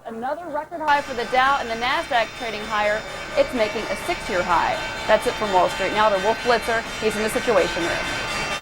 Another record high for the Dow, and the Nasdaq trading higher. It's making a 6-year high. That's it from Wall Street. Now to Wolf Blitzer. He's in the Situation Room.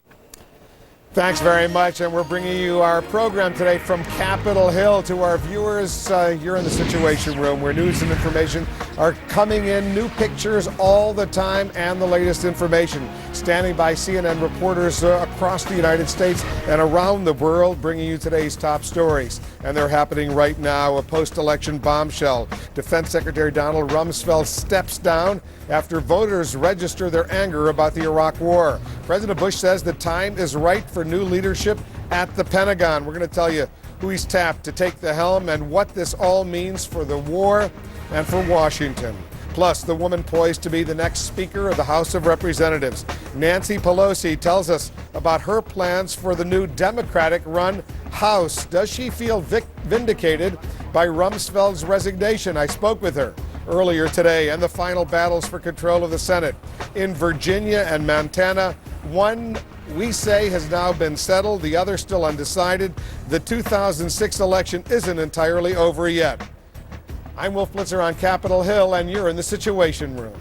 Thanks very much, and we're bringing you our program today from Capitol Hill. To our viewers, you're in the Situation Room, where news and information are coming in, new pictures all the time, and the latest information. Standing by CNN reporters across the United States and around the world, bringing you today's top stories. And they're happening right now. A post-election bombshell. Defense Secretary Donald Rumsfeld steps down after voters register their anger about the Iraq War. President Bush says the time is right for new leadership at the Pentagon. We're going to tell you who he's tapped to take the helm and what this all means for the war and for Washington. Plus, the woman poised to be the next Speaker of the House of Representatives, Nancy Pelosi, tells us about her plans for the new Democratic-run House. Does she feel vindicated by Rumsfeld's resignation? I spoke with her earlier today. And the final battles for control of the Senate in Virginia and Montana. One, we say, has now been settled, the other still undecided. The 2006 election isn't entirely over yet. I'm Wolf Blitzer on Capitol Hill, and you're in the Situation Room.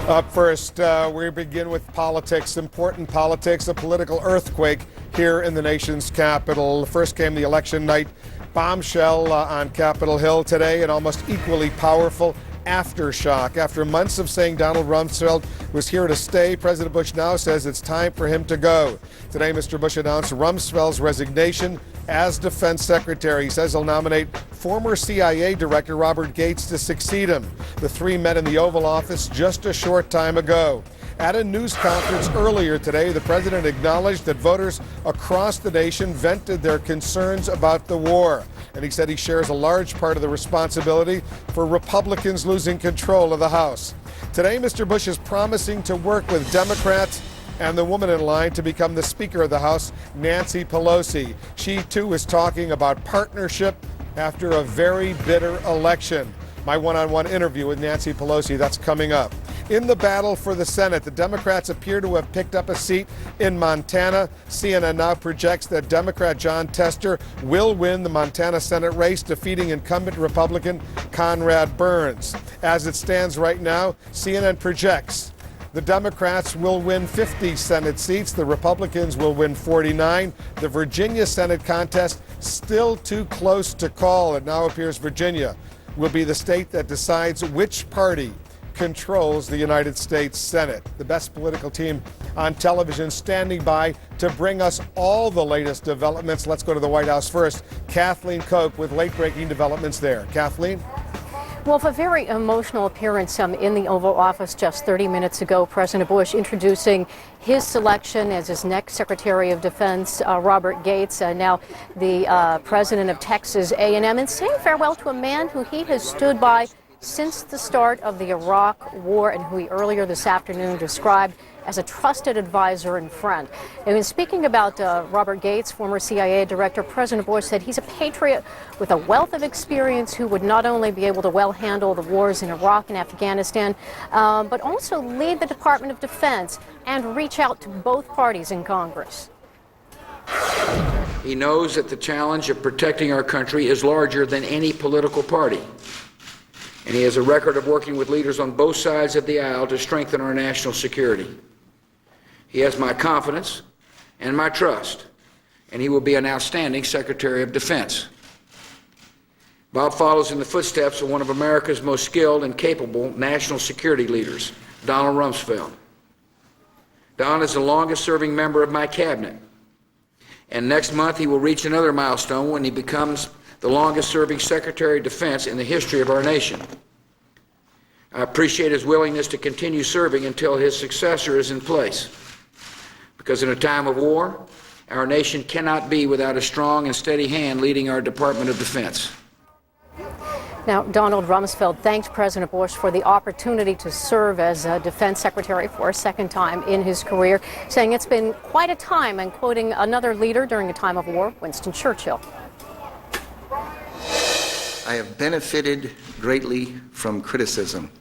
Up first, we begin with politics, important politics, a political earthquake here in the nation's capital. First came the election night bombshell on Capitol Hill today, an almost equally powerful aftershock. After months of saying Donald Rumsfeld was here to stay, President Bush now says it's time for him to go. Today, Mr. Bush announced Rumsfeld's resignation as Defense Secretary. He says he'll nominate former CIA Director Robert Gates to succeed him. The three met in the Oval Office just a short time ago. At a news conference earlier today, the president acknowledged that voters across the nation vented their concerns about the war. And he said he shares a large part of the responsibility for Republicans losing control of the House. Today, Mr. Bush is promising to work with Democrats and the woman in line to become the Speaker of the House, Nancy Pelosi. She, too, is talking about partnership after a very bitter election. My one-on-one interview with Nancy Pelosi, that's coming up. In the battle for the Senate, the Democrats appear to have picked up a seat in Montana. CNN now projects that Democrat John Tester will win the Montana Senate race, defeating incumbent Republican Conrad Burns. As it stands right now, CNN projects the Democrats will win 50 Senate seats. The Republicans will win 49. The Virginia Senate contest still too close to call. It now appears Virginia will be the state that decides which party controls the United States Senate. The best political team on television standing by to bring us all the latest developments. Let's go to the White House first. Kathleen Koch with late-breaking developments there. Kathleen? Well, for a very emotional appearance in the Oval Office just 30 minutes ago, President Bush introducing his selection as his next Secretary of Defense, Robert Gates, now the president of Texas A&M, and saying farewell to a man who he has stood by since the start of the Iraq War and who he earlier this afternoon described as a trusted advisor and friend. And in speaking about Robert Gates, former CIA director, President Bush said he's a patriot with a wealth of experience who would not only be able to well handle the wars in Iraq and Afghanistan, but also lead the Department of Defense and reach out to both parties in Congress. He knows that the challenge of protecting our country is larger than any political party. And he has a record of working with leaders on both sides of the aisle to strengthen our national security. He has my confidence and my trust, and he will be an outstanding Secretary of Defense. Bob follows in the footsteps of one of America's most skilled and capable national security leaders, Donald Rumsfeld. Don is the longest-serving member of my cabinet, and next month he will reach another milestone when he becomes the longest-serving Secretary of Defense in the history of our nation. I appreciate his willingness to continue serving until his successor is in place, because in a time of war, our nation cannot be without a strong and steady hand leading our Department of Defense. Now, Donald Rumsfeld thanked President Bush for the opportunity to serve as Defense Secretary for a second time in his career, saying it's been quite a time, and quoting another leader during a time of war, Winston Churchill. I have benefited greatly from criticism,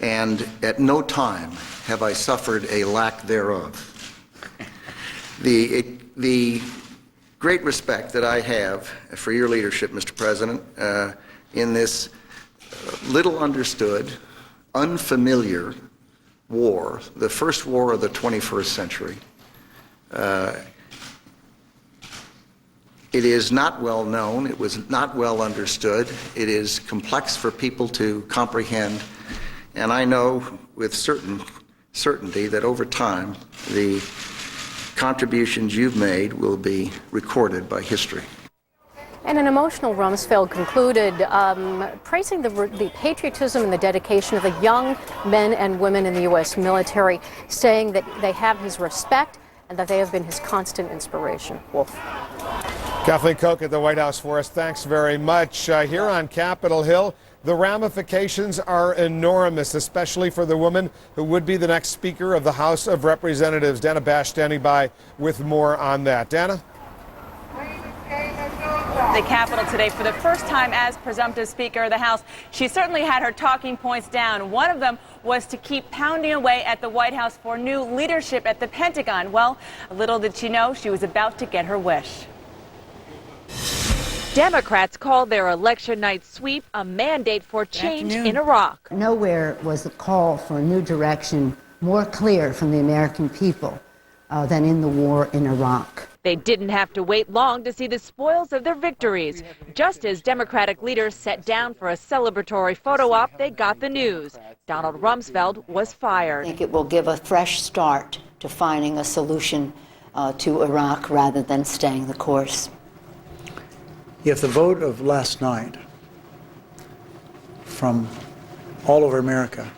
and at no time have I suffered a lack thereof. The great respect that I have for your leadership, Mr. President, in this little understood, unfamiliar war, the first war of the 21st century. It is not well known, it was not well understood, it is complex for people to comprehend, and I know with certainty that over time the contributions you've made will be recorded by history. And an emotional Rumsfeld concluded praising the patriotism and the dedication of the young men and women in the U.S. military, saying that they have his respect and that they have been his constant inspiration. Wolf. Kathleen Koch at the White House for us. Thanks very much. Here on Capitol Hill, the ramifications are enormous, especially for the woman who would be the next Speaker of the House of Representatives. Dana Bash standing by with more on that. Dana? The Capitol today for the first time as presumptive Speaker of the House. She certainly had her talking points down. One of them was to keep pounding away at the White House for new leadership at the Pentagon. Well, little did she know she was about to get her wish. Democrats called their election night sweep a mandate for change in Iraq. Nowhere was the call for a new direction more clear from the American people than in the war in Iraq. They didn't have to wait long to see the spoils of their victories. Just as Democratic leaders sat down for a celebratory photo op, they got the news. Donald Rumsfeld was fired. I think it will give a fresh start to finding a solution to Iraq rather than staying the course. If the vote of last night from all over America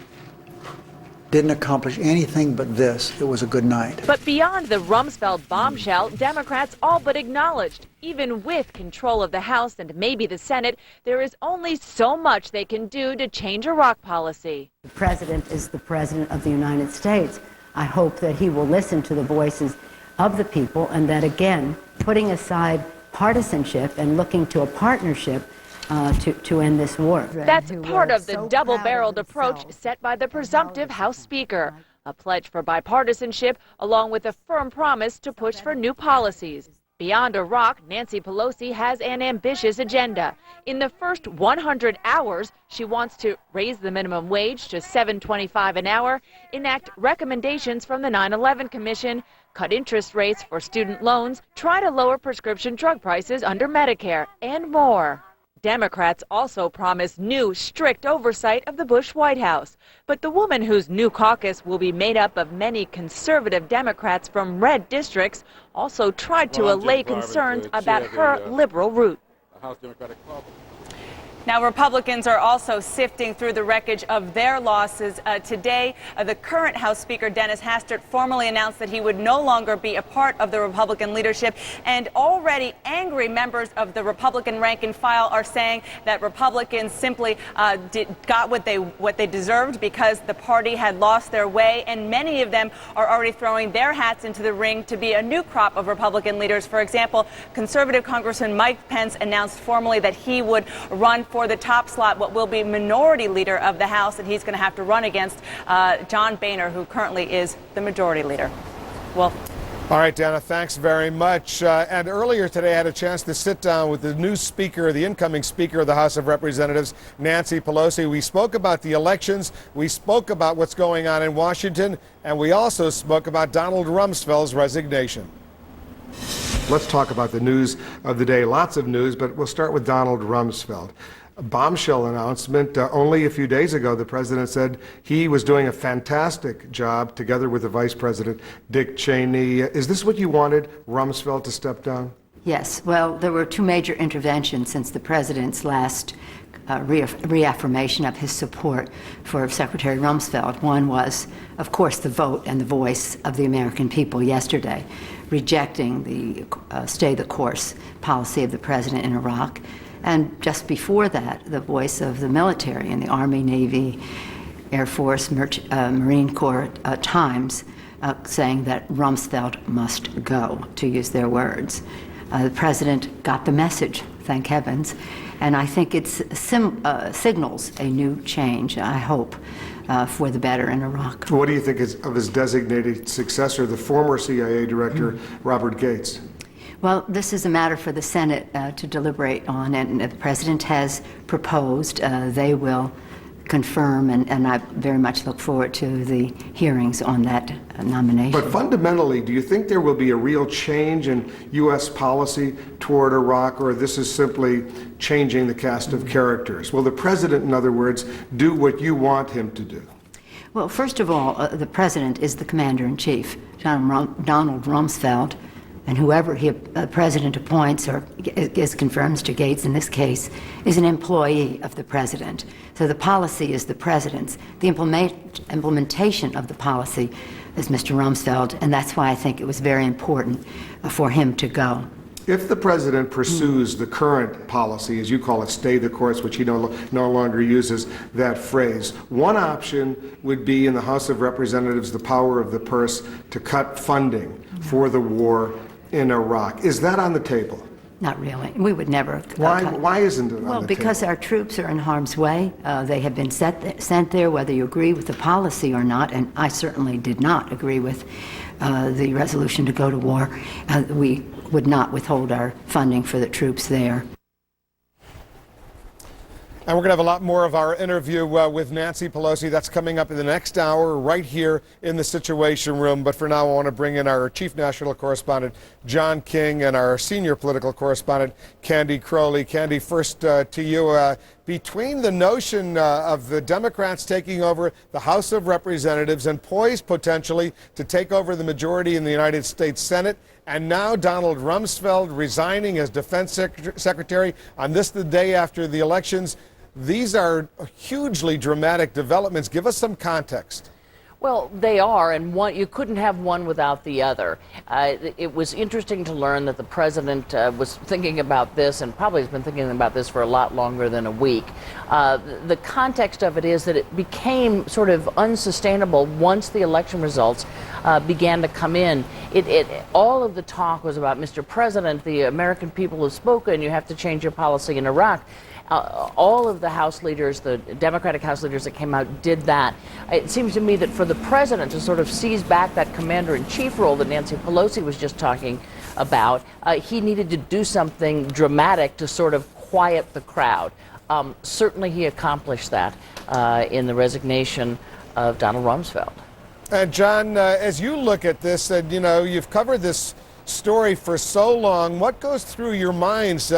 didn't accomplish anything but this, it was a good night. But beyond the Rumsfeld bombshell, Democrats all but acknowledged, even with control of the House and maybe the Senate, there is only so much they can do to change Iraq policy. The president is the president of the United States. I hope that he will listen to the voices of the people and that, again, putting aside partisanship and looking to a partnership to end this war. That's part of the double-barreled approach set by the presumptive House Speaker, a pledge for bipartisanship along with a firm promise to push for new policies. Beyond Iraq, Nancy Pelosi has an ambitious agenda. In the first 100 hours, she wants to raise the minimum wage to $7.25 an hour, enact recommendations from the 9/11 Commission, cut interest rates for student loans, try to lower prescription drug prices under Medicare, and more. Democrats also promised new, strict oversight of the Bush White House. But the woman whose new caucus will be made up of many conservative Democrats from red districts also tried to allay concerns about her liberal route. House Democratic Club. Now, Republicans are also sifting through the wreckage of their losses. Today, the current House Speaker, Dennis Hastert, formally announced that he would no longer be a part of the Republican leadership. And already angry members of the Republican rank and file are saying that Republicans simply got what they deserved because the party had lost their way. And many of them are already throwing their hats into the ring to be a new crop of Republican leaders. For example, conservative Congressman Mike Pence announced formally that he would run for the top slot, what will be minority leader of the House, and he's going to have to run against John Boehner, who currently is the majority leader. Well. All right, Dana, thanks very much. And earlier today, I had a chance to sit down with the new speaker, the incoming Speaker of the House of Representatives, Nancy Pelosi. We spoke about the elections. We spoke about what's going on in Washington. And we also spoke about Donald Rumsfeld's resignation. Let's talk about the news of the day. Lots of news, but we'll start with Donald Rumsfeld. A bombshell announcement. Only a few days ago, the president said he was doing a fantastic job together with the Vice President, Dick Cheney. Is this what you wanted, Rumsfeld to step down? Yes. Well, there were two major interventions since the president's last reaffirmation of his support for Secretary Rumsfeld. One was, of course, the vote and the voice of the American people yesterday, rejecting the stay the course policy of the president in Iraq. And just before that, the voice of the military and the Army, Navy, Air Force, Marine Corps Times saying that Rumsfeld must go, to use their words. The president got the message thank heavens. And I think it signals a new change, I hope, for the better in Iraq. What do you think of his designated successor, the former CIA director, Robert Gates? Well, this is a matter for the Senate to deliberate on, and the President has proposed. They will confirm, and I very much look forward to the hearings on that nomination. But fundamentally, do you think there will be a real change in U.S. policy toward Iraq, or this is simply changing the cast of characters? Will the President, in other words, do what you want him to do? Well, first of all, the President is the Commander-in-Chief, Donald Rumsfeld, and whoever the President appoints or confirms to Gates in this case is an employee of the President. So the policy is the President's. The implementation of the policy is Mr. Rumsfeld, and that's why I think it was very important for him to go. If the President pursues the current policy, as you call it, stay the course, which he no longer uses that phrase, one option would be in the House of Representatives the power of the purse to cut funding for the war in Iraq. Is that on the table? Not really. We would never. Why isn't it on the table? Well, because our troops are in harm's way. They have been sent there, whether you agree with the policy or not, and I certainly did not agree with the resolution to go to war. We would not withhold our funding for the troops there. And we're going to have a lot more of our interview with Nancy Pelosi. That's coming up in the next hour right here in the Situation Room. But for now, I want to bring in our chief national correspondent, John King, and our senior political correspondent, Candy Crowley. Candy, first to you. Between the notion of the Democrats taking over the House of Representatives and poised potentially to take over the majority in the United States Senate, and now Donald Rumsfeld resigning as defense secretary on this the day after the elections, these are hugely dramatic developments. Give us some context. Well, they are, and you couldn't have one without the other. It was interesting to learn that the president was thinking about this, and probably has been thinking about this for a lot longer than a week. The context of it is that it became sort of unsustainable once the election results began to come in. All of the talk was about, Mr. President, the American people have spoken, you have to change your policy in Iraq. All of the House leaders, the Democratic House leaders that came out, did that. It seems to me that for the president to sort of seize back that commander-in-chief role that Nancy Pelosi was just talking about, he needed to do something dramatic to sort of quiet the crowd. Certainly he accomplished that in the resignation of Donald Rumsfeld. John, as you look at this, and you've covered this story for so long, what goes through your minds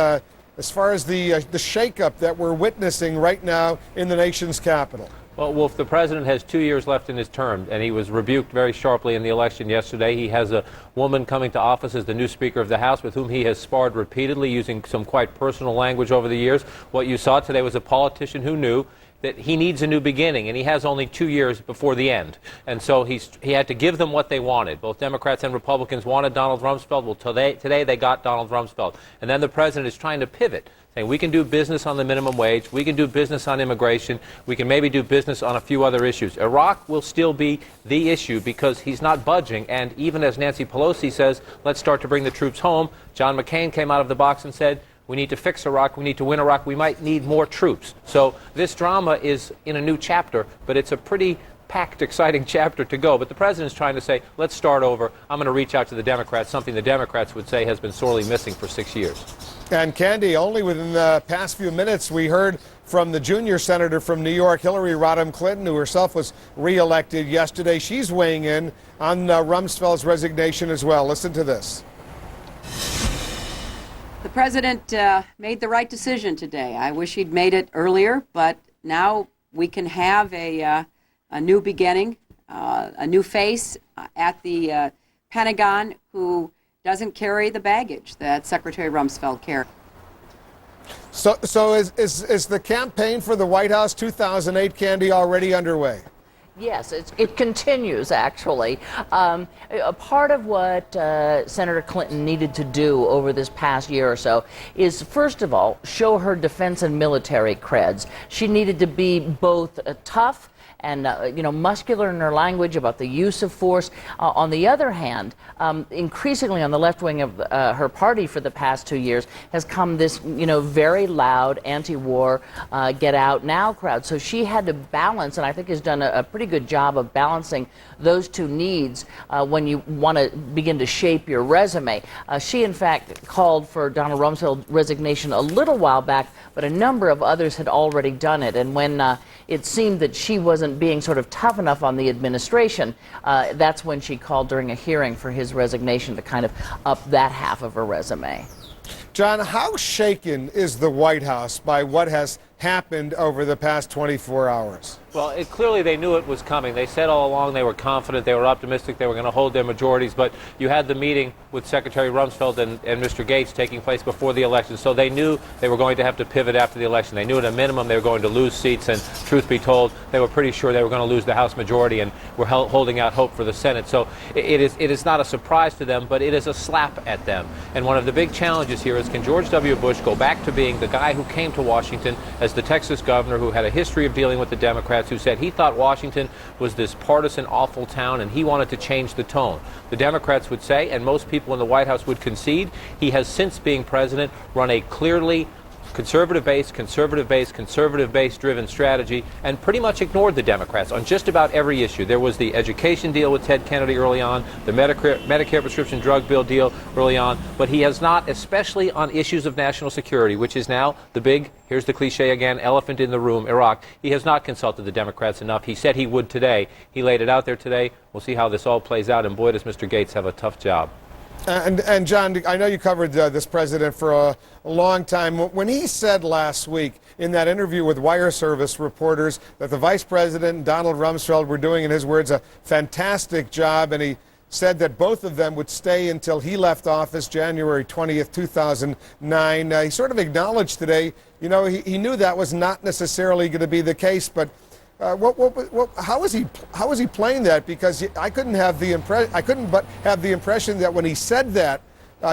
as far as the shakeup that we're witnessing right now in the nation's capital? Well, Wolf, the president has 2 years left in his term, and he was rebuked very sharply in the election yesterday. He has a woman coming to office as the new Speaker of the House with whom he has sparred repeatedly, using some quite personal language over the years. What you saw today was a politician who knew that he needs a new beginning, and he has only 2 years before the end. And so he had to give them what they wanted. Both Democrats and Republicans wanted Donald Rumsfeld. Well, today they got Donald Rumsfeld. And then the president is trying to pivot, saying we can do business on the minimum wage, we can do business on immigration, we can maybe do business on a few other issues. Iraq will still be the issue because he's not budging. And even as Nancy Pelosi says, let's start to bring the troops home, John McCain came out of the box and said, we need to fix Iraq. We need to win Iraq. We might need more troops. So this drama is in a new chapter, but it's a pretty packed, exciting chapter to go. But the president's trying to say, let's start over. I'm going to reach out to the Democrats, something the Democrats would say has been sorely missing for 6 years. And Candy, only within the past few minutes, we heard from the junior senator from New York, Hillary Rodham Clinton, who herself was reelected yesterday. She's weighing in on Rumsfeld's resignation as well. Listen to this. The president made the right decision today. I wish he'd made it earlier, but now we can have a new beginning, a new face at the Pentagon who doesn't carry the baggage that Secretary Rumsfeld carried. So is the campaign for the White House 2008, Candy, already underway? Yes, it continues, actually. A part of what Senator Clinton needed to do over this past year or so is, first of all, show her defense and military creds. She needed to be both tough and muscular in her language about the use of force. On the other hand, increasingly on the left wing of her party for the past 2 years has come this, very loud anti-war, get out now crowd. So she had to balance, and I think has done a pretty good job of balancing those two needs when you want to begin to shape your resume. She, in fact, called for Donald Rumsfeld's resignation a little while back, but a number of others had already done it. And when it seemed that she wasn't being sort of tough enough on the administration, that's when she called during a hearing for his resignation to kind of up that half of her resume. John, how shaken is the White House by what has happened over the past 24 hours? Well, clearly they knew it was coming. They said all along they were confident, they were optimistic, they were going to hold their majorities, but you had the meeting with Secretary Rumsfeld and Mr. Gates taking place before the election, so they knew they were going to have to pivot after the election. They knew at a minimum they were going to lose seats, and truth be told, they were pretty sure they were going to lose the House majority and were holding out hope for the Senate. So it is not a surprise to them, but it is a slap at them. And one of the big challenges here is, can George W. Bush go back to being the guy who came to Washington as the Texas governor, who had a history of dealing with the Democrats, who said he thought Washington was this partisan, awful town, and he wanted to change the tone. The Democrats would say, and most people in the White House would concede, he has, since being president, run a clearly conservative-based driven strategy and pretty much ignored the Democrats on just about every issue. There was the education deal with Ted Kennedy early on, the Medicare prescription drug bill deal early on, but he has not, especially on issues of national security, which is now the big, here's the cliche again, elephant in the room, Iraq. He has not consulted the Democrats enough. He said he would today. He laid it out there today. We'll see how this all plays out, and boy, does Mr. Gates have a tough job. And John, I know you covered this president for a long time. When he said last week in that interview with wire service reporters that the vice president and Donald Rumsfeld were doing, in his words, a fantastic job, and he said that both of them would stay until he left office January 20th, 2009, he sort of acknowledged today, he knew that was not necessarily going to be the case, but how is he playing that? Because I couldn't but have the impression that when he said that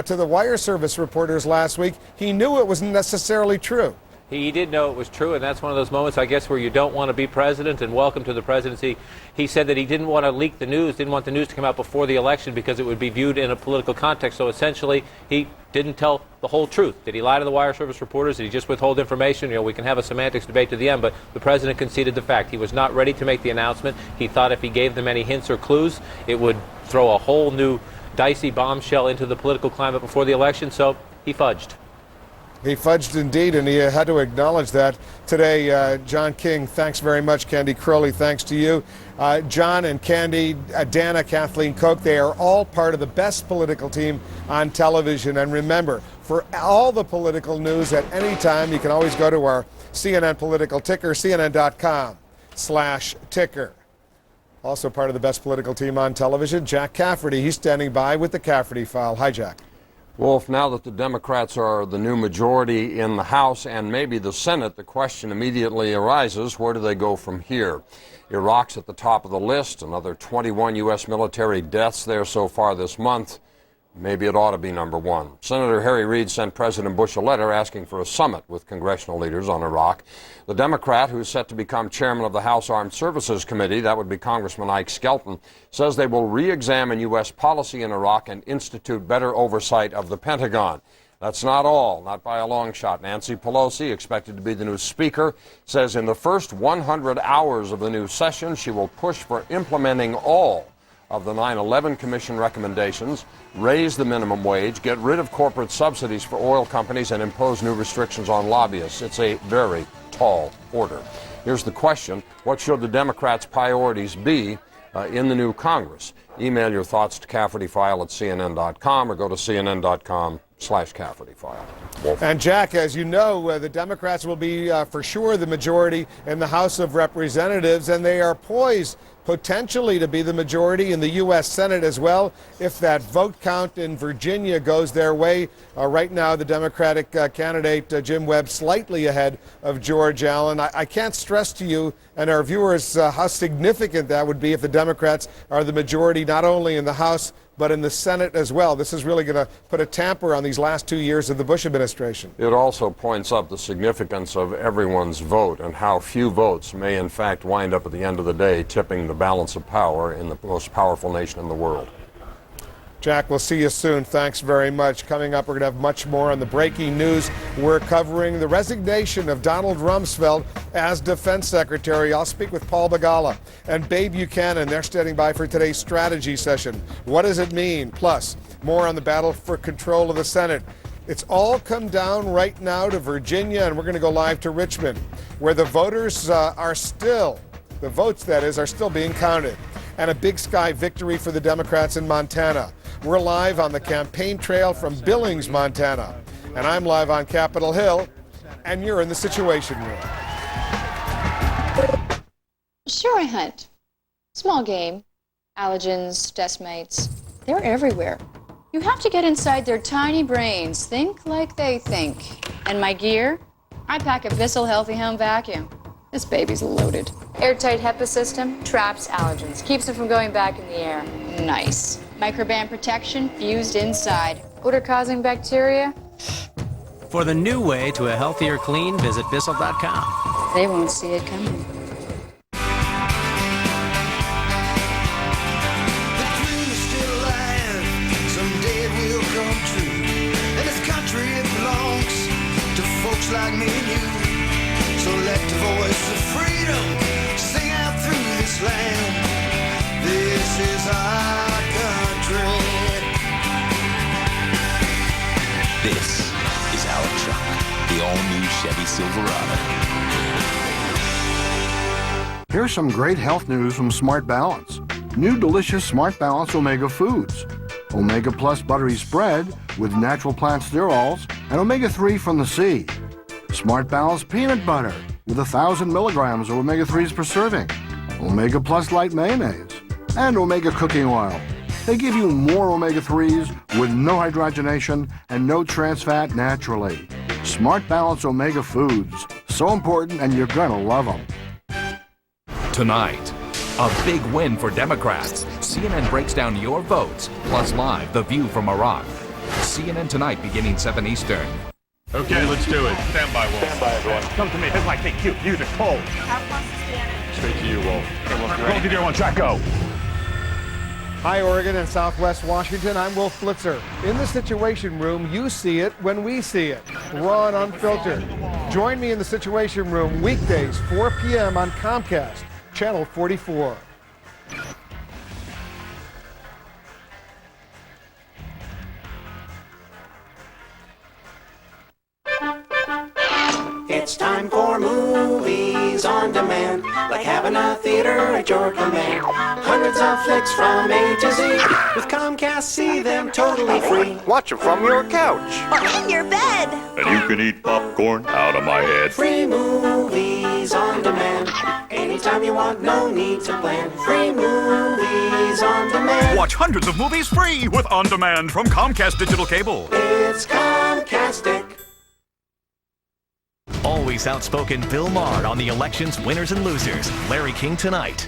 to the wire service reporters last week, he knew it wasn't necessarily true. He did know it was true, and that's one of those moments, I guess, where you don't want to be president, and welcome to the presidency. He said that he didn't want to leak the news, didn't want the news to come out before the election because it would be viewed in a political context. So essentially, he didn't tell the whole truth. Did he lie to the wire service reporters? Did he just withhold information? We can have a semantics debate to the end, but the president conceded the fact. He was not ready to make the announcement. He thought if he gave them any hints or clues, it would throw a whole new dicey bombshell into the political climate before the election, so he fudged. He fudged indeed, and he had to acknowledge that today. John King, thanks very much. Candy Crowley, thanks to you. John and Candy, Dana, Kathleen Koch, they are all part of the best political team on television. And remember, for all the political news at any time, you can always go to our CNN political ticker, cnn.com/ticker. Also part of the best political team on television, Jack Cafferty. He's standing by with the Cafferty File. Hi, Jack. Wolf, now that the Democrats are the new majority in the House and maybe the Senate, the question immediately arises, where do they go from here? Iraq's at the top of the list, another 21 U.S. military deaths there so far this month. Maybe it ought to be number one. Senator Harry Reid sent President Bush a letter asking for a summit with congressional leaders on Iraq. The Democrat, who's set to become chairman of the House Armed Services Committee, that would be Congressman Ike Skelton, says they will re-examine U.S. policy in Iraq and institute better oversight of the Pentagon. That's not all, not by a long shot. Nancy Pelosi, expected to be the new speaker, says in the first 100 hours of the new session, she will push for implementing all of the 9/11 Commission recommendations, raise the minimum wage, get rid of corporate subsidies for oil companies, and impose new restrictions on lobbyists. It's a very tall order. Here's the question: what should the Democrats' priorities be in the new Congress? Email your thoughts to CaffertyFile@CNN.com or go to CNN.com/CaffertyFile. And Jack, as you know, the Democrats will be for sure the majority in the House of Representatives, and they are poised potentially to be the majority in the U.S. Senate as well if that vote count in Virginia goes their way. Right now, the Democratic candidate, Jim Webb, slightly ahead of George Allen. I can't stress to you and our viewers how significant that would be if the Democrats are the majority not only in the House but in the Senate as well. This is really going to put a tamper on these last 2 years of the Bush administration. It also points up the significance of everyone's vote and how few votes may in fact wind up at the end of the day tipping the balance of power in the most powerful nation in the world. Jack, we'll see you soon. Thanks very much. Coming up, we're going to have much more on the breaking news. We're covering the resignation of Donald Rumsfeld as Defense Secretary. I'll speak with Paul Begala and Babe Buchanan. They're standing by for today's strategy session. What does it mean? Plus, more on the battle for control of the Senate. It's all come down right now to Virginia, and we're going to go live to Richmond, where the votes, that is, are still being counted. And a big sky victory for the Democrats in Montana. We're live on the campaign trail from Billings, Montana. And I'm live on Capitol Hill, and you're in the Situation Room. Sure, I hunt. Small game. Allergens, decimates. They're everywhere. You have to get inside their tiny brains, think like they think. And my gear? I pack a Bissell Healthy Home vacuum. This baby's loaded. Airtight HEPA system traps allergens, keeps them from going back in the air. Nice. Microban protection fused inside. Odor-causing bacteria? For the new way to a healthier clean, visit Bissell.com. They won't see it coming. The dream is still alive. Someday it will come true. And this country, it belongs to folks like me and you. So let the voice of freedom sing out through this land. This is our country. This is our truck, the all-new Chevy Silverado. Here's some great health news from Smart Balance. New delicious Smart Balance Omega Foods. Omega Plus buttery spread with natural plant sterols and omega-3 from the sea. Smart Balance peanut butter with 1,000 milligrams of omega-3s per serving. Omega Plus light mayonnaise and omega cooking oil. They give you more omega-3s with no hydrogenation and no trans fat naturally. Smart Balance Omega Foods. So important, and you're gonna love them. Tonight, a big win for Democrats. CNN breaks down your votes, plus live The View from Iraq. CNN Tonight beginning 7 Eastern. Okay, let's do it. Stand by, Wolf. Stand by, everyone. Come to me. Here's my KQ. Use it. Cold. How close is Janet? Straight to you, Wolf. Okay, Wolf, you Roll ready? to the 1 track, go. Hi, Oregon and Southwest Washington. I'm Wolf Blitzer. In the Situation Room, you see it when we see it, raw and unfiltered. Join me in the Situation Room weekdays, 4 p.m. on Comcast, Channel 44. It's time for movies on demand, like having a theater at your command. Hundreds of flicks from A to Z. With Comcast, see them totally free. Watch it from your couch. Or in your bed. And you can eat popcorn out of my head. Free movies on demand. Anytime you want, no need to plan. Free movies on demand. Watch hundreds of movies free with On Demand from Comcast Digital Cable. It's Comcastic. Always outspoken Bill Maher on the election's winners and losers. Larry King tonight.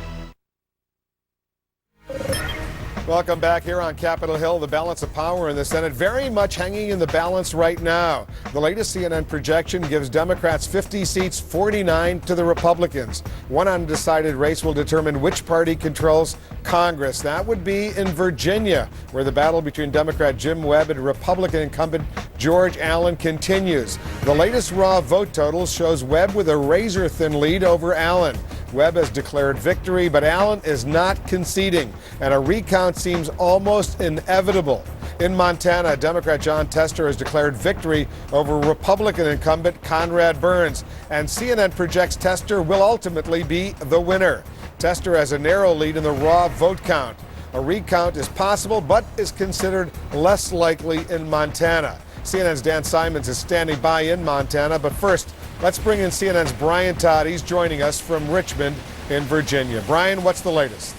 Welcome back here on Capitol Hill. The balance of power in the Senate very much hanging in the balance right now. The latest CNN projection gives Democrats 50 seats, 49 to the Republicans. One undecided race will determine which party controls Congress. That would be in Virginia, where the battle between Democrat Jim Webb and Republican incumbent George Allen continues. The latest raw vote totals shows Webb with a razor-thin lead over Allen. Webb has declared victory, but Allen is not conceding, and a recount seems almost inevitable. In Montana, Democrat John Tester has declared victory over Republican incumbent Conrad Burns, and CNN projects Tester will ultimately be the winner. Tester has a narrow lead in the raw vote count. A recount is possible, but is considered less likely in Montana. CNN's Dan Simons is standing by in Montana, but first, let's bring in CNN's Brian Todd. He's joining us from Richmond in Virginia. Brian, what's the latest?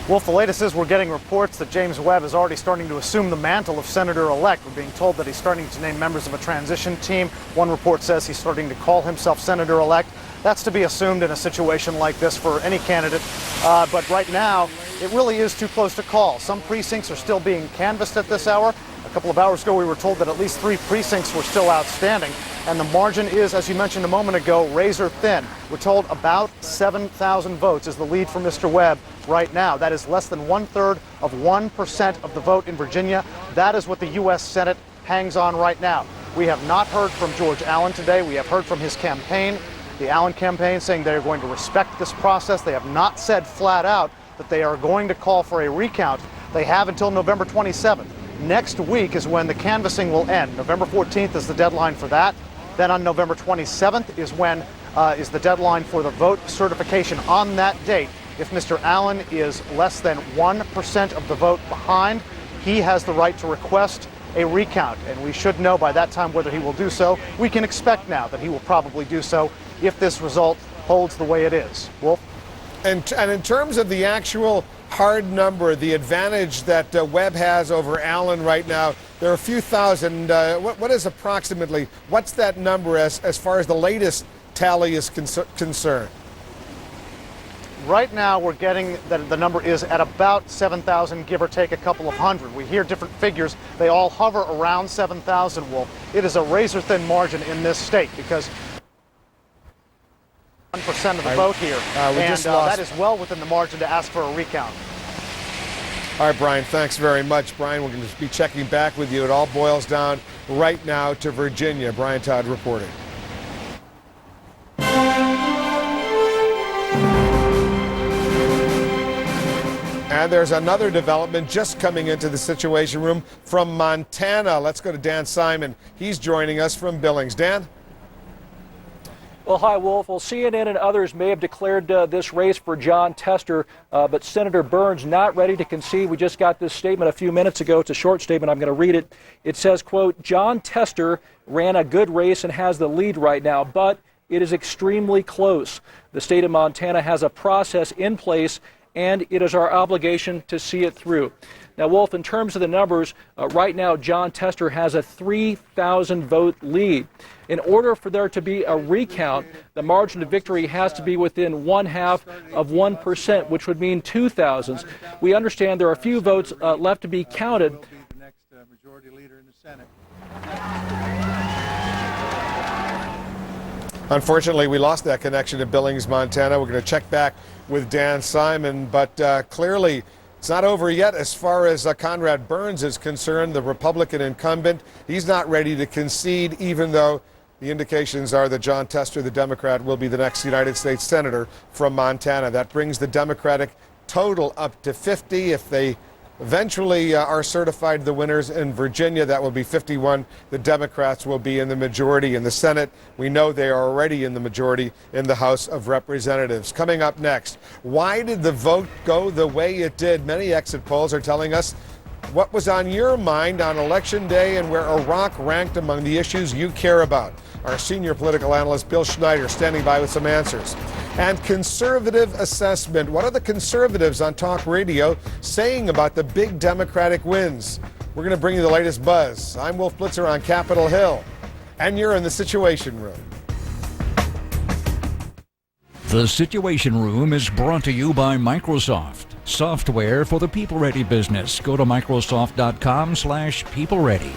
Wolf, the latest is we're getting reports that James Webb is already starting to assume the mantle of Senator-elect. We're being told that he's starting to name members of a transition team. One report says he's starting to call himself Senator-elect. That's to be assumed in a situation like this for any candidate. But right now, it really is too close to call. Some precincts are still being canvassed at this hour. A couple of hours ago, we were told that at least 3 precincts were still outstanding. And the margin is, as you mentioned a moment ago, razor thin. We're told about 7,000 votes is the lead for Mr. Webb right now. That is less than 1/3 of 1% of the vote in Virginia. That is what the U.S. Senate hangs on right now. We have not heard from George Allen today. We have heard from his campaign, the Allen campaign, saying they are going to respect this process. They have not said flat out that they are going to call for a recount. They have until November 27th. Next week is when the canvassing will end. November 14th is the deadline for that. Then on November 27th is when is the deadline for the vote certification. On that date, if Mr. Allen is less than 1% of the vote behind, he has the right to request a recount, and we should know by that time whether he will do so. We can expect now that he will probably do so if this result holds the way it is. Wolf? And in terms of the actual hard number, the advantage that Webb has over Allen right now, there are a few thousand. What is approximately, what's that number as far as the latest tally is concerned? Right now, we're getting that the number is at about 7,000, give or take a couple of hundred. We hear different figures. They all hover around 7,000, Wolf. It is a razor-thin margin in this state because 1% of the vote here, and that is well within the margin to ask for a recount. All right, Brian, thanks very much. Brian, we're going to be checking back with you. It all boils down right now to Virginia. Brian Todd reporting. And there's another development just coming into the Situation Room from Montana. Let's go to Dan Simon. He's joining us from Billings. Dan? Well, hi, Wolf. Well, CNN and others may have declared this race for Jon Tester, but Senator Burns not ready to concede. We just got this statement a few minutes ago. It's a short statement. I'm going to read it. It says, quote, Jon Tester ran a good race and has the lead right now, but it is extremely close. The state of Montana has a process in place, and it is our obligation to see it through. Now, Wolf, in terms of the numbers, right now Jon Tester has a 3,000 vote lead. In order for there to be a recount, the margin of victory has to be within 1/2 of 1%, which would mean 2,000s. We understand there are a few votes left to be counted. The next majority leader in the Senate. Unfortunately, we lost that connection to Billings, Montana. We're going to check back with Dan Simon, but clearly it's not over yet as far as Conrad Burns is concerned, the Republican incumbent. He's not ready to concede, even though the indications are that Jon Tester, the Democrat, will be the next United States Senator from Montana. That brings the Democratic total up to 50. If they eventually are certified the winners in Virginia, that will be 51. The Democrats will be in the majority in the Senate. We know they are already in the majority in the House of Representatives. Coming up next, why did the vote go the way it did? Many exit polls are telling us what was on your mind on Election Day and where Iraq ranked among the issues you care about. Our senior political analyst, Bill Schneider, standing by with some answers. And conservative assessment. What are the conservatives on talk radio saying about the big Democratic wins? We're going to bring you the latest buzz. I'm Wolf Blitzer on Capitol Hill, and you're in the Situation Room. The Situation Room is brought to you by Microsoft. Software for the people-ready business. Go to Microsoft.com/people-ready.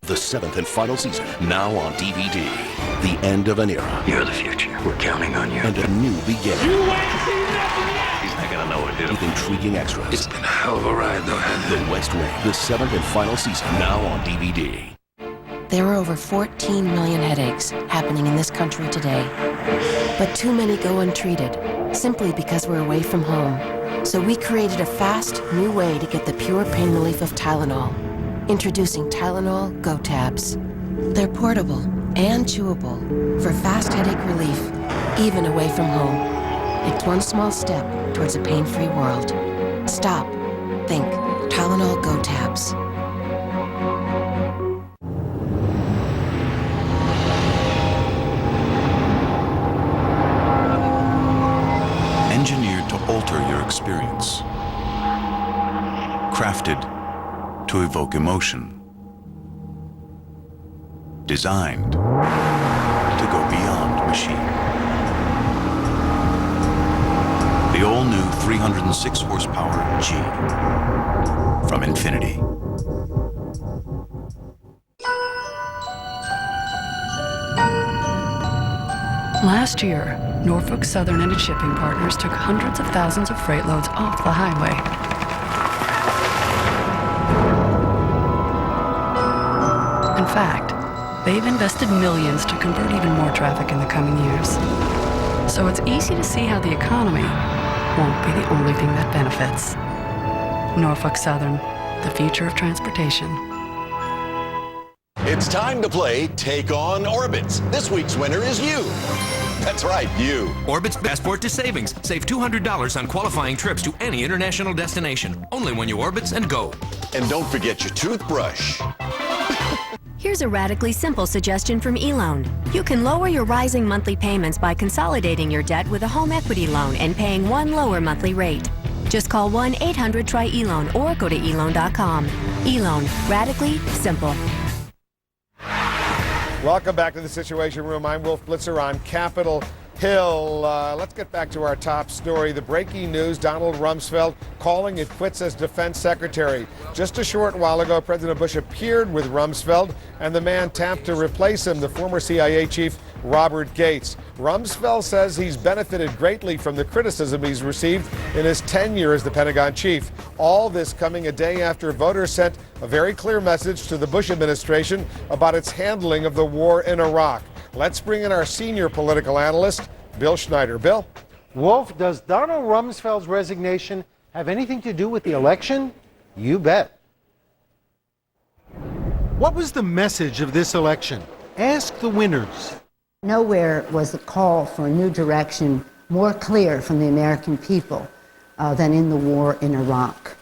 The 7th and final season, now on DVD. The end of an era. You're the future. We're counting on you. And a new beginning. You ain't seen nothing yet. He's not gonna know what hit him. With intriguing extras. It's been a hell of a ride, though, hasn't it? The West Wing, the 7th and final season, now on DVD. There are over 14 million headaches happening in this country today. But too many go untreated, simply because we're away from home. So we created a fast, new way to get the pure pain relief of Tylenol. Introducing Tylenol Go Tabs. They're portable and chewable for fast headache relief, even away from home. It's one small step towards a pain-free world. Stop. Think. Tylenol Go Tabs. Engineered to alter your experience. to evoke emotion, designed to go beyond machine. The all-new 306 horsepower G from Infiniti. Last year, Norfolk Southern and its shipping partners took hundreds of thousands of freight loads off the highway. In fact, they've invested millions to convert even more traffic in the coming years. So it's easy to see how the economy won't be the only thing that benefits. Norfolk Southern, the future of transportation. It's time to play Take on Orbitz. This week's winner is you. That's right, you. Orbit's Passport to Savings. Save $200 on qualifying trips to any international destination. Only when you Orbitz and go. And don't forget your toothbrush. Here's a radically simple suggestion from eLoan. You can lower your rising monthly payments by consolidating your debt with a home equity loan and paying one lower monthly rate. Just call 1-800-TRY-eLoan or go to eLoan.com. eLoan. Radically simple. Welcome back to the Situation Room. I'm Wolf Blitzer on Capitol Hill. Let's get back to our top story. The breaking news, Donald Rumsfeld calling it quits as defense secretary. Just a short while ago, President Bush appeared with Rumsfeld, and the man tapped to replace him, the former CIA chief, Robert Gates. Rumsfeld says he's benefited greatly from the criticism he's received in his tenure as the Pentagon chief. All this coming a day after voters sent a very clear message to the Bush administration about its handling of the war in Iraq. Let's bring in our senior political analyst, Bill Schneider. Bill? Wolf, does Donald Rumsfeld's resignation have anything to do with the election? You bet. What was the message of this election? Ask the winners. Nowhere was the call for a new direction more clear from the American people than in the war in Iraq.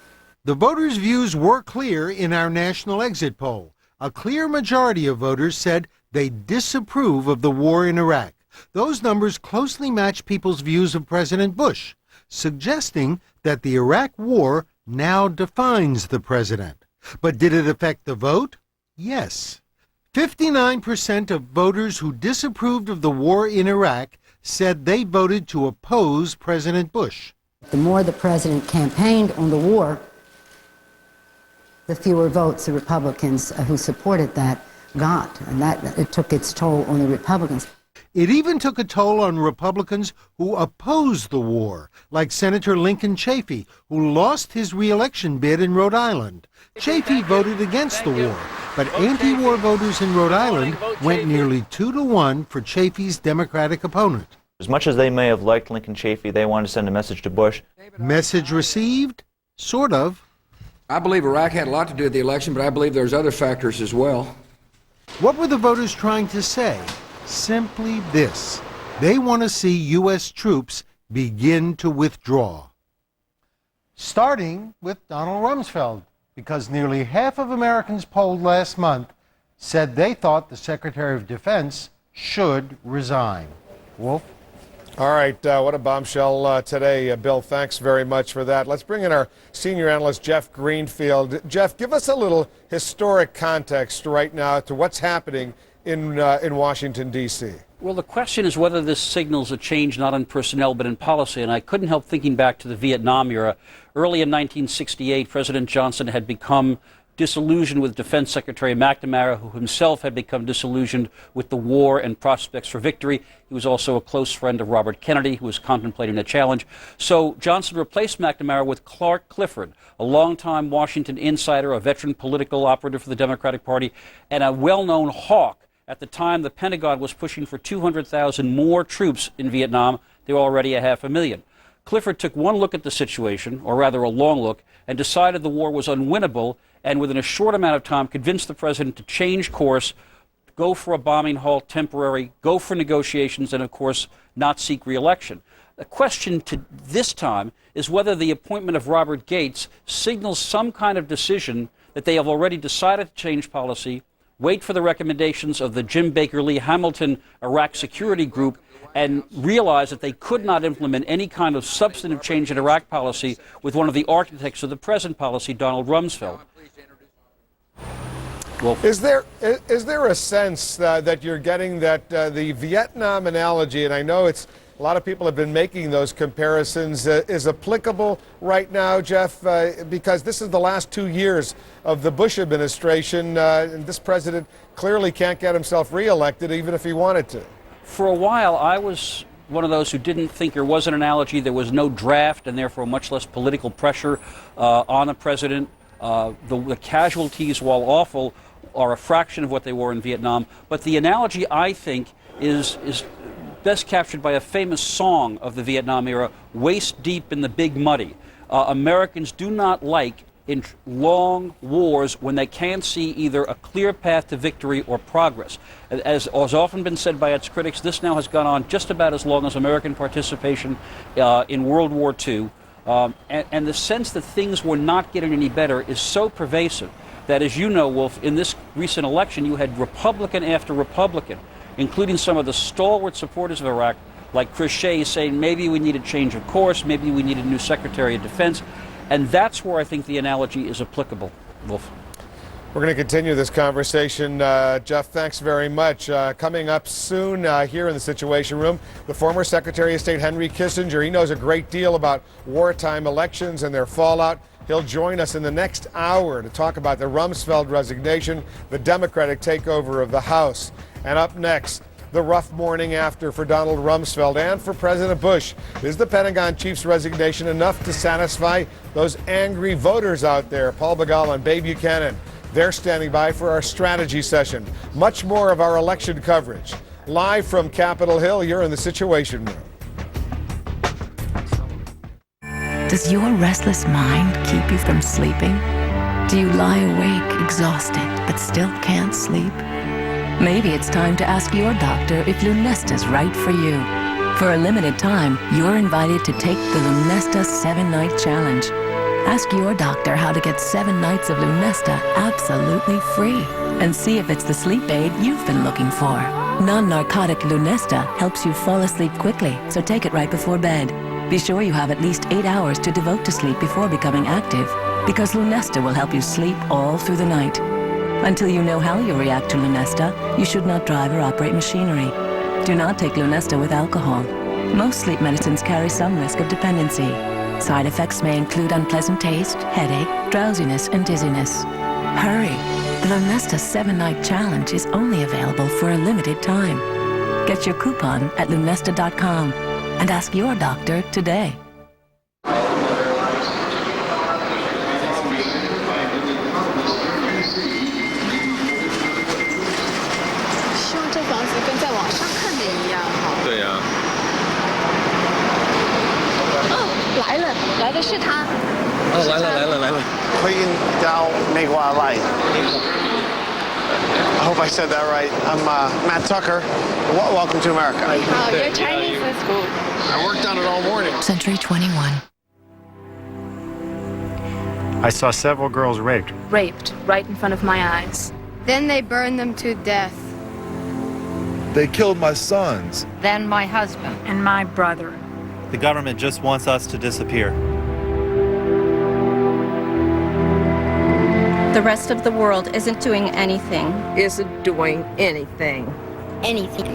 The voters' views were clear in our national exit poll. A clear majority of voters said they disapprove of the war in Iraq. Those numbers closely match people's views of President Bush, suggesting that the Iraq war now defines the president. But did it affect the vote? Yes. 59% of voters who disapproved of the war in Iraq said they voted to oppose President Bush. The more the president campaigned on the war, the fewer votes the Republicans who supported that got, and that it took its toll on the Republicans. It even took a toll on Republicans who opposed the war, like Senator Lincoln Chafee, who lost his re-election bid in Rhode Island. Chafee voted against the war, but anti-war voters in Rhode Island went nearly 2-1 for Chafee's Democratic opponent. As much as they may have liked Lincoln Chafee, they wanted to send a message to Bush. Message received? Sort of. I believe Iraq had a lot to do with the election, but I believe there's other factors as well. What were the voters trying to say? Simply this. They want to see U.S. troops begin to withdraw. Starting with Donald Rumsfeld, because nearly half of Americans polled last month said they thought the Secretary of Defense should resign. Wolf? All right, what a bombshell today. Bill, thanks very much for that. Let's bring in our senior analyst, Jeff Greenfield. Jeff, give us a little historic context right now to what's happening in Washington, D.C. Well, the question is whether this signals a change not in personnel but in policy, and I couldn't help thinking back to the Vietnam era. Early in 1968, President Johnson had become disillusioned with Defense Secretary McNamara, who himself had become disillusioned with the war and prospects for victory. He was also a close friend of Robert Kennedy, who was contemplating a challenge. So Johnson replaced McNamara with Clark Clifford, a longtime Washington insider, a veteran political operative for the Democratic Party, and a well-known hawk. At the time, the Pentagon was pushing for 200,000 more troops in Vietnam. They were already 500,000. Clifford took one look at the situation, or rather a long look, and decided the war was unwinnable, and within a short amount of time convinced the president to change course, go for a bombing halt temporary, go for negotiations, and of course not seek re-election. The question to this time is whether the appointment of Robert Gates signals some kind of decision that they have already decided to change policy, wait for the recommendations of the Jim Baker Lee Hamilton Iraq Security Group, and realize that they could not implement any kind of substantive change in Iraq policy with one of the architects of the present policy, Donald Rumsfeld. Wolf. Is there a sense that you're getting that the Vietnam analogy, and I know it's a lot of people have been making those comparisons, is applicable right now, Jeff, because this is the last 2 years of the Bush administration, and this president clearly can't get himself reelected even if he wanted to. For a while, I was one of those who didn't think there was an analogy. There was no draft and therefore much less political pressure on the president. The casualties, while awful, are a fraction of what they were in Vietnam. But the analogy, I think, is best captured by a famous song of the Vietnam era, Waist Deep in the Big Muddy. Americans do not like in long wars when they can't see either a clear path to victory or progress. As has often been said by its critics, this now has gone on just about as long as American participation in World War II. And the sense that things were not getting any better is so pervasive that, as you know, Wolf, in this recent election you had Republican after Republican, including some of the stalwart supporters of Iraq, like Chris Shea, saying maybe we need a change of course, maybe we need a new Secretary of Defense. And that's where I think the analogy is applicable, Wolf. We're going to continue this conversation. Jeff, thanks very much. Coming up soon here in the Situation Room, the former Secretary of State Henry Kissinger. He knows a great deal about wartime elections and their fallout. He'll join us in the next hour to talk about the Rumsfeld resignation, the Democratic takeover of the House. And up next, the rough morning after for Donald Rumsfeld and for President Bush. Is the Pentagon chief's resignation enough to satisfy those angry voters out there? Paul Begala and Babe Buchanan, they're standing by for our strategy session. Much more of our election coverage. Live from Capitol Hill, you're in the Situation Room. Does your restless mind keep you from sleeping? Do you lie awake, exhausted, but still can't sleep? Maybe it's time to ask your doctor if Lunesta's right for you. For a limited time, you're invited to take the Lunesta 7-Night Challenge. Ask your doctor how to get 7 nights of Lunesta absolutely free and see if it's the sleep aid you've been looking for. Non-narcotic Lunesta helps you fall asleep quickly, so take it right before bed. Be sure you have at least 8 hours to devote to sleep before becoming active, because Lunesta will help you sleep all through the night. Until you know how you react to Lunesta, you should not drive or operate machinery. Do not take Lunesta with alcohol. Most sleep medicines carry some risk of dependency. Side effects may include unpleasant taste, headache, drowsiness, and dizziness. Hurry! The Lunesta 7-Night Challenge is only available for a limited time. Get your coupon at lunesta.com and ask your doctor today. I hope I said that right. I'm Matt Tucker. Welcome to America. Oh, your Chinese is good. I worked on it all morning. Century 21. I saw several girls raped. Raped right in front of my eyes. Then they burned them to death. They killed my sons. Then my husband. And my brother. The government just wants us to disappear. The rest of the world isn't doing anything. Isn't doing anything. Anything.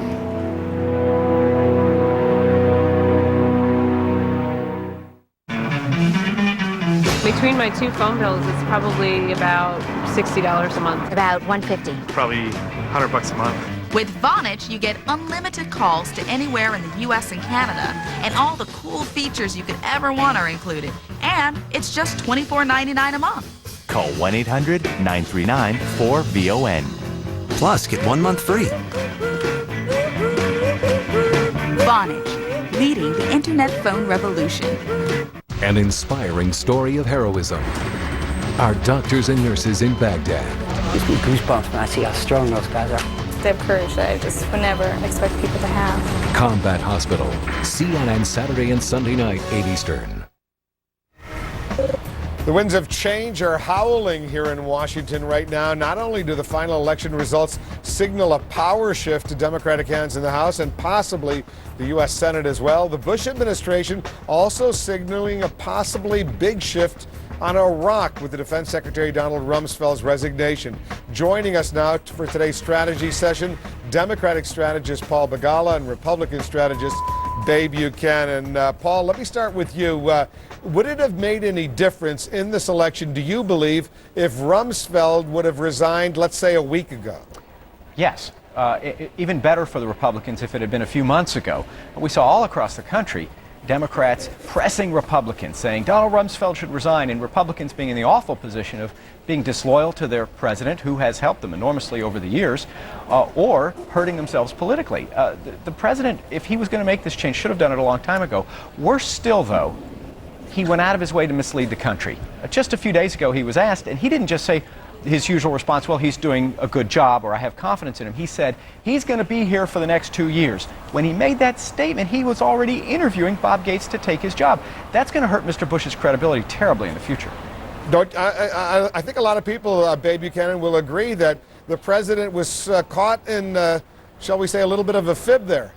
Between my two phone bills, it's probably about $60 a month. About $150. Probably $100 a month. With Vonage, you get unlimited calls to anywhere in the U.S. and Canada, and all the cool features you could ever want are included. And it's just $24.99 a month. Call 1-800-939-4VON. Plus, get 1 month free. Vonage, leading the internet phone revolution. An inspiring story of heroism. Our doctors and nurses in Baghdad. Gives me goosebumps when I see how strong those guys are. They have courage that I just would never expect people to have. Combat Hospital. CNN Saturday and Sunday night, 8 Eastern. The winds of change are howling here in Washington right now. Not only do the final election results signal a power shift to Democratic hands in the House and possibly the U.S. Senate as well, the Bush administration also signaling a possibly big shift on Iraq with the Defense Secretary Donald Rumsfeld's resignation. Joining us now for today's strategy session, Democratic strategist Paul Begala and Republican strategist Babe Buchanan. Paul, let me start with you. Would it have made any difference in this election, do you believe, if Rumsfeld would have resigned, let's say, a week ago? Yes. Even better for the Republicans if it had been a few months ago. We saw all across the country Democrats pressing Republicans, saying Donald Rumsfeld should resign, and Republicans being in the awful position of being disloyal to their president, who has helped them enormously over the years, or hurting themselves politically. The president, if he was going to make this change, should have done it a long time ago. Worse still, though, he went out of his way to mislead the country. Just a few days ago, he was asked, and he didn't just say his usual response, well, he's doing a good job, or I have confidence in him. He said he's going to be here for the next 2 years. When he made that statement, he was already interviewing Bob Gates to take his job. That's going to hurt Mr. Bush's credibility terribly in the future. I think a lot of people, Babe Buchanan, will agree that the president was caught in, shall we say, a little bit of a fib there.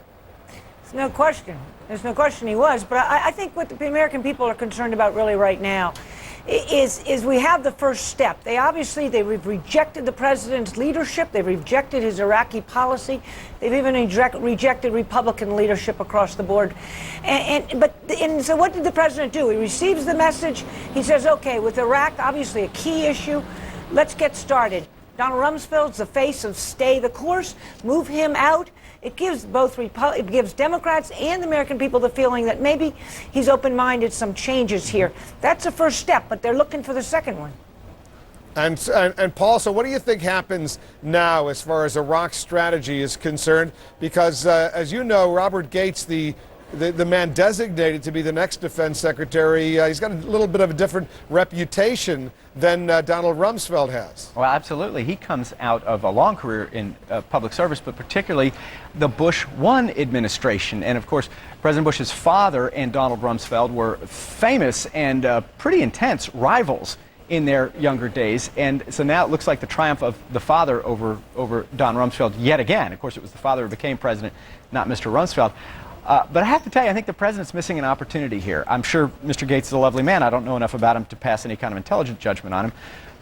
There's no question. There's no question he was. But I think what the American people are concerned about really right now is we have the first step. They've rejected the president's leadership. They've rejected his Iraqi policy. They've even rejected Republican leadership across the board. And so what did the president do? He receives the message. He says, okay, with Iraq, obviously a key issue, let's get started. Donald Rumsfeld's the face of stay the course, move him out. It gives it gives Democrats and the American people the feeling that maybe he's open-minded some changes here. That's the first step, but they're looking for the second one. And Paul, so what do you think happens now as far as Iraq's strategy is concerned? Because as you know, Robert Gates, the man designated to be the next defense secretary, he's got a little bit of a different reputation than Donald Rumsfeld has. Well, absolutely. He comes out of a long career in public service, but particularly the Bush 1 administration. And of course, President Bush's father and Donald Rumsfeld were famous and pretty intense rivals in their younger days. And so now it looks like the triumph of the father over Don Rumsfeld yet again. Of course, it was the father who became president, not Mr. Rumsfeld. But I have to tell you, I think the president's missing an opportunity here. I'm sure Mr. Gates is a lovely man. I don't know enough about him to pass any kind of intelligent judgment on him.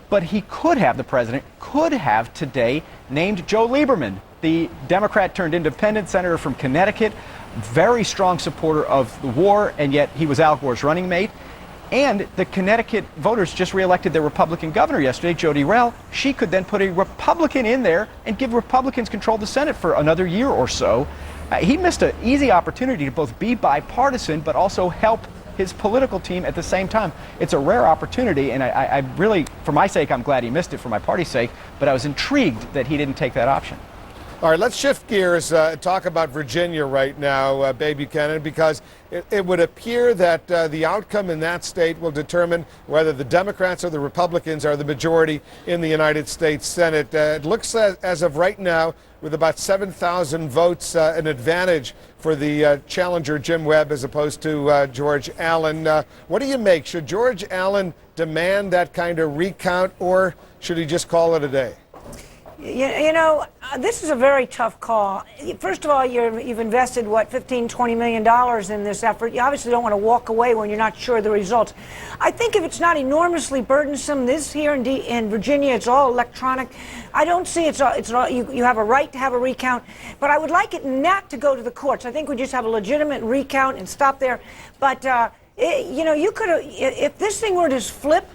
But the president could have today named Joe Lieberman, the Democrat turned independent senator from Connecticut, very strong supporter of the war, and yet he was Al Gore's running mate. And the Connecticut voters just reelected their Republican governor yesterday, Jody Rell. She could then put a Republican in there and give Republicans control of the Senate for another year or so. He missed an easy opportunity to both be bipartisan but also help his political team at the same time. It's a rare opportunity, and I really, for my sake, I'm glad he missed it, for my party's sake, but I was intrigued that he didn't take that option. All right, let's shift gears and talk about Virginia right now, Babe Buchanan, because it would appear that the outcome in that state will determine whether the Democrats or the Republicans are the majority in the United States Senate. It looks as of right now, with about 7,000 votes, an advantage for the challenger Jim Webb as opposed to George Allen. What do you make? Should George Allen demand that kind of recount, or should he just call it a day? You know, this is a very tough call. First of all, you've invested, what, $15–20 million in this effort. You obviously don't want to walk away when you're not sure of the results. I think if it's not enormously burdensome, this here in Virginia, it's all electronic. I don't see you have a right to have a recount, but I would like it not to go to the courts. I think we just have a legitimate recount and stop there. But, you know, you could have, if this thing were to flip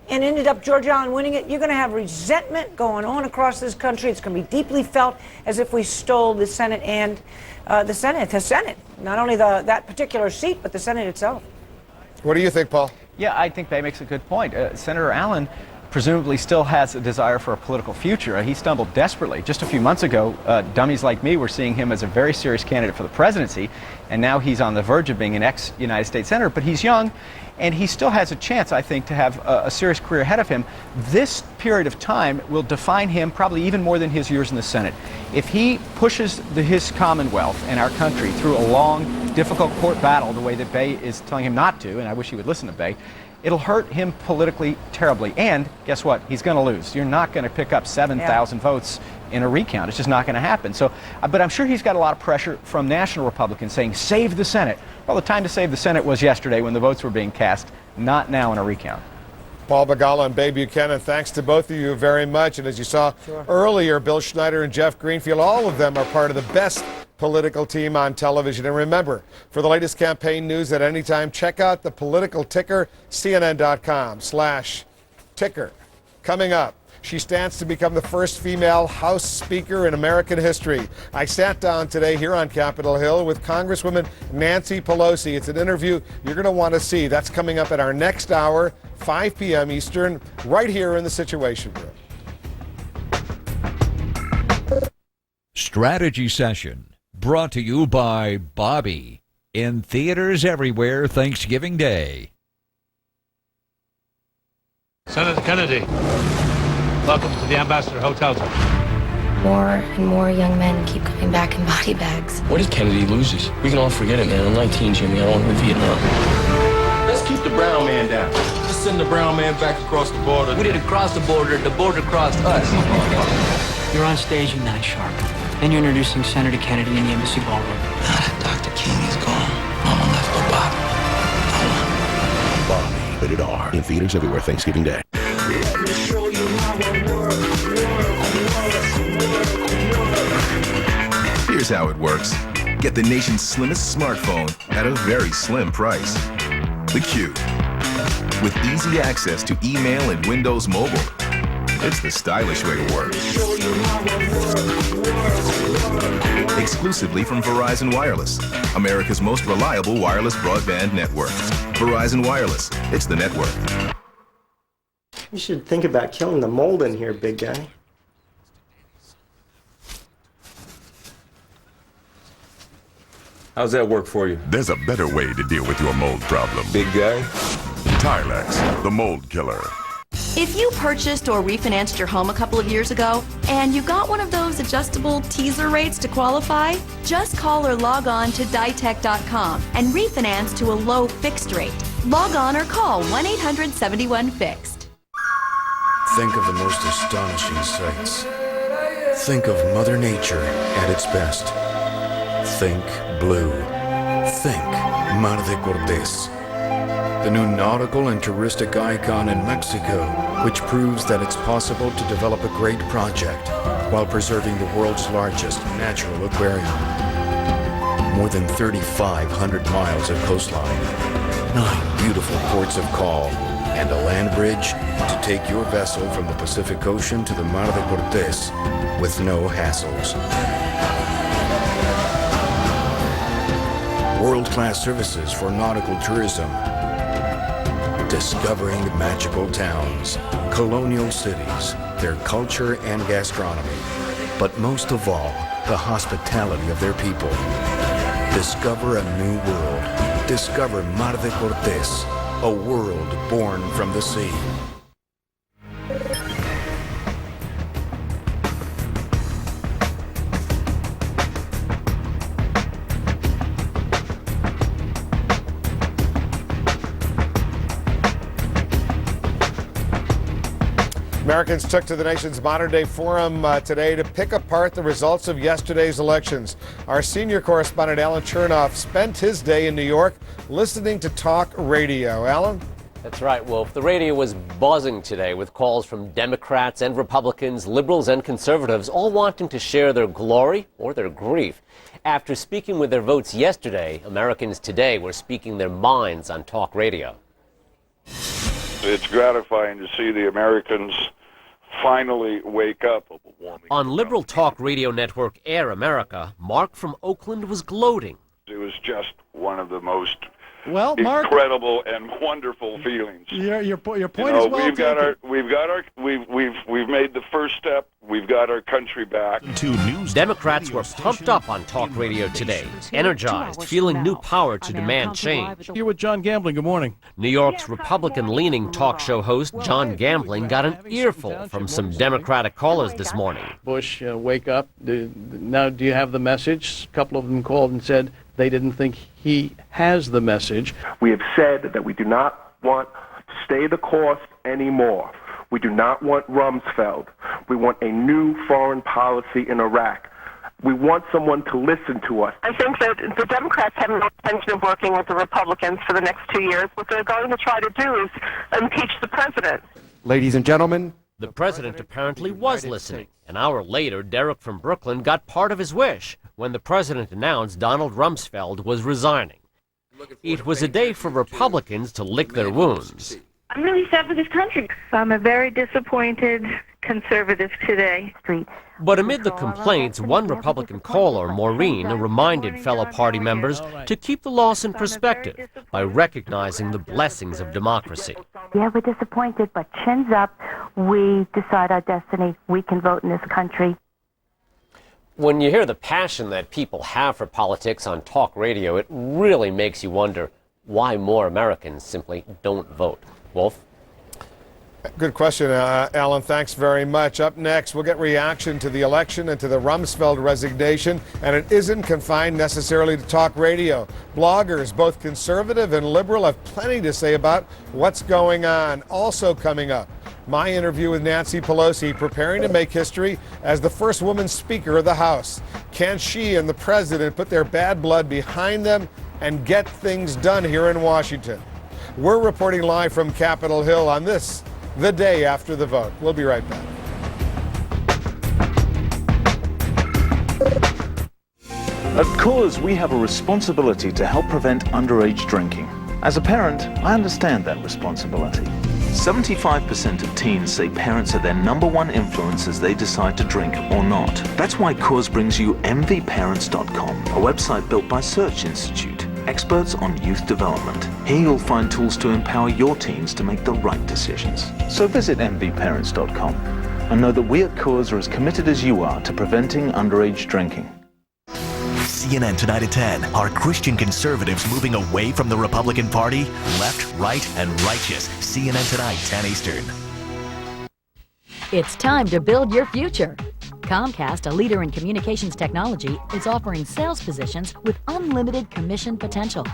and ended up George Allen winning it, you're going to have resentment going on across this country. It's going to be deeply felt as if we stole the Senate and the Senate. Not only that particular seat, but the Senate itself. What do you think, Paul? Yeah, I think Bay makes a good point. Senator Allen presumably still has a desire for a political future. He stumbled desperately. Just a few months ago, dummies like me were seeing him as a very serious candidate for the presidency, and now he's on the verge of being an ex-United States Senator, but he's young, and he still has a chance, I think, to have a serious career ahead of him. This period of time will define him probably even more than his years in the Senate. If he pushes his Commonwealth and our country through a long, difficult court battle the way that Bay is telling him not to, and I wish he would listen to Bay, it'll hurt him politically terribly. And guess what? He's going to lose. You're not going to pick up 7,000 votes in a recount. It's just not going to happen. So, but I'm sure he's got a lot of pressure from national Republicans saying, save the Senate. Well, the time to save the Senate was yesterday when the votes were being cast, not now in a recount. Paul Begala and Babe Buchanan, thanks to both of you very much. And as you saw earlier, Bill Schneider and Jeff Greenfield, all of them are part of the best political team on television. And remember, for the latest campaign news at any time, check out the political ticker, CNN.com/ticker. Coming up, she stands to become the first female House Speaker in American history. I sat down today here on Capitol Hill with Congresswoman Nancy Pelosi. It's an interview you're going to want to see. That's coming up at our next hour, 5 p.m. Eastern, right here in the Situation Room. Strategy Session, brought to you by Bobby, in theaters everywhere Thanksgiving Day. Senator Kennedy, welcome to the Ambassador Hotel. More and more young men keep coming back in body bags. What if Kennedy loses? We can all forget it, man. I'm 19, Jimmy. I don't want to go to Vietnam. Let's keep the brown man down. Let's send the brown man back across the border. We didn't cross the border crossed us. You're on stage in Night Shark. Then you're introducing Senator Kennedy in the embassy ballroom. Now that Dr. King is gone, Mama left with Bobby. Bobby, rated R. In theaters everywhere Thanksgiving Day. Here's how it works. Get the nation's slimmest smartphone at a very slim price. The Q. With easy access to email and Windows Mobile. It's the stylish way to work. Exclusively from Verizon Wireless, America's most reliable wireless broadband network. Verizon Wireless. It's the network. You should think about killing the mold in here, big guy. How's that work for you? There's a better way to deal with your mold problem. Big guy? Tilex, the mold killer. If you purchased or refinanced your home a couple of years ago and you got one of those adjustable teaser rates to qualify, just call or log on to ditech.com and refinance to a low fixed rate. Log on or call 1-800-71-FIXED. Think of the most astonishing sights. Think of Mother Nature at its best. Think blue. Think Mar de Cortés. The new nautical and touristic icon in Mexico, which proves that it's possible to develop a great project while preserving the world's largest natural aquarium. More than 3,500 miles of coastline, 9 beautiful ports of call, and a land bridge to take your vessel from the Pacific Ocean to the Mar de Cortés with no hassles. World-class services for nautical tourism. Discovering magical towns, colonial cities, their culture and gastronomy, but most of all, the hospitality of their people. Discover a new world. Discover Mar de Cortés, a world born from the sea. Americans took to the nation's modern-day forum today to pick apart the results of yesterday's elections. Our senior correspondent, Alan Chernoff, spent his day in New York listening to talk radio. Alan? That's right, Wolf. The radio was buzzing today with calls from Democrats and Republicans, liberals and conservatives, all wanting to share their glory or their grief. After speaking with their votes yesterday, Americans today were speaking their minds on talk radio. It's gratifying to see the Americans finally wake up. On liberal talk radio network Air America, Mark from Oakland was gloating. It was just one of the most Well, Mark, incredible and wonderful feelings. Your point is well taken. We've made the first step. We've got our country back. Democrats were pumped up on talk radio today, energized, feeling new power to demand change. Here with John Gambling. Good morning. New York's Republican-leaning talk show host John Gambling got an earful from some Democratic callers this morning. Bush, wake up. Now, do you have the message? A couple of them called and said they didn't think he has the message. We have said that we do not want to stay the course anymore. We do not want Rumsfeld. We want a new foreign policy in Iraq We want someone to listen to us. I think that the Democrats have no intention of working with the Republicans for the next 2 years. What they're going to try to do is impeach the president. Ladies and gentlemen, the president apparently was listening. An hour later, Derek from Brooklyn got part of his wish when the president announced Donald Rumsfeld was resigning. It was a day for Republicans to lick their wounds. I'm really sad for this country. I'm a very disappointed conservative today. But amid the complaints, one Republican caller, Maureen, reminded fellow party members to keep the loss in perspective by recognizing the blessings of democracy. Yeah, we're disappointed, but chins up. We decide our destiny. We can vote in this country. When you hear the passion that people have for politics on talk radio, it really makes you wonder why more Americans simply don't vote. Wolf? Good question, Alan. Thanks very much. Up next, we'll get reaction to the election and to the Rumsfeld resignation. And it isn't confined necessarily to talk radio. Bloggers, both conservative and liberal, have plenty to say about what's going on. Also coming up, my interview with Nancy Pelosi, preparing to make history as the first woman Speaker of the House. Can she and the president put their bad blood behind them and get things done here in Washington? We're reporting live from Capitol Hill on this, the day after the vote. We'll be right back. At Coors, we have a responsibility to help prevent underage drinking. As a parent, I understand that responsibility. 75% of teens say parents are their #1 influence as they decide to drink or not. That's why Coors brings you mvparents.com, a website built by Search Institute, experts on youth development. Here you'll find tools to empower your teens to make the right decisions. So visit mvparents.com and know that we at Coors are as committed as you are to preventing underage drinking. CNN Tonight at 10. Are Christian conservatives moving away from the Republican Party? Left, right, and righteous. CNN Tonight, 10 Eastern. It's time to build your future. Comcast, a leader in communications technology, is offering sales positions with unlimited commission potential.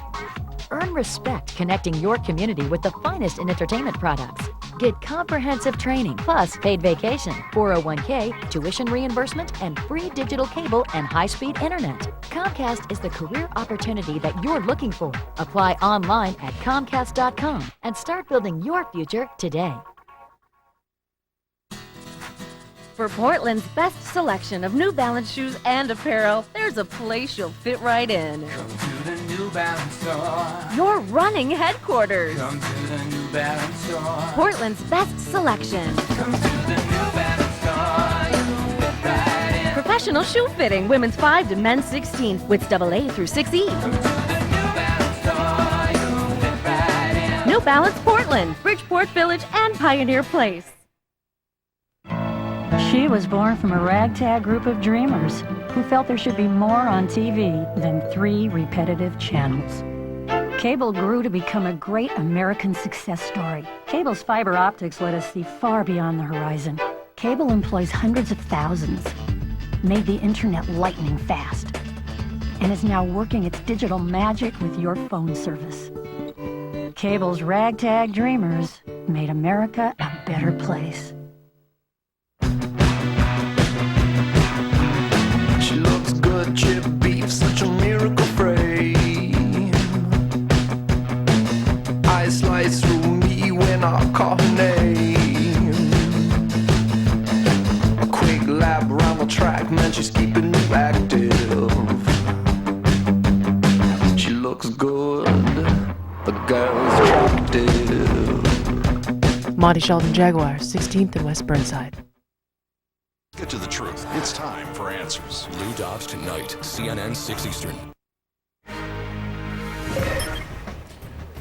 Earn respect connecting your community with the finest in entertainment products. Get comprehensive training, plus paid vacation, 401k, tuition reimbursement, and free digital cable and high-speed internet. Comcast is the career opportunity that you're looking for. Apply online at Comcast.com and start building your future today. For Portland's best selection of New Balance shoes and apparel, there's a place you'll fit right in. Come to the New Balance store. Your running headquarters. Come to the New Balance store. Portland's best selection. Come to the New Balance store. You'll fit right in. Professional shoe fitting, women's 5 to men's 16, widths AA through 6E. Come to the New Balance store. You'll fit right in. New Balance Portland, Bridgeport Village, and Pioneer Place. She was born from a ragtag group of dreamers who felt there should be more on TV than 3 repetitive channels. Cable grew to become a great American success story. Cable's fiber optics let us see far beyond the horizon. Cable employs hundreds of thousands, made the internet lightning fast, and is now working its digital magic with your phone service. Cable's ragtag dreamers made America a better place. She looks good, chip beef, such a miracle frame. Eyes slice through me when I call her name. A quick lap around the track, man, she's keeping me active. She looks good, the girl's attractive. Monty Sheldon Jaguar, 16th and West Burnside. Get to the truth. It's time for answers. Lou Dobbs tonight, CNN 6 Eastern.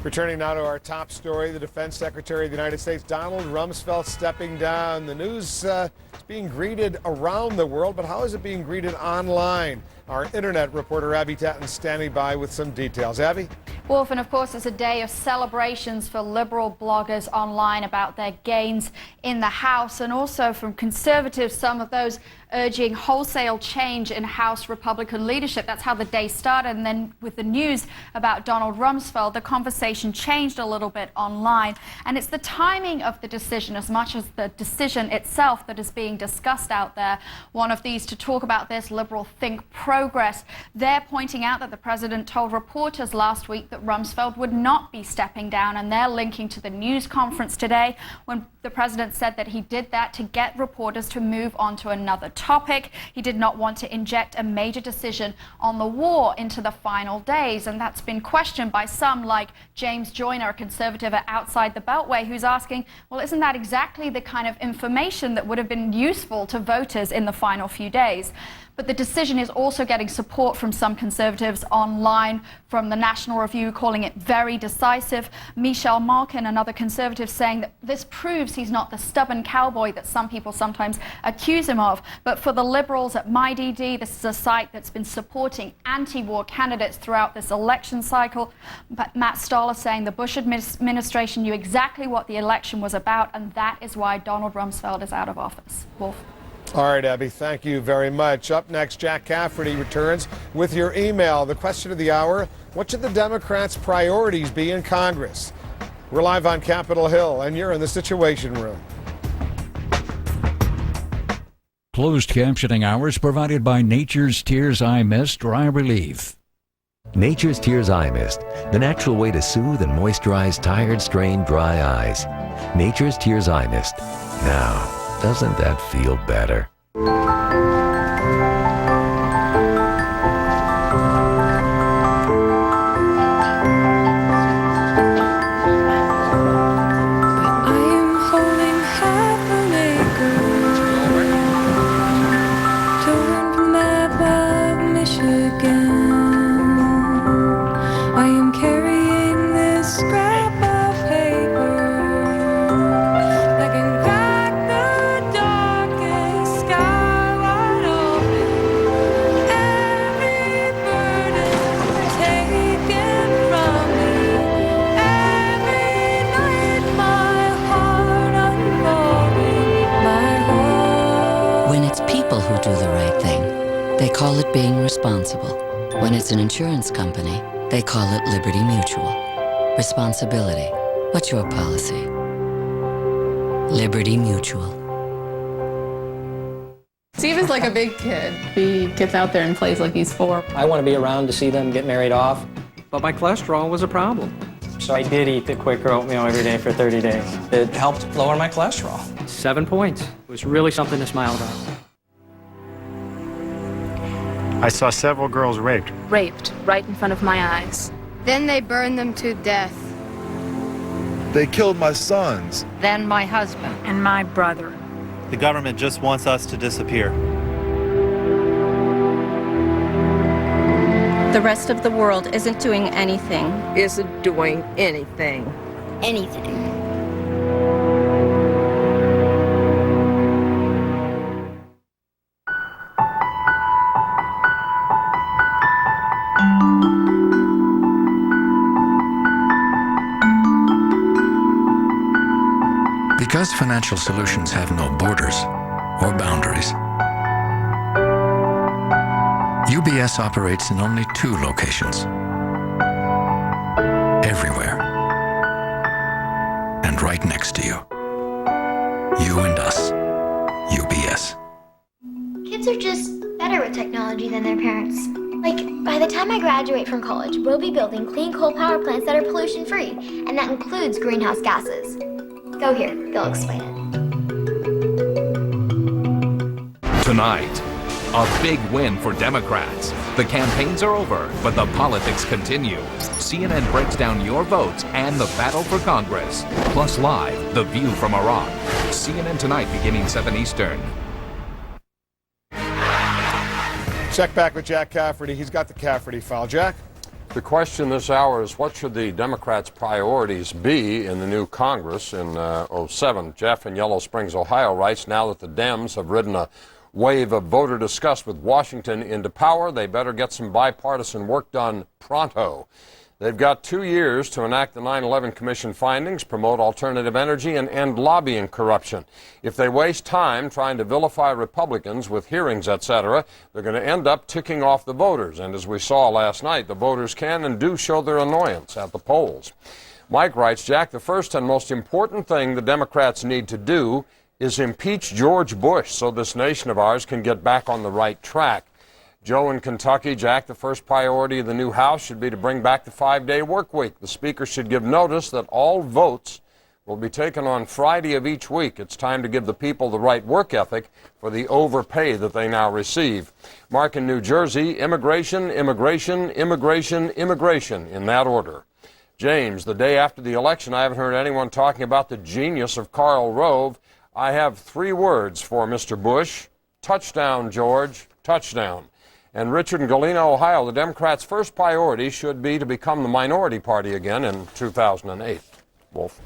Returning now to our top story, the Defense Secretary of the United States, Donald Rumsfeld, stepping down. The news is being greeted around the world, but how is it being greeted online? Our internet reporter, Abby Tatton, standing by with some details. Abby? Wolf, and of course it's a day of celebrations for liberal bloggers online about their gains in the House, and also from conservatives, some of those urging wholesale change in House Republican leadership. That's how the day started, and then with the news about Donald Rumsfeld, the conversation changed a little bit online. And it's the timing of the decision as much as the decision itself that is being discussed out there. One of these to talk about this, liberal Think Progress. They're pointing out that the president told reporters last week that Rumsfeld would not be stepping down, and they're linking to the news conference today when the president said that he did that to get reporters to move on to another topic. He did not want to inject a major decision on the war into the final days, and that's been questioned by some like James Joyner, a conservative at Outside the Beltway, who's asking, well, isn't that exactly the kind of information that would have been useful to voters in the final few days? But the decision is also getting support from some conservatives online, from the National Review calling it very decisive. Michelle Malkin, another conservative, saying that this proves he's not the stubborn cowboy that some people sometimes accuse him of. But for the Liberals at MyDD, this is a site that's been supporting anti-war candidates throughout this election cycle. But Matt Stoller saying the Bush administration knew exactly what the election was about, and that is why Donald Rumsfeld is out of office. Wolf. All right, Abby, thank you very much. Up next, Jack Cafferty returns with your email. The question of the hour, what should the Democrats' priorities be in Congress? We're live on Capitol Hill, and you're in the Situation Room. Closed captioning hours provided by Nature's Tears Eye Mist Dry Relief. Nature's Tears Eye Mist, the natural way to soothe and moisturize tired, strained, dry eyes. Nature's Tears Eye Mist. Now, doesn't that feel better? Call it being responsible. When it's an insurance company, they call it Liberty Mutual. Responsibility. What's your policy? Liberty Mutual. Steve is like a big kid. He gets out there and plays like he's 4. I want to be around to see them get married off. But my cholesterol was a problem. So I did eat the Quaker oatmeal every day for 30 days. It helped lower my cholesterol. 7 points. It was really something to smile about. I saw several girls raped. Raped right in front of my eyes. Then they burned them to death. They killed my sons. Then my husband. And my brother. The government just wants us to disappear. The rest of the world isn't doing anything. Isn't doing anything. Anything. Because financial solutions have no borders or boundaries, UBS operates in only 2 locations. Everywhere. And right next to you. You and us. UBS. Kids are just better with technology than their parents. Like, by the time I graduate from college, we'll be building clean coal power plants that are pollution-free, and that includes greenhouse gases. Go here, they'll explain it. Tonight, a big win for Democrats. The campaigns are over, but the politics continue. CNN breaks down your votes and the battle for Congress. Plus live, The View from Iraq. CNN Tonight beginning 7 Eastern. Check back with Jack Cafferty. He's got the Cafferty file. Jack? The question this hour is, what should the Democrats' priorities be in the new Congress in 07? Jeff in Yellow Springs, Ohio writes, now that the Dems have ridden a wave of voter disgust with Washington into power, they better get some bipartisan work done pronto. They've got 2 years to enact the 9/11 Commission findings, promote alternative energy, and end lobbying corruption. If they waste time trying to vilify Republicans with hearings, etc., they're going to end up ticking off the voters. And as we saw last night, the voters can and do show their annoyance at the polls. Mike writes, Jack, the first and most important thing the Democrats need to do is impeach George Bush so this nation of ours can get back on the right track. Joe in Kentucky, Jack, the first priority of the new House should be to bring back the 5-day work week. The Speaker should give notice that all votes will be taken on Friday of each week. It's time to give the people the right work ethic for the overpay that they now receive. Mark in New Jersey, immigration, immigration, immigration, immigration, in that order. James, the day after the election, I haven't heard anyone talking about the genius of Karl Rove. I have 3 words for Mr. Bush. Touchdown, George, touchdown. And Richard in Galena, Ohio, the Democrats' first priority should be to become the minority party again in 2008. Wolf.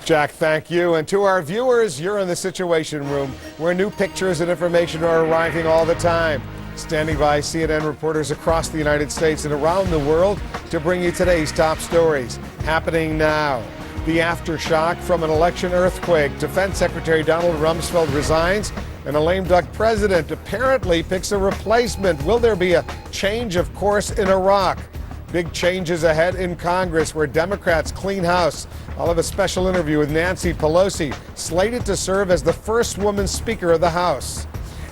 Jack, thank you. And to our viewers, you're in the Situation Room, where new pictures and information are arriving all the time. Standing by CNN reporters across the United States and around the world to bring you today's top stories happening now. The aftershock from an election earthquake. Defense Secretary Donald Rumsfeld resigns, and a lame duck president apparently picks a replacement. Will there be a change of course in Iraq? Big changes ahead in Congress, where Democrats clean house. I'll have a special interview with Nancy Pelosi, slated to serve as the first woman Speaker of the House.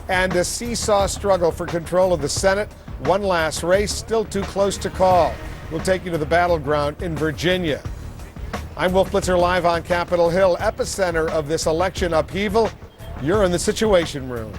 And a seesaw struggle for control of the Senate. One last race, still too close to call. We'll take you to the battleground in Virginia. I'm Wolf Blitzer, live on Capitol Hill, epicenter of this election upheaval. You're in the Situation Room.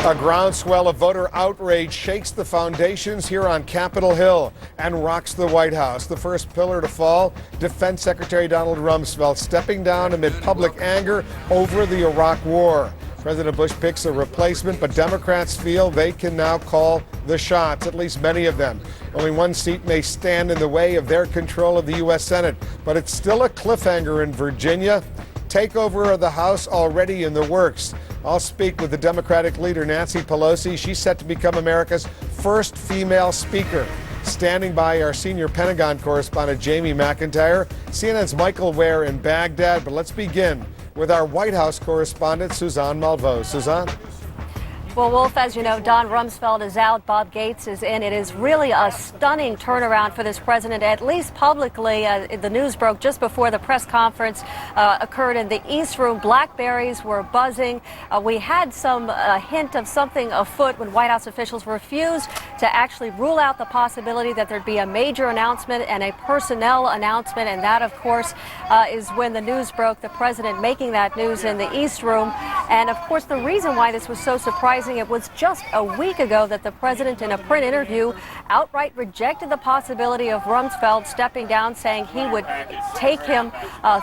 A groundswell of voter outrage shakes the foundations here on Capitol Hill and rocks the White House. The first pillar to fall, Defense Secretary Donald Rumsfeld stepping down amid public anger over the Iraq War. President Bush picks a replacement, but Democrats feel they can now call the shots, at least many of them. Only one seat may stand in the way of their control of the U.S. Senate, but it's still a cliffhanger in Virginia. Takeover of the House already in the works. I'll speak with the Democratic leader, Nancy Pelosi. She's set to become America's first female speaker. Standing by, our senior Pentagon correspondent, Jamie McIntyre. CNN's Michael Ware in Baghdad. But let's begin with our White House correspondent, Suzanne Malveaux. Suzanne? Well, Wolf, as you know, Don Rumsfeld is out, Bob Gates is in. It is really a stunning turnaround for this president, at least publicly. The news broke just before the press conference occurred in the East Room. Blackberries were buzzing. We had some hint of something afoot when White House officials refused to actually rule out the possibility that there'd be a major announcement and a personnel announcement. And that, of course, is when the news broke, the president making that news in the East Room. And, of course, the reason why this was so surprising, it was just a week ago that the president, in a print interview, outright rejected the possibility of Rumsfeld stepping down, saying he would take him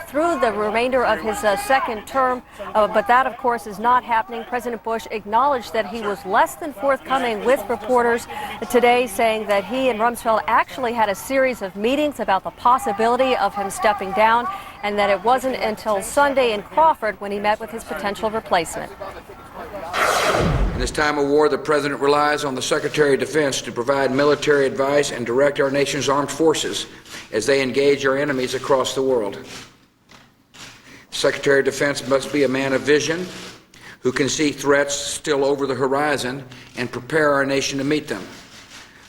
through the remainder of his second term. But that, of course, is not happening. President Bush acknowledged that he was less than forthcoming with reporters today, saying that he and Rumsfeld actually had a series of meetings about the possibility of him stepping down, and that it wasn't until Sunday in Crawford when he met with his potential replacement. In this time of war, the President relies on the Secretary of Defense to provide military advice and direct our nation's armed forces as they engage our enemies across the world. The Secretary of Defense must be a man of vision who can see threats still over the horizon and prepare our nation to meet them.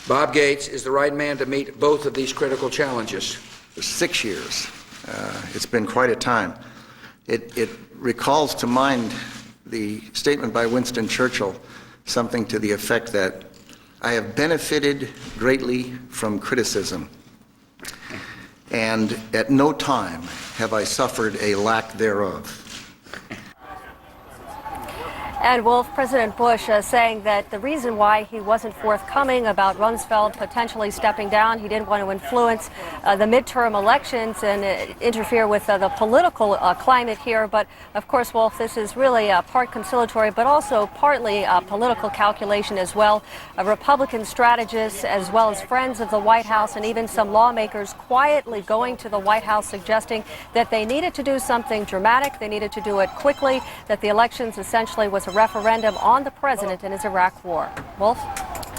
Bob Gates is the right man to meet both of these critical challenges. For 6 years, it's been quite a time. It recalls to mind the statement by Winston Churchill, something to the effect that I have benefited greatly from criticism, and at no time have I suffered a lack thereof. And Wolf, President Bush saying that the reason why he wasn't forthcoming about Rumsfeld potentially stepping down, he didn't want to influence the midterm elections and interfere with the political climate here. But of course, Wolf, this is really part conciliatory, but also partly political calculation as well. Republican strategists, as well as friends of the White House and even some lawmakers quietly going to the White House suggesting that they needed to do something dramatic, they needed to do it quickly, that the elections essentially was a referendum on the president and his Iraq war. Wolf?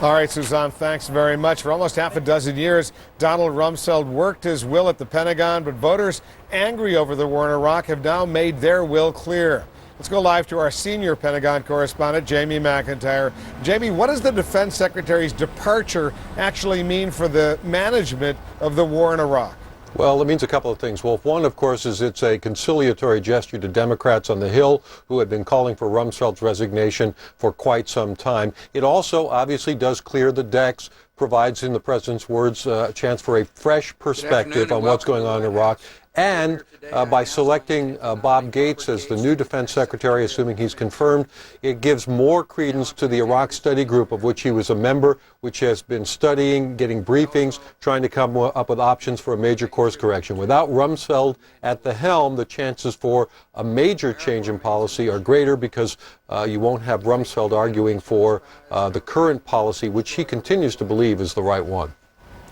All right, Suzanne, thanks very much. For almost half a dozen years, Donald Rumsfeld worked his will at the Pentagon, but voters angry over the war in Iraq have now made their will clear. Let's go live to our senior Pentagon correspondent, Jamie McIntyre. Jamie, what does the Defense Secretary's departure actually mean for the management of the war in Iraq? Well, it means a couple of things, Wolf. One, of course, is it's a conciliatory gesture to Democrats on the Hill who have been calling for Rumsfeld's resignation for quite some time. It also obviously does clear the decks, provides, in the president's words, a chance for a fresh perspective on what's going on in Iraq. And by selecting Bob Gates as the new defense secretary, assuming he's confirmed, it gives more credence to the Iraq study group of which he was a member, which has been studying, getting briefings, trying to come up with options for a major course correction. Without Rumsfeld at the helm, the chances for a major change in policy are greater because you won't have Rumsfeld arguing for the current policy, which he continues to believe is the right one.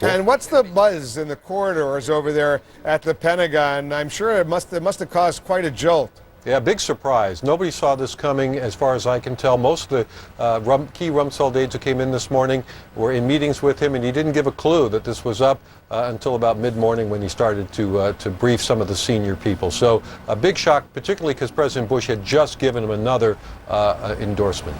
And what's the buzz in the corridors over there at the Pentagon? I'm sure it must have caused quite a jolt. Yeah, big surprise. Nobody saw this coming, as far as I can tell. Most of the key Rumsfeld aides who came in this morning were in meetings with him, and he didn't give a clue that this was up until about mid-morning when he started to brief some of the senior people. So a big shock, particularly because President Bush had just given him another endorsement.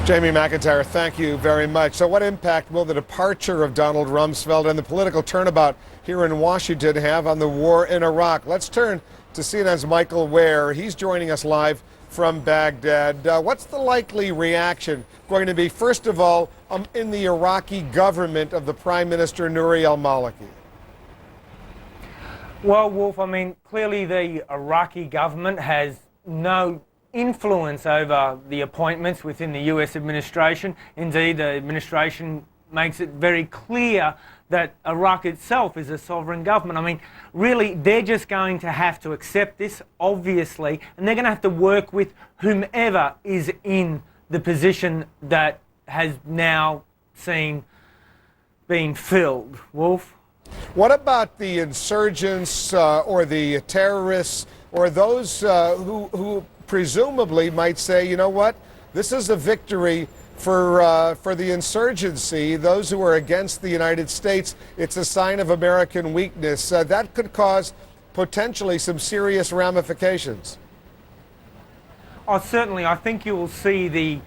Jamie McIntyre, thank you very much. So what impact will the departure of Donald Rumsfeld and the political turnabout here in Washington have on the war in Iraq? Let's turn to CNN's Michael Ware. He's joining us live from Baghdad. What's the likely reaction going to be, first of all, in the Iraqi government of the Prime Minister Nouri al-Maliki? Well, Wolf, I mean, clearly the Iraqi government has no influence over the appointments within the US administration. Indeed, the administration makes it very clear that Iraq itself is a sovereign government. I mean, really, they're just going to have to accept this, obviously, and they're going to have to work with whomever is in the position that has now been filled. Wolf? What about the insurgents or the terrorists or those who presumably might say, you know what, this is a victory for the insurgency, those who are against the United States. It's a sign of American weakness. That could cause potentially some serious ramifications. Oh, certainly. I think you will see the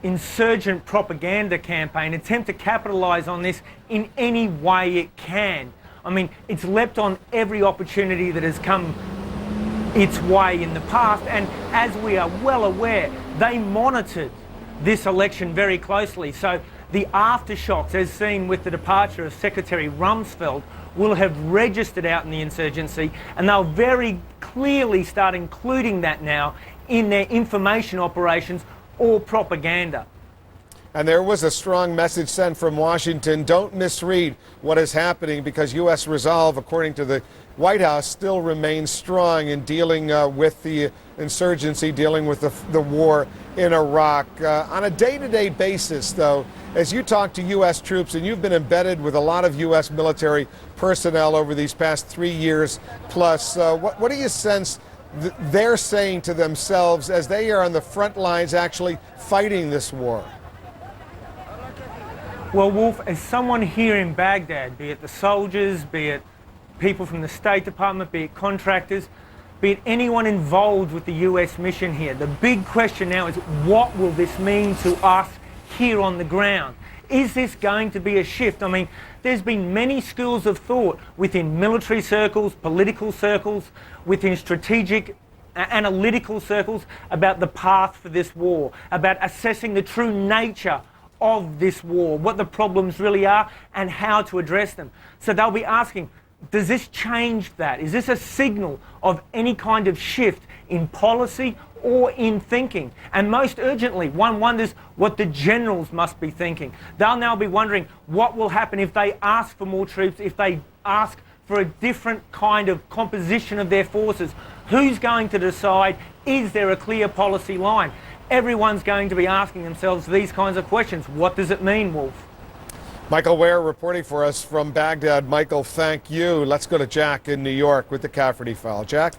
insurgent propaganda campaign attempt to capitalize on this in any way it can. I mean, it's leapt on every opportunity that has come its way in the past, and as we are well aware, they monitored this election very closely. So the aftershocks, as seen with the departure of Secretary Rumsfeld, will have registered out in the insurgency, and they'll very clearly start including that now in their information operations or propaganda. And there was a strong message sent from Washington: don't misread what is happening, because U.S. resolve, according to the White House, still remains strong in dealing with the insurgency, dealing with the war in Iraq. On a day-to-day basis, though, as you talk to U.S. troops, and you've been embedded with a lot of U.S. military personnel over these past 3 years plus, what do you sense they're saying to themselves as they are on the front lines actually fighting this war? Well, Wolf, as someone here in Baghdad, be it the soldiers, be it people from the State Department, be it contractors, be it anyone involved with the US mission here, the big question now is, what will this mean to us here on the ground? Is this going to be a shift? I mean, there's been many schools of thought within military circles, political circles, within strategic analytical circles about the path for this war, about assessing the true nature of this war, what the problems really are and how to address them. So they'll be asking, does this change that? Is this a signal of any kind of shift in policy or in thinking. And most urgently, one wonders what the generals must be thinking. They'll now be wondering what will happen if they ask for more troops, if they ask for a different kind of composition of their forces. Who's going to decide? Is there a clear policy line? Everyone's going to be asking themselves these kinds of questions. What does it mean, Wolf? Michael Ware reporting for us from Baghdad. Michael, thank you. Let's go to Jack in New York with the Cafferty File. Jack?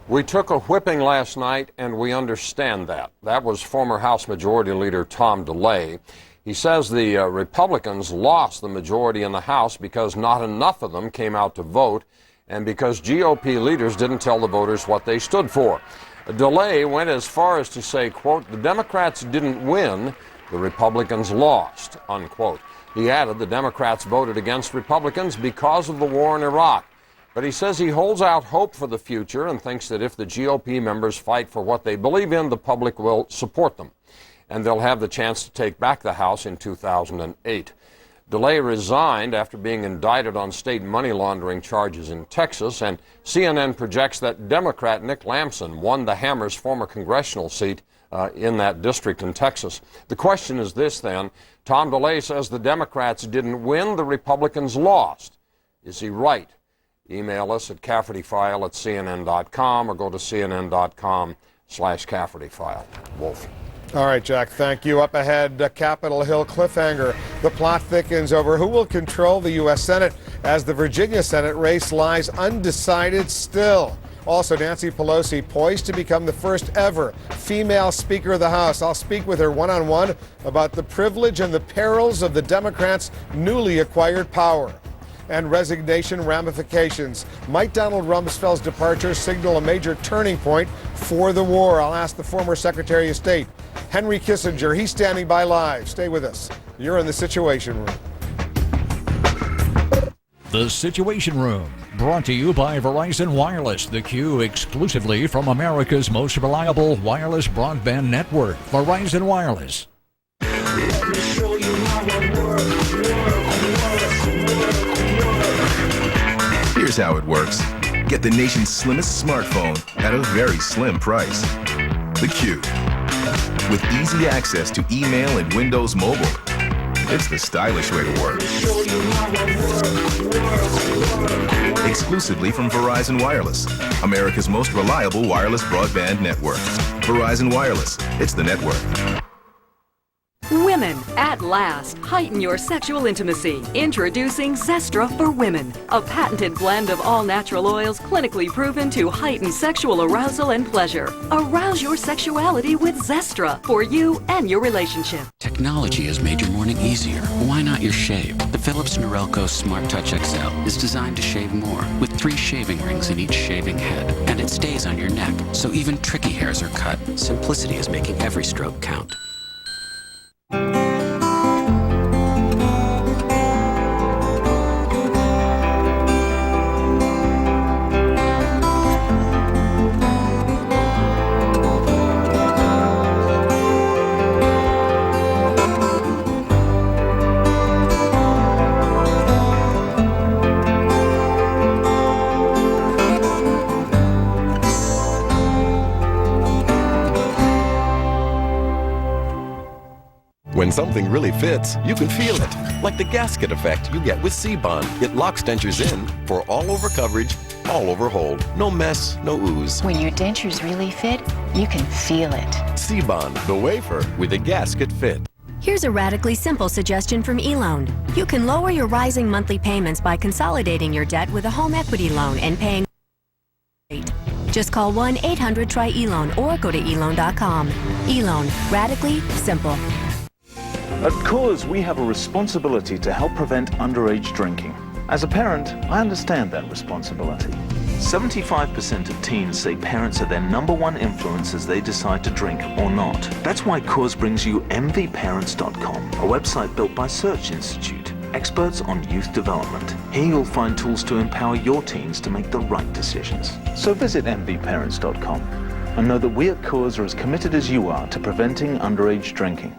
We took a whipping last night, and we understand that. That was former House Majority Leader Tom DeLay. He says the Republicans lost the majority in the House because not enough of them came out to vote and because GOP leaders didn't tell the voters what they stood for. DeLay went as far as to say, quote, the Democrats didn't win, the Republicans lost, unquote. He added the Democrats voted against Republicans because of the war in Iraq. But he says he holds out hope for the future and thinks that if the GOP members fight for what they believe in, the public will support them. And they'll have the chance to take back the House in 2008. DeLay resigned after being indicted on state money laundering charges in Texas, and CNN projects that Democrat Nick Lamson won the Hammers' former congressional seat in that district in Texas. The question is this then. Tom DeLay says the Democrats didn't win, the Republicans lost. Is he right? Email us at CaffertyFile@CNN.com or go to CNN.com/CaffertyFile. Wolf. All right, Jack, thank you. Up ahead, Capitol Hill cliffhanger. The plot thickens over who will control the U.S. Senate as the Virginia Senate race lies undecided still. Also, Nancy Pelosi poised to become the first ever female Speaker of the House. I'll speak with her one-on-one about the privilege and the perils of the Democrats' newly acquired power. And resignation ramifications. Might Donald Rumsfeld's departure signal a major turning point for the war? I'll ask the former Secretary of State, Henry Kissinger. He's standing by live. Stay with us. You're in the Situation Room. The Situation Room, brought to you by Verizon Wireless, the Q exclusively from America's most reliable wireless broadband network, Verizon Wireless. Here's how it works. Get the nation's slimmest smartphone at a very slim price. The Q. With easy access to email and Windows Mobile. It's the stylish way to work. Exclusively from Verizon Wireless, America's most reliable wireless broadband network. Verizon Wireless. It's the network. Women, at last, heighten your sexual intimacy. Introducing Zestra for Women, a patented blend of all-natural oils clinically proven to heighten sexual arousal and pleasure. Arouse your sexuality with Zestra for you and your relationship. Technology has made your morning easier. Why not your shave? The Philips Norelco Smart Touch XL is designed to shave more, with 3 shaving rings in each shaving head. And it stays on your neck, so even tricky hairs are cut. Simplicity is making every stroke count. When something really fits, you can feel it. Like the gasket effect you get with C-Bond. It locks dentures in for all-over coverage, all-over hold. No mess, no ooze. When your dentures really fit, you can feel it. C-Bond, the wafer with a gasket fit. Here's a radically simple suggestion from eLoan. You can lower your rising monthly payments by consolidating your debt with a home equity loan and paying Just call 1-800-TRY-ELOAN or go to eLoan.com. eLoan, radically simple. At Coors, we have a responsibility to help prevent underage drinking. As a parent, I understand that responsibility. 75% of teens say parents are their #1 influence as they decide to drink or not. That's why Coors brings you MVParents.com, a website built by Search Institute, experts on youth development. Here you'll find tools to empower your teens to make the right decisions. So visit MVParents.com and know that we at Coors are as committed as you are to preventing underage drinking.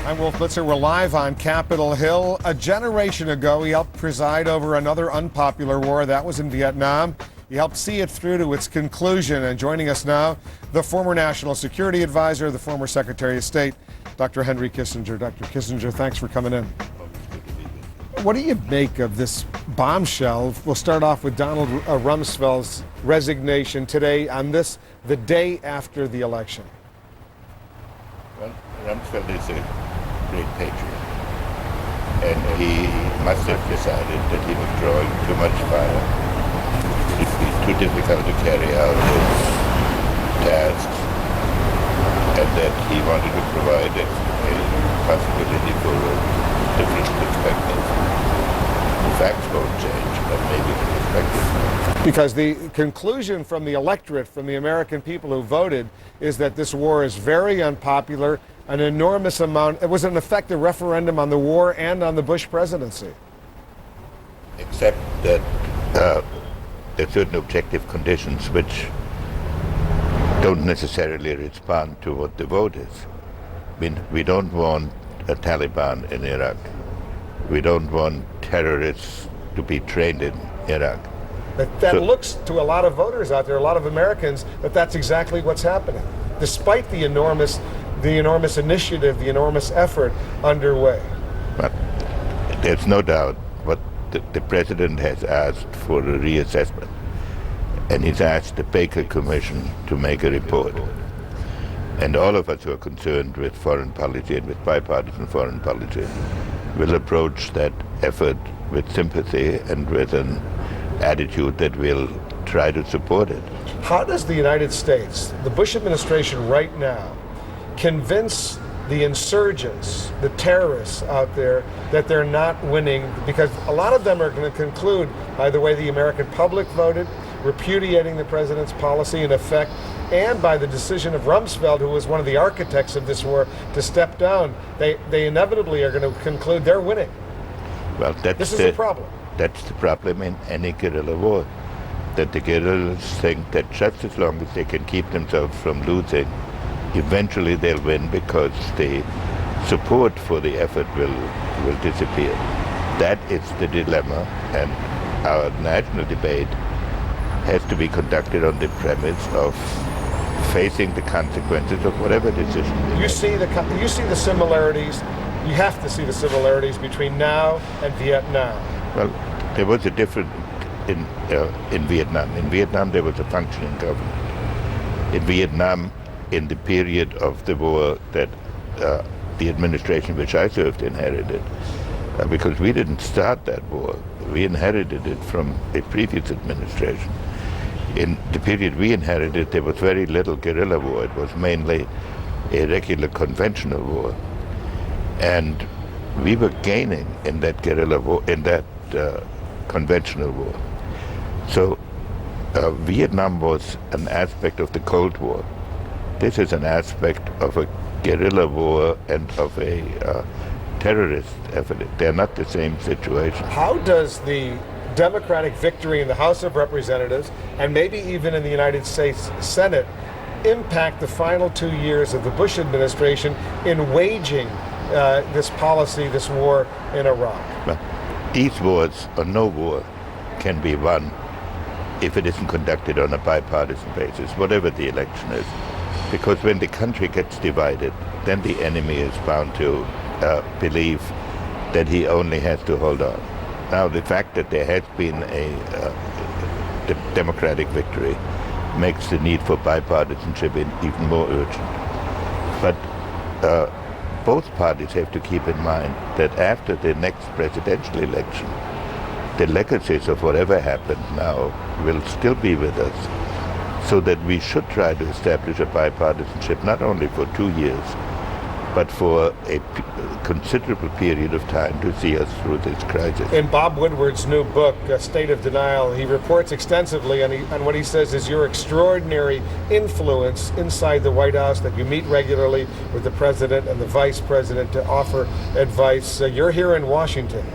I'm Wolf Blitzer. We're live on Capitol Hill. A generation ago, he helped preside over another unpopular war. That was in Vietnam. He helped see it through to its conclusion. And joining us now, the former National Security Advisor, the former Secretary of State, Dr. Henry Kissinger. Dr. Kissinger, thanks for coming in. What do you make of this bombshell? We'll start off with Donald Rumsfeld's resignation today on this, the day after the election. Well, Rumsfeld is a great patriot, and he must have decided that he was drawing too much fire. It would be too difficult to carry out his tasks, and that he wanted to provide a possibility for a different perspective. The facts won't change, but maybe the perspective. Because the conclusion from the electorate, from the American people who voted, is that this war is very unpopular, an enormous amount. It was in effect a referendum on the war and on the Bush presidency. Except that there are certain objective conditions which don't necessarily respond to what the vote is. I mean, we don't want a Taliban in Iraq. We don't want terrorists to be trained in Iraq. That looks to a lot of voters out there, a lot of Americans, that that's exactly what's happening, despite the enormous initiative, the enormous effort underway. But there's no doubt what the president has asked for a reassessment, and he's asked the Baker Commission to make a report. And all of us who are concerned with foreign policy and with bipartisan foreign policy will approach that effort with sympathy and with an attitude that will try to support it. How does the United States, the Bush administration right now, convince the insurgents, the terrorists out there, that they're not winning? Because a lot of them are going to conclude by the way the American public voted, repudiating the president's policy in effect, and by the decision of Rumsfeld, who was one of the architects of this war, to step down. They inevitably are going to conclude they're winning. Well, this is the problem. That's the problem in any guerrilla war, that the guerrillas think that just as long as they can keep themselves from losing, eventually they'll win because the support for the effort will disappear. That is the dilemma, and our national debate has to be conducted on the premise of facing the consequences of whatever decision. You see the similarities. You have to see the similarities between now and Vietnam. Well, there was a difference in Vietnam. In Vietnam, there was a functioning government. In Vietnam, in the period of the war that the administration which I served inherited, because we didn't start that war, we inherited it from a previous administration. In the period we inherited, there was very little guerrilla war. It was mainly a regular conventional war. And we were gaining in that guerrilla war, in that conventional war. So Vietnam was an aspect of the Cold War. This is an aspect of a guerrilla war and of a terrorist effort. They're not the same situation. How does the Democratic victory in the House of Representatives, and maybe even in the United States Senate, impact the final 2 years of the Bush administration in waging this policy, this war in Iraq? Well, these wars, or no war, can be won if it isn't conducted on a bipartisan basis, whatever the election is. Because when the country gets divided, then the enemy is bound to believe that he only has to hold on. Now, the fact that there has been a Democratic victory makes the need for bipartisanship even more urgent. But both parties have to keep in mind that after the next presidential election, the legacies of whatever happened now will still be with us, so that we should try to establish a bipartisanship not only for 2 years, but for a considerable period of time to see us through this crisis. In Bob Woodward's new book, State of Denial, he reports extensively on what he says is your extraordinary influence inside the White House, that you meet regularly with the president and the vice president to offer advice. You're here in Washington.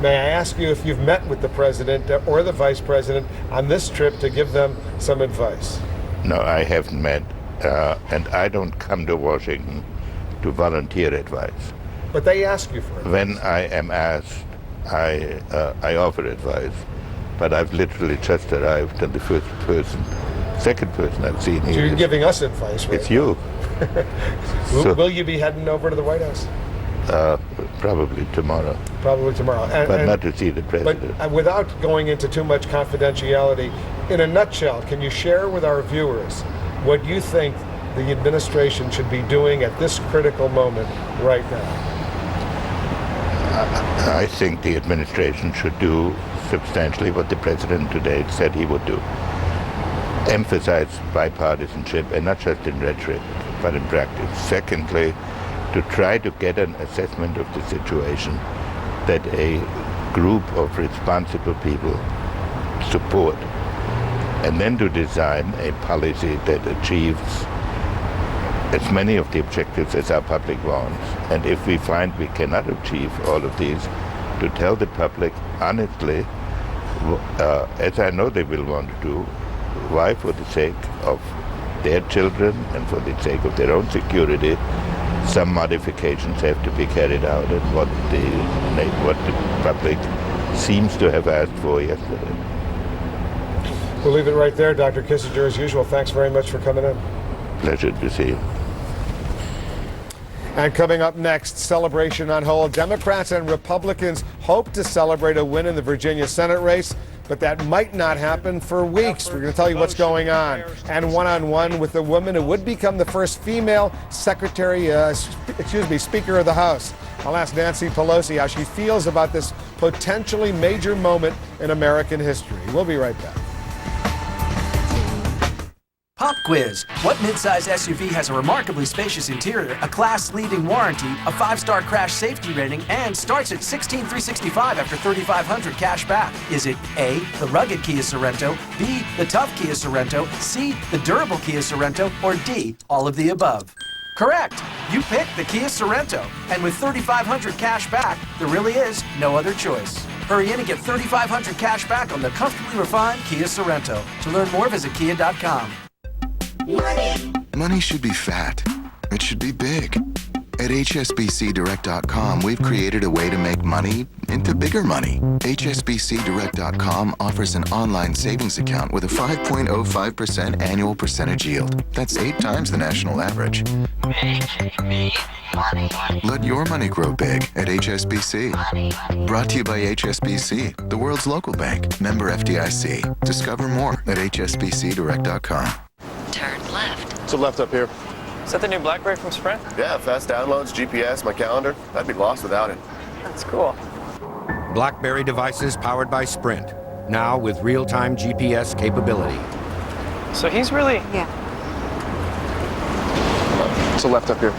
May I ask you if you've met with the president or the vice president on this trip to give them some advice? No, I haven't met, and I don't come to Washington to volunteer advice. But they ask you for advice. When I am asked, I offer advice. but I've literally just arrived, and the second person I've seen here. So you're giving us advice, right? It's you. Will you be heading over to the White House? Probably tomorrow. Probably tomorrow. But not to see the president. But without going into too much confidentiality, in a nutshell, can you share with our viewers what you think the administration should be doing at this critical moment right now? I think the administration should do substantially what the president today said he would do. Emphasize bipartisanship, and not just in rhetoric, but in practice. Secondly, to try to get an assessment of the situation that a group of responsible people support, and then to design a policy that achieves as many of the objectives as our public wants. And if we find we cannot achieve all of these, to tell the public honestly, as I know they will want to do, why, for the sake of their children and for the sake of their own security, some modifications have to be carried out, and what the public seems to have asked for yesterday. We'll leave it right there. Dr. Kissinger, as usual, thanks very much for coming in. Pleasure to see you. And coming up next, celebration on hold. Democrats and Republicans hope to celebrate a win in the Virginia Senate race, but that might not happen for weeks. We're going to tell you what's going on. And one-on-one with the woman who would become the first female Speaker of the House. I'll ask Nancy Pelosi how she feels about this potentially major moment in American history. We'll be right back. Pop quiz. What midsize SUV has a remarkably spacious interior, a class-leading warranty, a 5-star crash safety rating, and starts at $16,365 after $3,500 cash back? Is it A, the rugged Kia Sorento, B, the tough Kia Sorento, C, the durable Kia Sorento, or D, all of the above? Correct! You picked the Kia Sorento. And with $3,500 cash back, there really is no other choice. Hurry in and get $3,500 cash back on the comfortably refined Kia Sorento. To learn more, visit kia.com. Money should be fat. It should be big. At HSBCDirect.com, we've created a way to make money into bigger money. HSBCDirect.com offers an online savings account with a 5.05% annual percentage yield. That's 8 times the national average. Making me money. Let your money grow big at HSBC. Brought to you by HSBC, the world's local bank. Member FDIC. Discover more at HSBCDirect.com. Turn left. So left up here. Is that the new BlackBerry from Sprint? Yeah, fast downloads, GPS, my calendar. I'd be lost without it. That's cool. BlackBerry devices powered by Sprint, now with real-time GPS capability. So he's really... Yeah. So left up here.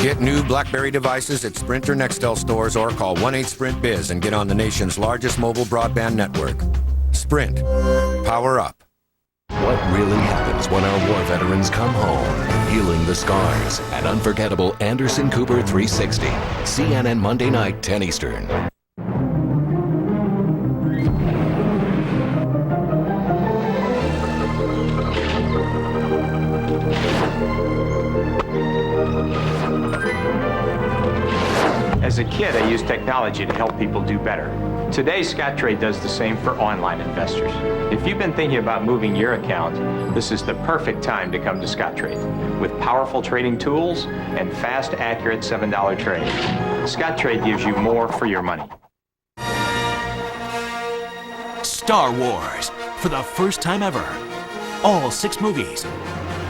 Get new BlackBerry devices at Sprint or Nextel stores or call 1-8-SPRINT-BIZ and get on the nation's largest mobile broadband network. Sprint. Power up. What really happens when our war veterans come home? Healing the Scars. An unforgettable Anderson Cooper 360. CNN Monday night, 10 Eastern. As a kid, I used technology to help people do better. Today, Scottrade does the same for online investors. If you've been thinking about moving your account, this is the perfect time to come to Scottrade. With powerful trading tools and fast, accurate $7 trades, Scottrade gives you more for your money. Star Wars, for the first time ever. All 6 movies,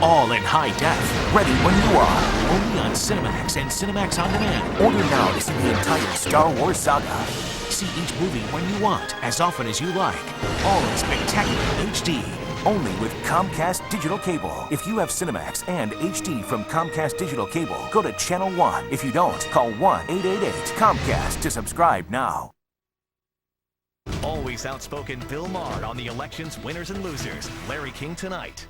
all in high def, ready when you are. Only on Cinemax and Cinemax On Demand. Order now to see the entire Star Wars saga. See each movie when you want, as often as you like. All in spectacular HD. Only with Comcast Digital Cable. If you have Cinemax and HD from Comcast Digital Cable, go to Channel 1. If you don't, call 1-888-COMCAST to subscribe now. Always outspoken Bill Maher on the election's winners and losers. Larry King tonight.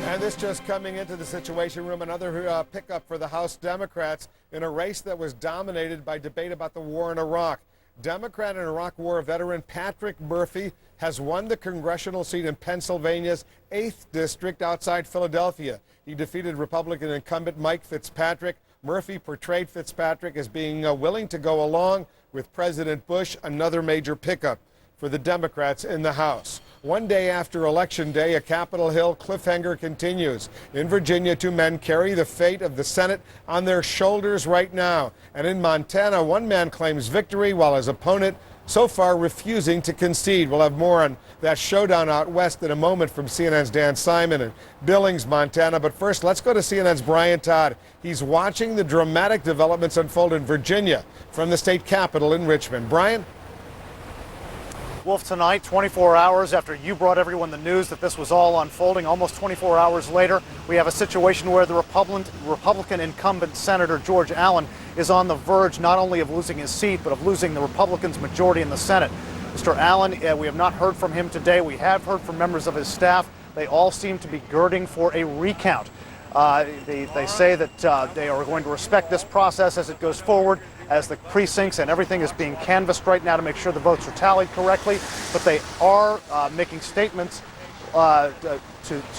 And this just coming into the Situation Room, another pickup for the House Democrats in a race that was dominated by debate about the war in Iraq. Democrat and Iraq War veteran Patrick Murphy has won the congressional seat in Pennsylvania's 8th district outside Philadelphia. He defeated Republican incumbent Mike Fitzpatrick Murphy portrayed Fitzpatrick as being willing to go along with President Bush, another major pickup for the Democrats in the House. One day after Election Day, a Capitol Hill cliffhanger continues. In Virginia, two men carry the fate of the Senate on their shoulders right now. And in Montana, one man claims victory while his opponent so far refusing to concede. We'll have more on that showdown out west in a moment from CNN's Dan Simon in Billings, Montana. But first, let's go to CNN's Brian Todd. He's watching the dramatic developments unfold in Virginia from the state capitol in Richmond. Brian? Wolf, tonight, 24 hours after you brought everyone the news that this was all unfolding, almost 24 hours later, we have a situation where the Republican incumbent Senator George Allen is on the verge not only of losing his seat, but of losing the Republicans' majority in the Senate. Mr. Allen, we have not heard from him today. We have heard from members of his staff. They all seem to be girding for a recount. They say that they are going to respect this process as it goes forward, as the precincts and everything is being canvassed right now to make sure the votes are tallied correctly. But they are making statements to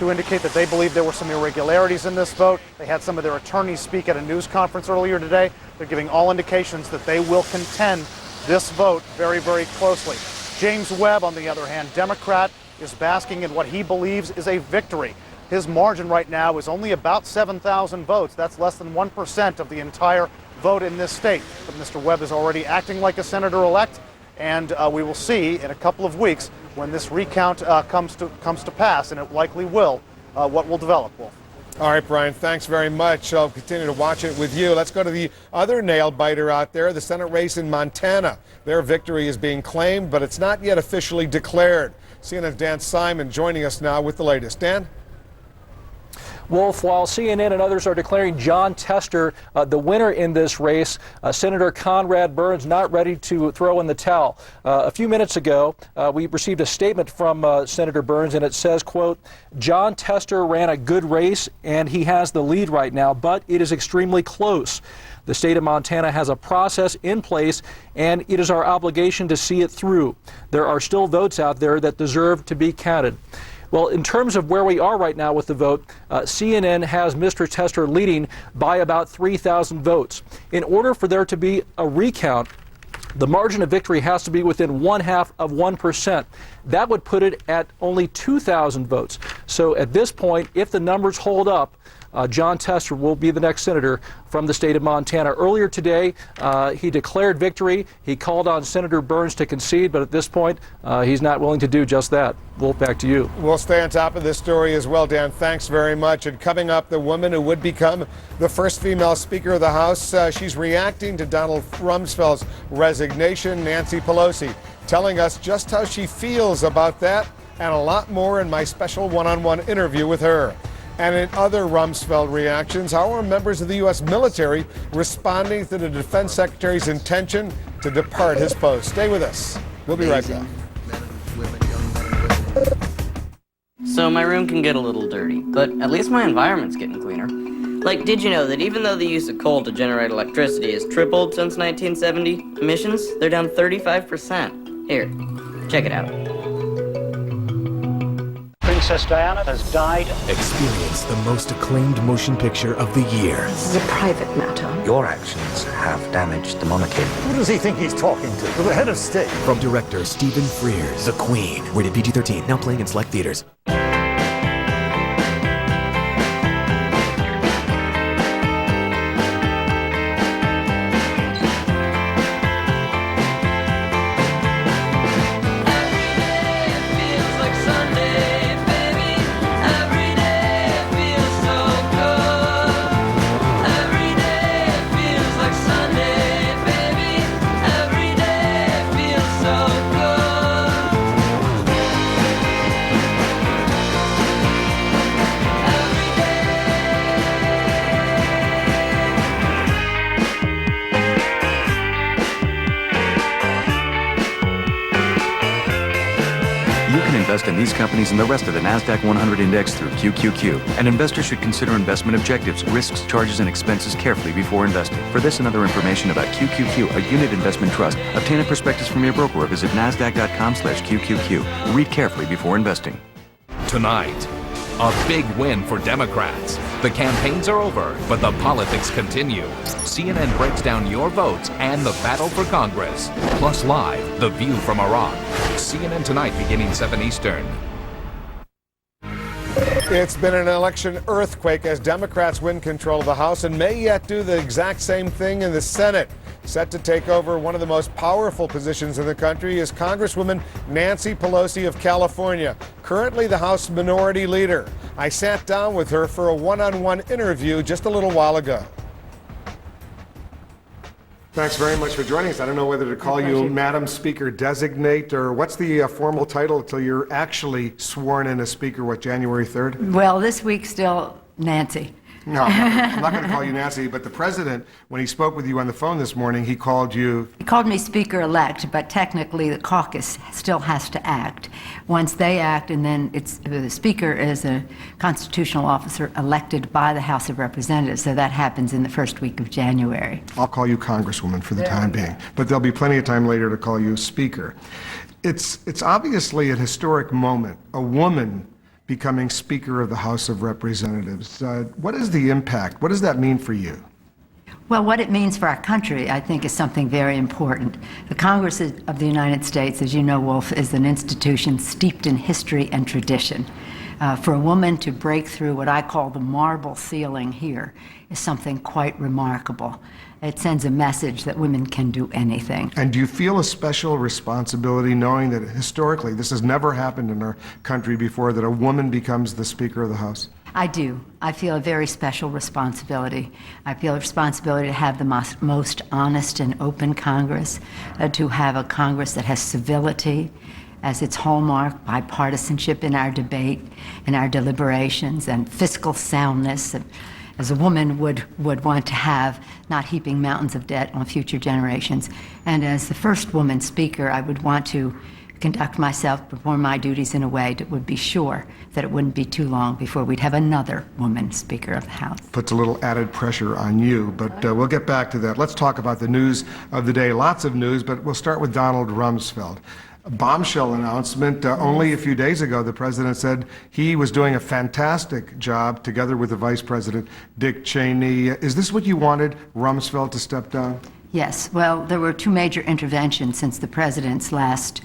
indicate that they believe there were some irregularities in this vote. They had some of their attorneys speak at a news conference earlier today. They're giving all indications that they will contend this vote very, very closely. James Webb, on the other hand, Democrat, is basking in what he believes is a victory. His margin right now is only about 7,000 votes. That's less than 1% of the entire vote in this state. But Mr. Webb is already acting like a senator-elect, and we will see in a couple of weeks when this recount comes to pass, and it likely will, what will develop, Wolf. All right, Brian, thanks very much. I'll continue to watch it with you. Let's go to the other nail-biter out there, the Senate race in Montana. Their victory is being claimed, but it's not yet officially declared. CNN's Dan Simon joining us now with the latest. Dan? Wolf, while CNN and others are declaring John Tester the winner in this race, Senator Conrad Burns not ready to throw in the towel. A few minutes ago, we received a statement from Senator Burns, and it says, quote, John Tester ran a good race, and he has the lead right now, but it is extremely close. The state of Montana has a process in place, and it is our obligation to see it through. There are still votes out there that deserve to be counted. Well, in terms of where we are right now with the vote, CNN has Mr. Tester leading by about 3,000 votes. In order for there to be a recount, the margin of victory has to be within 0.5%. That would put it at only 2,000 votes. So at this point, if the numbers hold up, John Tester will be the next senator from the state of Montana. Earlier today, he declared victory. He called on Senator Burns to concede, but at this point, he's not willing to do just that. Wolf, back to you. We'll stay on top of this story as well, Dan. Thanks very much. And coming up, the woman who would become the first female Speaker of the House. She's reacting to Donald Rumsfeld's resignation. Nancy Pelosi telling us just how she feels about that and a lot more in my special one-on-one interview with her. And in other Rumsfeld reactions, how are members of the U.S. military responding to the Defense Secretary's intention to depart his post? Stay with us. We'll be right back. So my room can get a little dirty, but at least my environment's getting cleaner. Like, did you know that even though the use of coal to generate electricity has tripled since 1970, emissions, they're down 35%. Here, check it out. Princess Diana has died. Experience the most acclaimed motion picture of the year. This is a private matter. Your actions have damaged the monarchy. Who does he think he's talking to? The head of state. From director Stephen Frears, The Queen. Rated PG-13. Now playing in select theaters. Invest in these companies and the rest of the NASDAQ 100 index through QQQ. An investor should consider investment objectives, risks, charges, and expenses carefully before investing. For this and other information about QQQ, a unit investment trust, obtain a prospectus from your broker or visit NASDAQ.com/QQQ. Read carefully before investing. Tonight, a big win for Democrats. The campaigns are over, but the politics continue. CNN breaks down your votes and the battle for Congress. Plus live, The View from Iraq. CNN Tonight beginning 7 Eastern. It's been an election earthquake as Democrats win control of the House and may yet do the exact same thing in the Senate. Set to take over one of the most powerful positions in the country is Congresswoman Nancy Pelosi of California, currently the House Minority Leader. I sat down with her for a one-on-one interview just a little while ago. Thanks very much for joining us. I don't know whether to call you Madam Speaker Designate or what's the formal title until you're actually sworn in as Speaker, January 3rd? Well, this week still Nancy. No, I'm not going to call you Nancy, but the president, when he spoke with you on the phone this morning, he called you... He called me Speaker-elect, but technically the caucus still has to act. Once they act, and then the Speaker is a constitutional officer elected by the House of Representatives, so that happens in the first week of January. I'll call you Congresswoman for the time being, but there'll be plenty of time later to call you Speaker. It's obviously a historic moment, a woman becoming Speaker of the House of Representatives. What is the impact? What does that mean for you? Well, what it means for our country, I think, is something very important. The Congress of the United States, as you know, Wolf, is an institution steeped in history and tradition. For a woman to break through what I call the marble ceiling here is something quite remarkable. It sends a message that women can do anything. And do you feel a special responsibility knowing that historically this has never happened in our country before, that a woman becomes the Speaker of the House? I do. I feel a very special responsibility. I feel a responsibility to have the most honest and open Congress, to have a Congress that has civility as its hallmark, bipartisanship in our debate, in our deliberations, and fiscal soundness, as a woman would want to have, not heaping mountains of debt on future generations. And as the first woman Speaker, I would want to conduct myself, perform my duties in a way that would be sure that it wouldn't be too long before we'd have another woman Speaker of the House. Puts a little added pressure on you, but we'll get back to that. Let's talk about the news of the day. Lots of news, but we'll start with Donald Rumsfeld. A bombshell announcement. Only a few days ago, the president said he was doing a fantastic job together with the vice president, Dick Cheney. Is this what you wanted, Rumsfeld to step down? Yes. Well, there were two major interventions since the president's last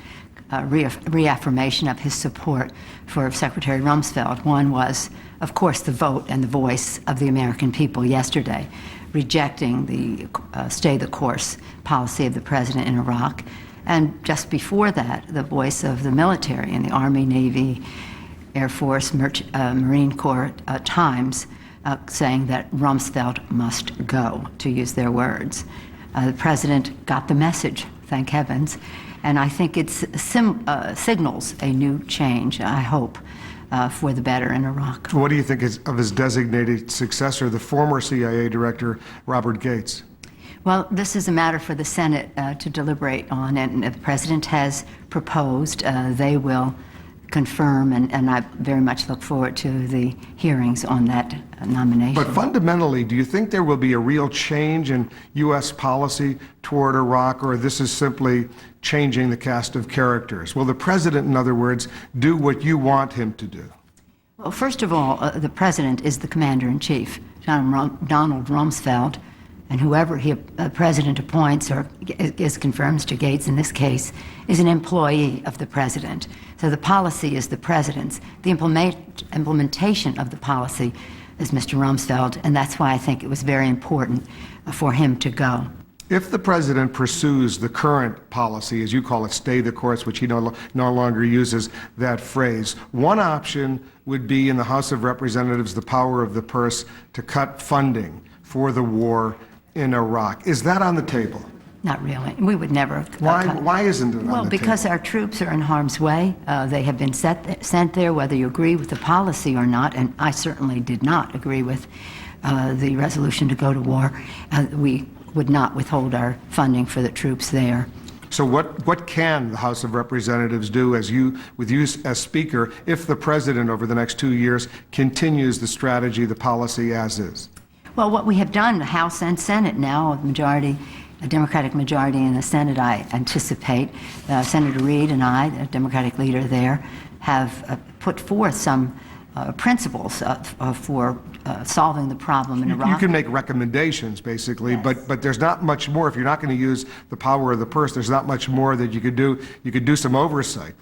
reaffirmation of his support for Secretary Rumsfeld. One was, of course, the vote and the voice of the American people yesterday, rejecting the stay the course policy of the president in Iraq. And just before that, the voice of the military in the Army, Navy, Air Force, Marine Corps Times, saying that Rumsfeld must go, to use their words. The president got the message, thank heavens, and I think it signals a new change, I hope, for the better in Iraq. What do you think of his designated successor, the former CIA director, Robert Gates? Well, this is a matter for the Senate to deliberate on, and the president has proposed. They will confirm, and I very much look forward to the hearings on that nomination. But fundamentally, do you think there will be a real change in U.S. policy toward Iraq, or this is simply changing the cast of characters? Will the president, in other words, do what you want him to do? Well, first of all, the president is the commander-in-chief, Donald Rumsfeld, and whoever the president appoints or is confirmed, Mr. Gates in this case, is an employee of the president. So the policy is the president's. The implementation of the policy is Mr. Rumsfeld, and that's why I think it was very important for him to go. If the president pursues the current policy, as you call it, stay the course, which he no longer uses that phrase, one option would be in the House of Representatives, the power of the purse, to cut funding for the war in Iraq. Is that on the table? Not really. We would never. Why isn't it on the table? Well, because our troops are in harm's way. They have been sent there, whether you agree with the policy or not, and I certainly did not agree with the resolution to go to war. We would not withhold our funding for the troops there. So what can the House of Representatives do with you as Speaker if the President over the next 2 years continues the strategy, the policy as is? Well, what we have done, the House and Senate now, a Democratic majority in the Senate, I anticipate, Senator Reid and I, the Democratic leader there, have put forth some principles for solving the problem in Iraq. You can make recommendations, basically, yes. but there's not much more. If you're not going to use the power of the purse, there's not much more that you could do. You could do some oversight.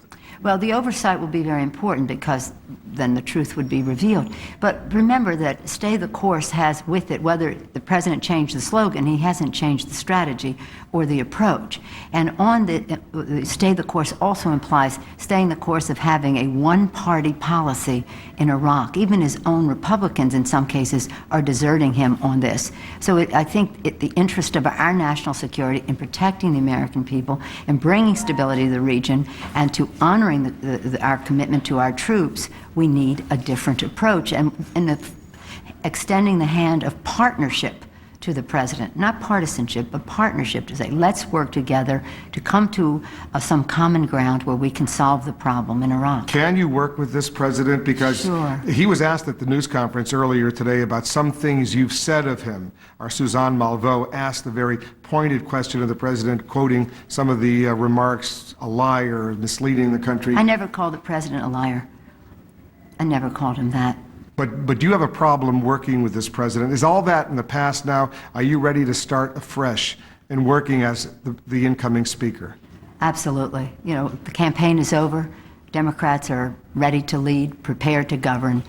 Well, the oversight will be very important because then the truth would be revealed. But remember that stay the course has with it, whether the president changed the slogan, he hasn't changed the strategy or the approach. And on the stay the course also implies staying the course of having a one-party policy in Iraq. Even his own Republicans in some cases are deserting him on this. So I think the interest of our national security in protecting the American people and bringing stability to the region and to honoring our commitment to our troops, we need a different approach and extending the hand of partnership to the president, not partisanship, but partnership to say, let's work together to come to some common ground where we can solve the problem in Iraq. Can you work with this president? Because sure. He was asked at the news conference earlier today about some things you've said of him. Our Suzanne Malveaux asked the very pointed question of the president, quoting some of the remarks, a liar, misleading the country. I never called the president a liar. I never called him that. But you have a problem working with this president. Is all that in the past now? Are you ready to start afresh in working as the incoming speaker? Absolutely. You know, the campaign is over. Democrats are ready to lead, prepared to govern,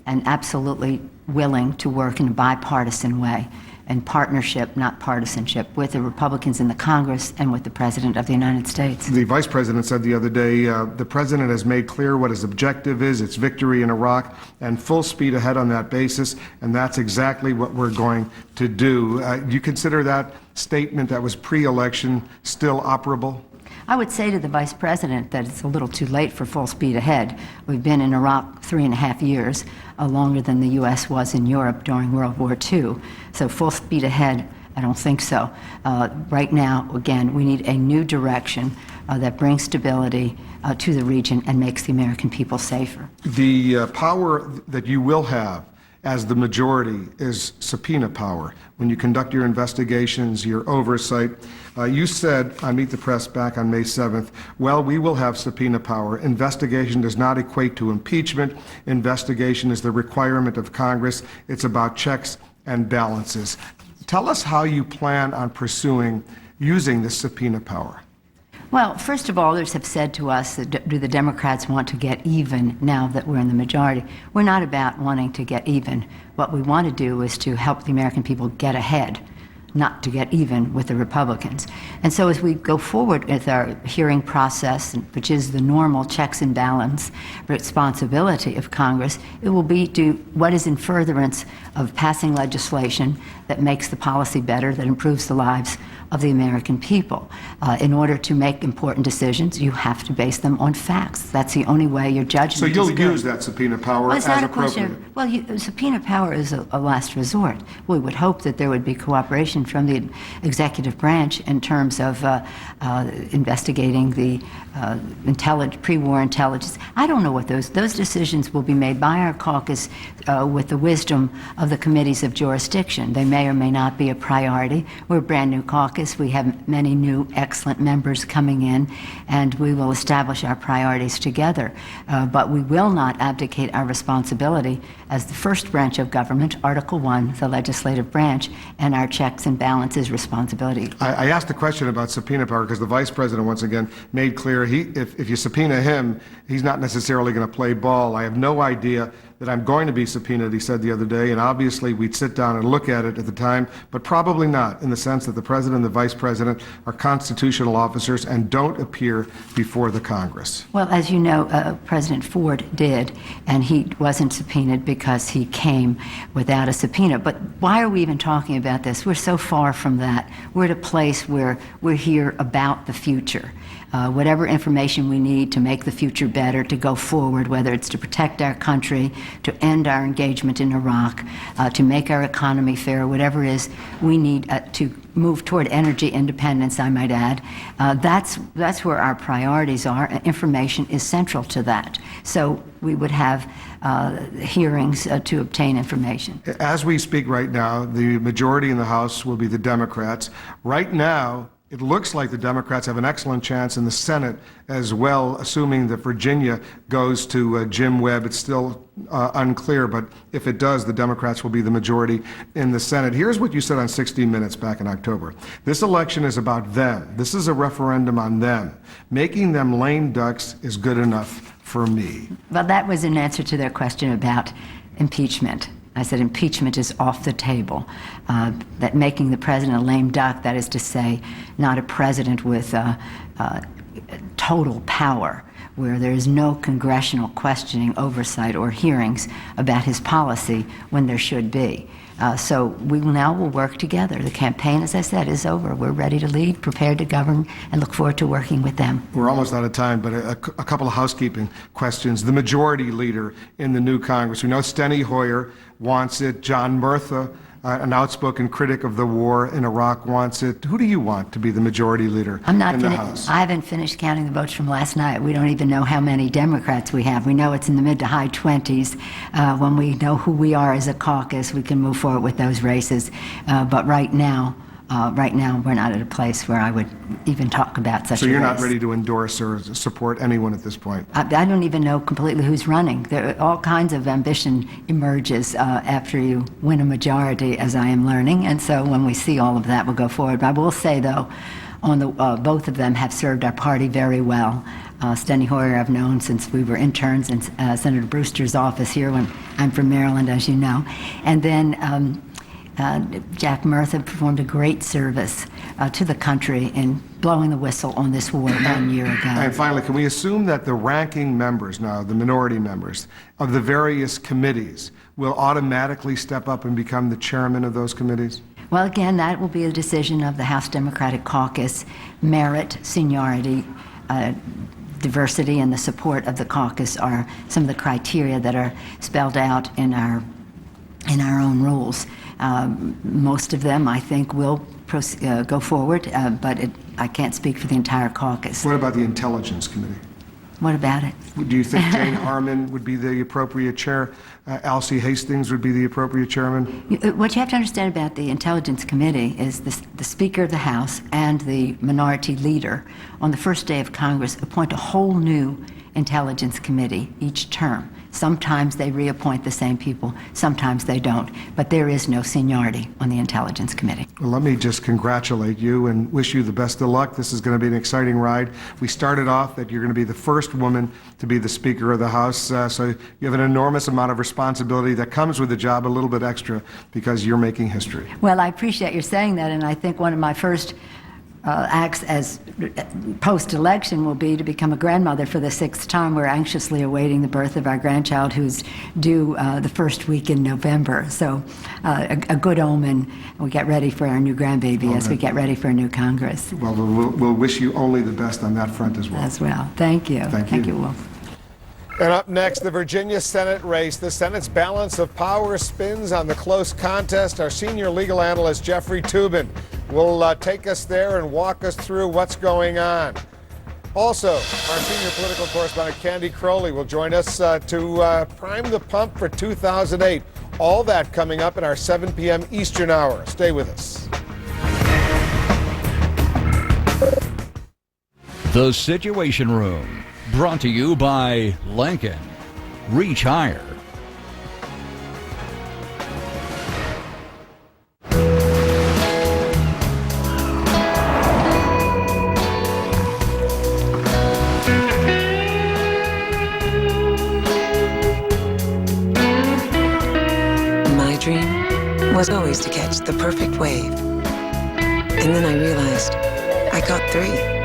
and absolutely willing to work in a bipartisan way, in partnership, not partisanship, with the Republicans in the Congress and with the President of the United States. The Vice President said the other day, the President has made clear what his objective is, it's victory in Iraq, and full speed ahead on that basis, and that's exactly what we're going to do. Do you consider that statement that was pre-election still operable? I would say to the Vice President that it's a little too late for full speed ahead. We've been in Iraq 3.5 years, longer than the U.S. was in Europe during World War II. So full speed ahead, I don't think so. Right now, again, we need a new direction that brings stability to the region and makes the American people safer. The power that you will have as the majority is subpoena power. When you conduct your investigations, your oversight, you said on Meet the Press back on May 7th, well, we will have subpoena power. Investigation does not equate to impeachment. Investigation is the requirement of Congress. It's about checks and balances. Tell us how you plan on pursuing using this subpoena power. Well, first of all, others have said to us, do the Democrats want to get even now that we're in the majority? We're not about wanting to get even. What we want to do is to help the American people get ahead, not to get even with the Republicans. And so as we go forward with our hearing process, which is the normal checks and balance responsibility of Congress, it will be to what is in furtherance of passing legislation that makes the policy better, that improves the lives of the American people. In order to make important decisions, you have to base them on facts. That's the only way your judgment is good. So you'll use that subpoena power as appropriate? Well, subpoena power is a last resort. We would hope that there would be cooperation from the executive branch in terms of investigating the pre-war intelligence. I don't know what those decisions will be made by our caucus with the wisdom of the committees of jurisdiction. They may or may not be a priority. We're a brand new caucus. We have many new excellent members coming in, and we will establish our priorities together. But we will not abdicate our responsibility as the first branch of government, Article 1, the legislative branch, and our checks and balances responsibility. I asked a question about subpoena power because the Vice President, once again, made clear if you subpoena him, he's not necessarily going to play ball. I have no idea that I'm going to be subpoenaed, he said the other day, and obviously we'd sit down and look at it at the time, but probably not, in the sense that the President and the Vice President are constitutional officers and don't appear before the Congress. Well, as you know, President Ford did, and he wasn't subpoenaed because he came without a subpoena. But why are we even talking about this? We're so far from that. We're at a place where we're here about the future. Whatever information we need to make the future better, to go forward, whether it's to protect our country, to end our engagement in Iraq, to make our economy fair, whatever it is, we need to move toward energy independence, I might add. That's where our priorities are. Information is central to that. So we would have hearings to obtain information. As we speak right now, the majority in the House will be the Democrats. Right now, It looks like the Democrats have an excellent chance in the Senate as well, assuming that Virginia goes to Jim Webb. It's still unclear, but if it does, the Democrats will be the majority in the Senate. Here's what you said on 60 Minutes back in October. This election is about them. This is a referendum on them. Making them lame ducks is good enough for me. Well, that was an answer to their question about impeachment. I said impeachment is off the table. That making the president a lame duck, that is to say, not a president with total power, where there is no congressional questioning, oversight, or hearings about his policy when there should be. So we now will work together. The campaign, as I said, is over. We're ready to lead, prepared to govern, and look forward to working with them. We're almost out of time, but a couple of housekeeping questions. The majority leader in the new Congress, we know Steny Hoyer wants it. John Murtha, an outspoken critic of the war in Iraq, wants it. Who do you want to be the majority leader in the House? I haven't finished counting the votes from last night. We don't even know how many Democrats we have. We know it's in the mid to high 20s. When we know who we are as a caucus, we can move forward with those races. But right now, we're not at a place where I would even talk about such a race. So you're not ready to endorse or support anyone at this point? I don't even know completely who's running. There all kinds of ambition emerges after you win a majority, as I am learning. And so when we see all of that, we'll go forward. But I will say, though, both of them have served our party very well. Steny Hoyer I've known since we were interns in Senator Brewster's office here when I'm from Maryland, as you know. And then Jack Murtha performed a great service to the country in blowing the whistle on this war 1 year ago. And finally, can we assume that the ranking members now, the minority members of the various committees, will automatically step up and become the chairman of those committees? Well, again, that will be a decision of the House Democratic Caucus. Merit, seniority, diversity, and the support of the caucus are some of the criteria that are spelled out in our own rules. Most of them, I think, will go forward, but I can't speak for the entire caucus. What about the Intelligence Committee? What about it? Do you think Jane Harmon would be the appropriate chair? Alcee Hastings would be the appropriate chairman? What you have to understand about the Intelligence Committee is the Speaker of the House and the minority leader on the first day of Congress appoint a whole new Intelligence Committee each term. Sometimes they reappoint the same people, sometimes they don't, but there is no seniority on the Intelligence Committee. Well, let me just congratulate you and wish you the best of luck. This is going to be an exciting ride. We started off that you're going to be the first woman to be the Speaker of the House, so you have an enormous amount of responsibility that comes with the job, a little bit extra, because you're making history. Well, I appreciate your saying that, and I think one of my first acts as post-election will be to become a grandmother for the 6th time. We're anxiously awaiting the birth of our grandchild, who's due the first week in November. So a good omen. We get ready for our new grandbaby as we get ready for a new Congress. Well, we'll wish you only the best on that front as well. As well. Thank you. Thank you, Wolf. And up next, the Virginia Senate race. The Senate's balance of power spins on the close contest. Our senior legal analyst, Jeffrey Toobin, will take us there and walk us through what's going on. Also, our senior political correspondent, Candy Crowley, will join us to prime the pump for 2008. All that coming up at our 7 p.m. Eastern hour. Stay with us. The Situation Room, brought to you by Lincoln. Reach higher. My dream was always to catch the perfect wave. And then I realized I caught 3.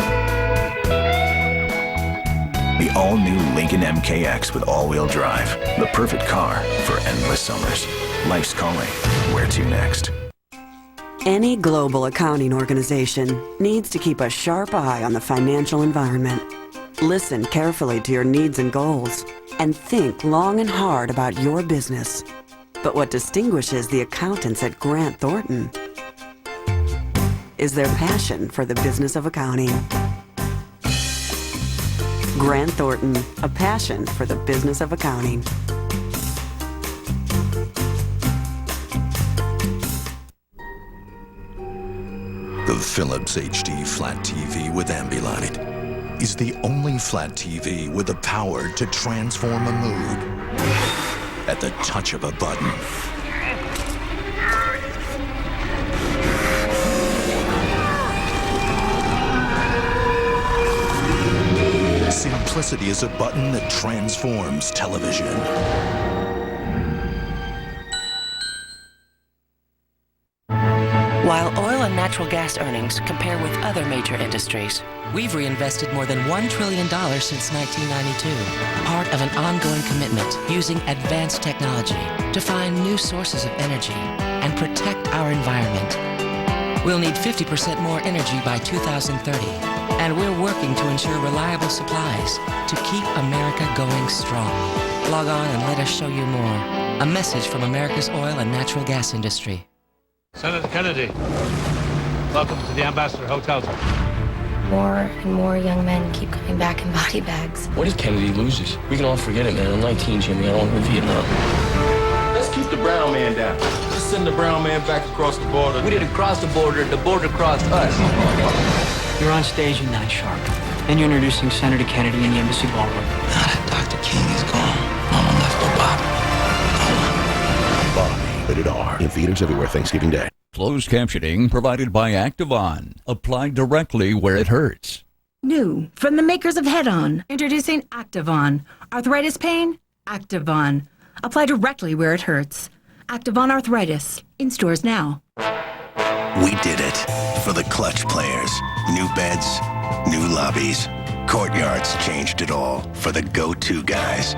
The all-new Lincoln MKX with all-wheel drive. The perfect car for endless summers. Life's calling. Where to next? Any global accounting organization needs to keep a sharp eye on the financial environment. Listen carefully to your needs and goals, and think long and hard about your business. But what distinguishes the accountants at Grant Thornton is their passion for the business of accounting. Grant Thornton, a passion for the business of accounting. The Philips HD Flat TV with Ambilight is the only flat TV with the power to transform a mood at the touch of a button. Simplicity is a button that transforms television. While oil and natural gas earnings compare with other major industries, we've reinvested more than $1 trillion since 1992, part of an ongoing commitment using advanced technology to find new sources of energy and protect our environment. We'll need 50% more energy by 2030, and we're working to ensure reliable supplies to keep America going strong. Log on and let us show you more. A message from America's oil and natural gas industry. Senator Kennedy, welcome to the Ambassador Hotel. More and more young men keep coming back in body bags. What if Kennedy loses? We can all forget it, man. I'm 19, Jimmy. I don't want to Vietnam. Let's keep the brown man down. Let's send the brown man back across the border. We didn't cross the border crossed us. You're on stage in 9 sharp. Then you're introducing Senator Kennedy in the embassy ballroom. Now that Dr. King is gone, Mama left no Bobby. Bobby, rated R. In theaters everywhere Thanksgiving Day. Closed captioning provided by Activon. Apply directly where it hurts. New from the makers of Head-On. Introducing Activon. Arthritis pain? Activon. Apply directly where it hurts. Activon Arthritis. In stores now. We did it for the clutch players. New beds, new lobbies. Courtyards changed it all for the go-to guys.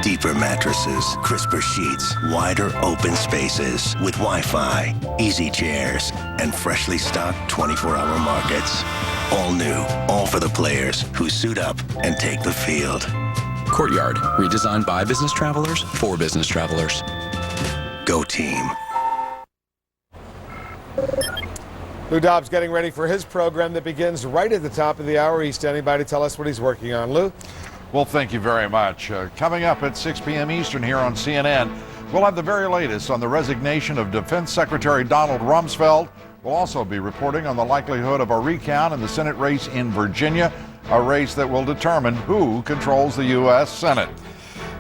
Deeper mattresses, crisper sheets, wider open spaces with Wi-Fi, easy chairs, and freshly stocked 24-hour markets. All new, all for the players who suit up and take the field. Courtyard, redesigned by business travelers for business travelers. Go team. Lou Dobbs getting ready for his program that begins right at the top of the hour. He's standing by to tell us what he's working on. Lou? Well, thank you very much. Coming up at 6 p.m. Eastern here on CNN, we'll have the very latest on the resignation of Defense Secretary Donald Rumsfeld. We'll also be reporting on the likelihood of a recount in the Senate race in Virginia, a race that will determine who controls the U.S. Senate.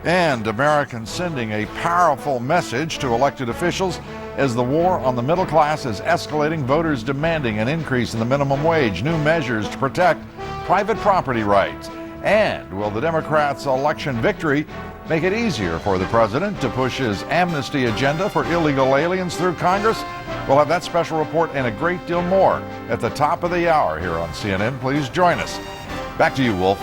And Americans sending a powerful message to elected officials as the war on the middle class is escalating, voters demanding an increase in the minimum wage, new measures to protect private property rights. And will the Democrats' election victory make it easier for the president to push his amnesty agenda for illegal aliens through Congress? We'll have that special report and a great deal more at the top of the hour here on CNN. Please join us. Back to you, Wolf.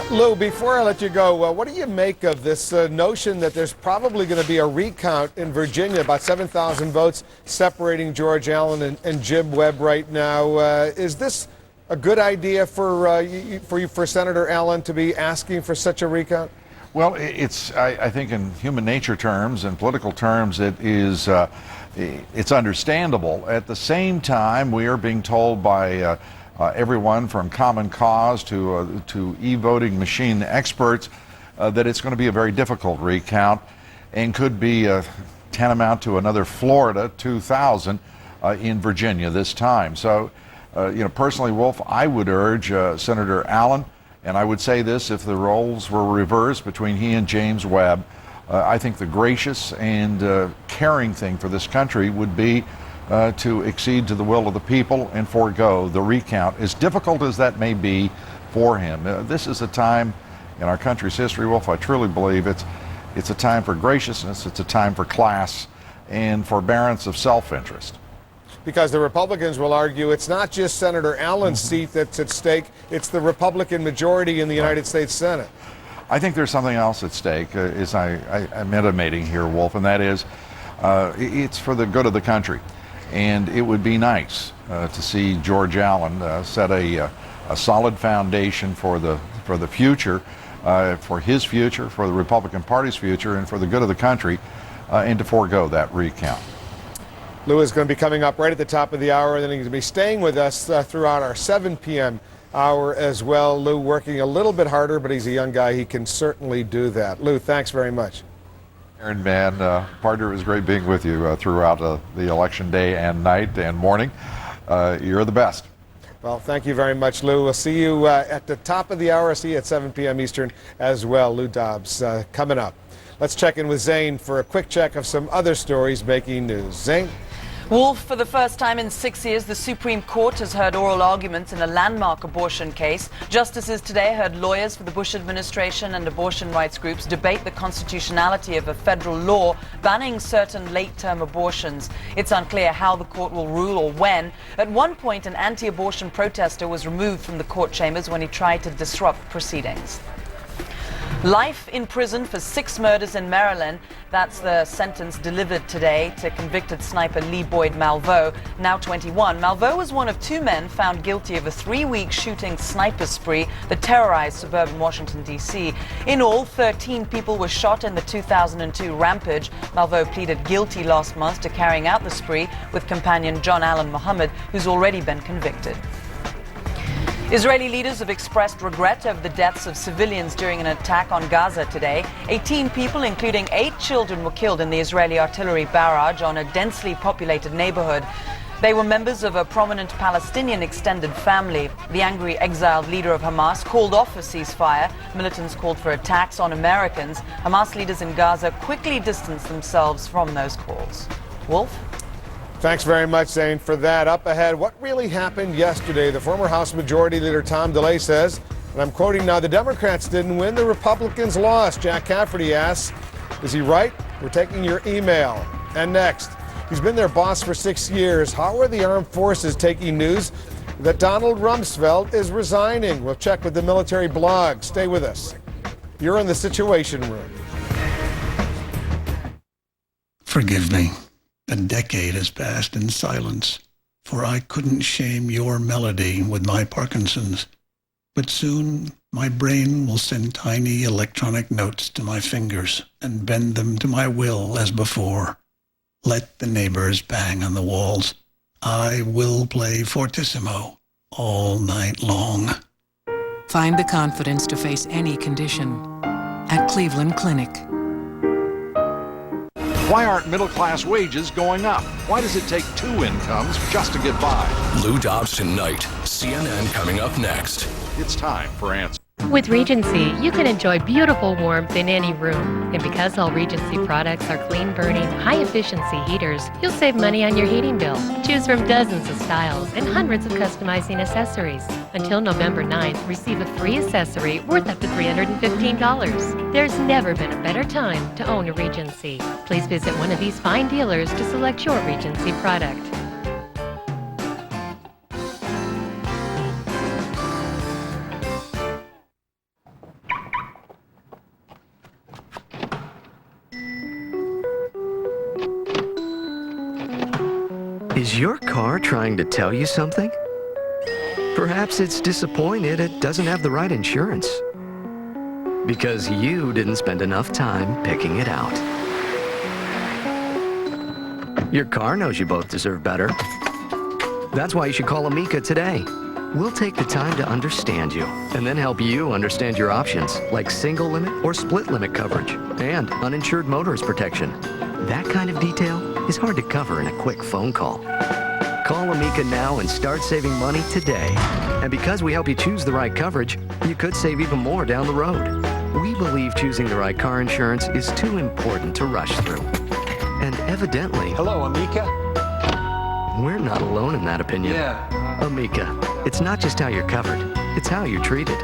Lou, before I let you go, what do you make of this notion that there's probably going to be a recount in Virginia, about 7,000 votes separating George Allen and Jim Webb right now? Is this a good idea for Senator Allen to be asking for such a recount? Well, I think in human nature terms and political terms, it's understandable. At the same time, we are being told by everyone from Common Cause to e-voting machine experts that it's going to be a very difficult recount and could be tantamount to another Florida 2000 in Virginia this time. So, personally, Wolf, I would urge Senator Allen, and I would say this if the roles were reversed between he and James Webb, I think the gracious and caring thing for this country would be to accede to the will of the people and forego the recount, as difficult as that may be for him. This is a time in our country's history, Wolf, I truly believe it's a time for graciousness, it's a time for class and forbearance of self-interest. Because the Republicans will argue it's not just Senator Allen's seat that's at stake, it's the Republican majority in the United States Senate. I think there's something else at stake, as I'm intimating here, Wolf, and that is it's for the good of the country. And it would be nice to see George Allen set a solid foundation for the future, for his future, for the Republican Party's future, and for the good of the country, and to forego that recount. Lou is going to be coming up right at the top of the hour, and then he's going to be staying with us throughout our 7 p.m. hour as well. Lou working a little bit harder, but he's a young guy. He can certainly do that. Lou, thanks very much. Aaron, man, partner, it was great being with you throughout the election day and night and morning. you're the best. Well, thank you very much, Lou. We'll see you at the top of the hour. I'll see you at 7 p.m. Eastern as well. Lou Dobbs coming up. Let's check in with Zane for a quick check of some other stories making news. Zane? Wolf, for the first time in 6 years, the Supreme Court has heard oral arguments in a landmark abortion case. Justices today heard lawyers for the Bush administration and abortion rights groups debate the constitutionality of a federal law banning certain late-term abortions. It's unclear how the court will rule or when. At one point, an anti-abortion protester was removed from the court chambers when he tried to disrupt proceedings. Life in prison for 6 murders in Maryland. That's the sentence delivered today to convicted sniper Lee Boyd Malveaux, now 21. Malveaux was one of 2 men found guilty of a 3-week shooting sniper spree that terrorized suburban Washington, D.C. In all, 13 people were shot in the 2002 rampage. Malveaux pleaded guilty last month to carrying out the spree with companion John Allen Muhammad, who's already been convicted. Israeli leaders have expressed regret over the deaths of civilians during an attack on Gaza today. 18 people, including 8 children, were killed in the Israeli artillery barrage on a densely populated neighborhood. They were members of a prominent Palestinian extended family. The angry exiled leader of Hamas called off a ceasefire. Militants called for attacks on Americans. Hamas leaders in Gaza quickly distanced themselves from those calls. Wolf? Thanks very much, Zane, for that. Up ahead, what really happened yesterday? The former House Majority Leader Tom DeLay says, and I'm quoting now, the Democrats didn't win, the Republicans lost. Jack Cafferty asks, is he right? We're taking your email. And next, he's been their boss for 6 years. How are the armed forces taking news that Donald Rumsfeld is resigning? We'll check with the military blog. Stay with us. You're in the Situation Room. Forgive me. A decade has passed in silence, for I couldn't shame your melody with my Parkinson's. But soon my brain will send tiny electronic notes to my fingers and bend them to my will as before. Let the neighbors bang on the walls. I will play fortissimo all night long. Find the confidence to face any condition at Cleveland Clinic. Why aren't middle-class wages going up? Why does it take 2 incomes just to get by? Lou Dobbs tonight. CNN coming up next. It's time for Answer. With Regency, you can enjoy beautiful warmth in any room. And because all Regency products are clean-burning, high-efficiency heaters, you'll save money on your heating bill. Choose from dozens of styles and hundreds of customizing accessories. Until November 9th, receive a free accessory worth up to $315. There's never been a better time to own a Regency. Please visit one of these fine dealers to select your Regency product. Is your car trying to tell you something? Perhaps it's disappointed it doesn't have the right insurance. Because you didn't spend enough time picking it out. Your car knows you both deserve better. That's why you should call Amica today. We'll take the time to understand you and then help you understand your options, like single limit or split limit coverage and uninsured motorist protection. That kind of detail is hard to cover in a quick phone call. Call Amica now and start saving money today. And because we help you choose the right coverage, you could save even more down the road. We believe choosing the right car insurance is too important to rush through. And evidently... Hello, Amica. We're not alone in that opinion. Yeah. Amica, it's not just how you're covered, it's how you're treated.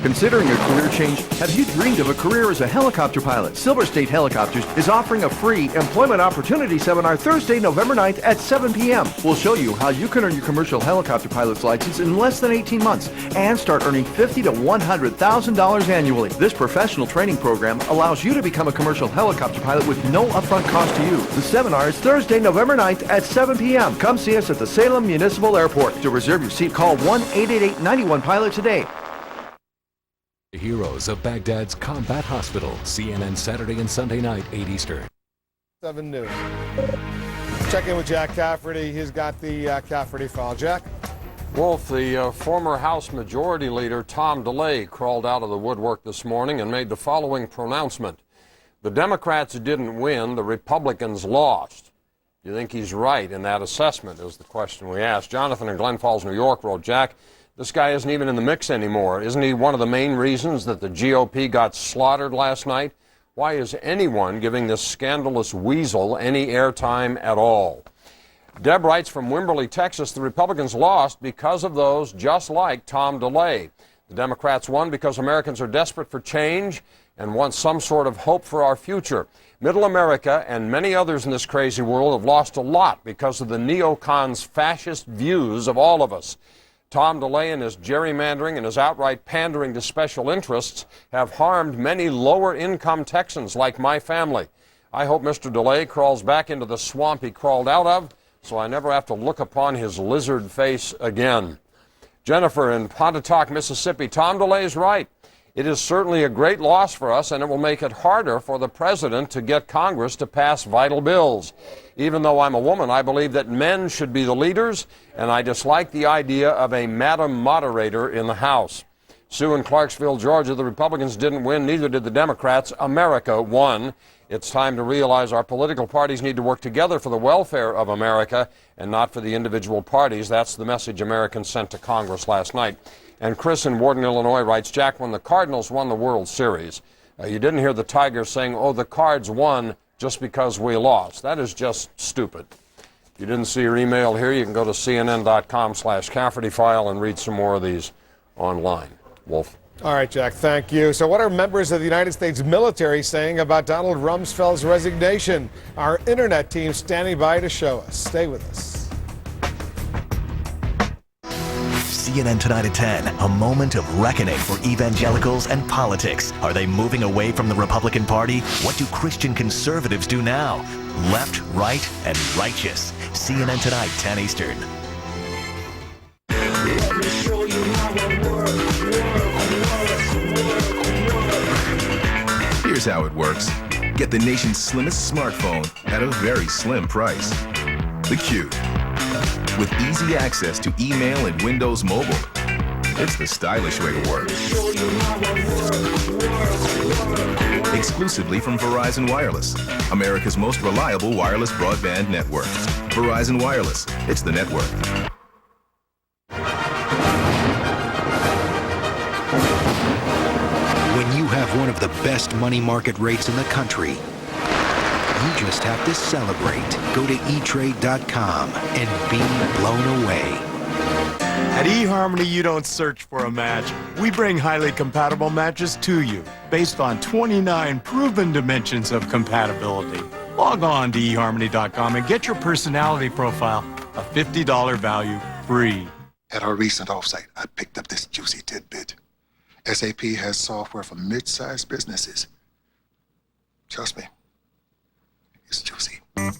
Considering a career change, have you dreamed of a career as a helicopter pilot? Silver State Helicopters is offering a free employment opportunity seminar Thursday, November 9th at 7 p.m. We'll show you how you can earn your commercial helicopter pilot's license in less than 18 months and start earning $50,000 to $100,000 annually. This professional training program allows you to become a commercial helicopter pilot with no upfront cost to you. The seminar is Thursday, November 9th at 7 p.m. Come see us at the Salem Municipal Airport. To reserve your seat, call 1-888-91-PILOT today. Heroes of Baghdad's Combat Hospital. CNN Saturday and Sunday night, 8 Eastern. 7 noon. Check in with Jack Cafferty. He's got the Cafferty file. Jack? Wolf, the former House Majority Leader Tom DeLay crawled out of the woodwork this morning and made the following pronouncement. The Democrats didn't win, the Republicans lost. Do you think he's right in that assessment is the question we asked. Jonathan in Glen Falls, New York wrote, Jack, this guy isn't even in the mix anymore. Isn't he one of the main reasons that the GOP got slaughtered last night? Why is anyone giving this scandalous weasel any airtime at all? Deb writes from Wimberley, Texas, the Republicans lost because of those just like Tom DeLay. The Democrats won because Americans are desperate for change and want some sort of hope for our future. Middle America and many others in this crazy world have lost a lot because of the neocons' fascist views of all of us. Tom DeLay and his gerrymandering and his outright pandering to special interests have harmed many lower-income Texans like my family. I hope Mr. DeLay crawls back into the swamp he crawled out of so I never have to look upon his lizard face again. Jennifer in Pontotoc, Mississippi, Tom DeLay is right. It is certainly a great loss for us, and it will make it harder for the president to get Congress to pass vital bills. Even though I'm a woman, I believe that men should be the leaders, and I dislike the idea of a madam moderator in the House. Sue in Clarksville, Georgia, the Republicans didn't win, neither did the Democrats. America won. It's time to realize our political parties need to work together for the welfare of America and not for the individual parties. That's the message Americans sent to Congress last night. And Chris in Warden, Illinois writes, Jack, when the Cardinals won the World Series, you didn't hear the Tigers saying, oh, the Cards won just because we lost. That is just stupid. If you didn't see your email here, you can go to cnn.com/Cafferty file and read some more of these online. Wolf. All right, Jack, thank you. So what are members of the United States military saying about Donald Rumsfeld's resignation? Our internet team standing by to show us. Stay with us. CNN Tonight at 10, a moment of reckoning for evangelicals and politics. Are they moving away from the Republican Party? What do Christian conservatives do now? Left, right, and righteous. CNN Tonight, 10 Eastern. Here's how it works. Get the nation's slimmest smartphone at a very slim price. The Cube. With easy access to email and Windows Mobile. It's the stylish way to work. Exclusively from Verizon Wireless, America's most reliable wireless broadband network. Verizon Wireless, it's the network. When you have one of the best money market rates in the country, you just have to celebrate. Go to eTrade.com and be blown away. At eHarmony, you don't search for a match. We bring highly compatible matches to you based on 29 proven dimensions of compatibility. Log on to eHarmony.com and get your personality profile, a $50 value, free. At our recent offsite, I picked up this juicy tidbit. SAP has software for mid-sized businesses. Trust me. It's juicy. Flight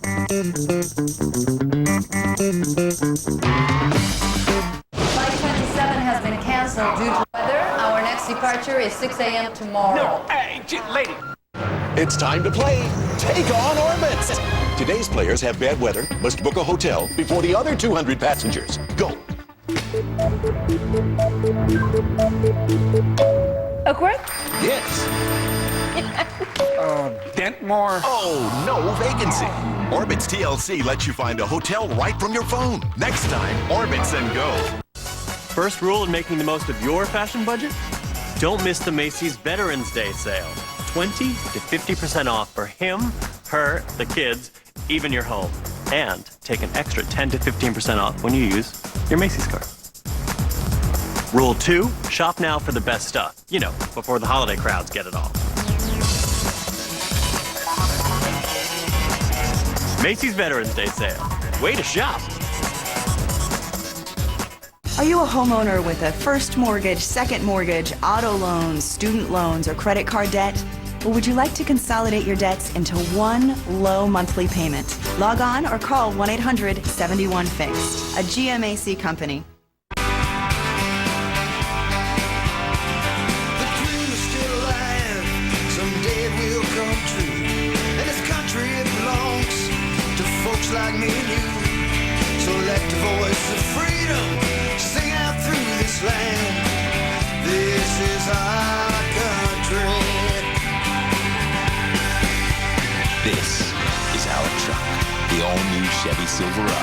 27 has been canceled due to weather. Our next departure is 6 a.m. tomorrow. No, lady. It's time to play Take on Orbits. Today's players have bad weather, must book a hotel before the other 200 passengers. Go. Awkward? Yes. Dentmore. Oh, no vacancy. Orbitz TLC lets you find a hotel right from your phone. Next time, Orbitz and go. First rule in making the most of your fashion budget? Don't miss the Macy's Veterans Day sale. 20 to 50% off for him, her, the kids, even your home. And take an extra 10 to 15% off when you use your Macy's card. Rule 2, shop now for the best stuff. You know, before the holiday crowds get it all. Macy's Veterans Day sale. Way to shop. Are you a homeowner with a first mortgage, second mortgage, auto loans, student loans, or credit card debt? Or would you like to consolidate your debts into one low monthly payment? Log on or call 1-800-71-FIXED, a GMAC company. Like me and you, so let the voice of freedom sing out through this land. This is our country. This is our truck, the all-new Chevy Silverado.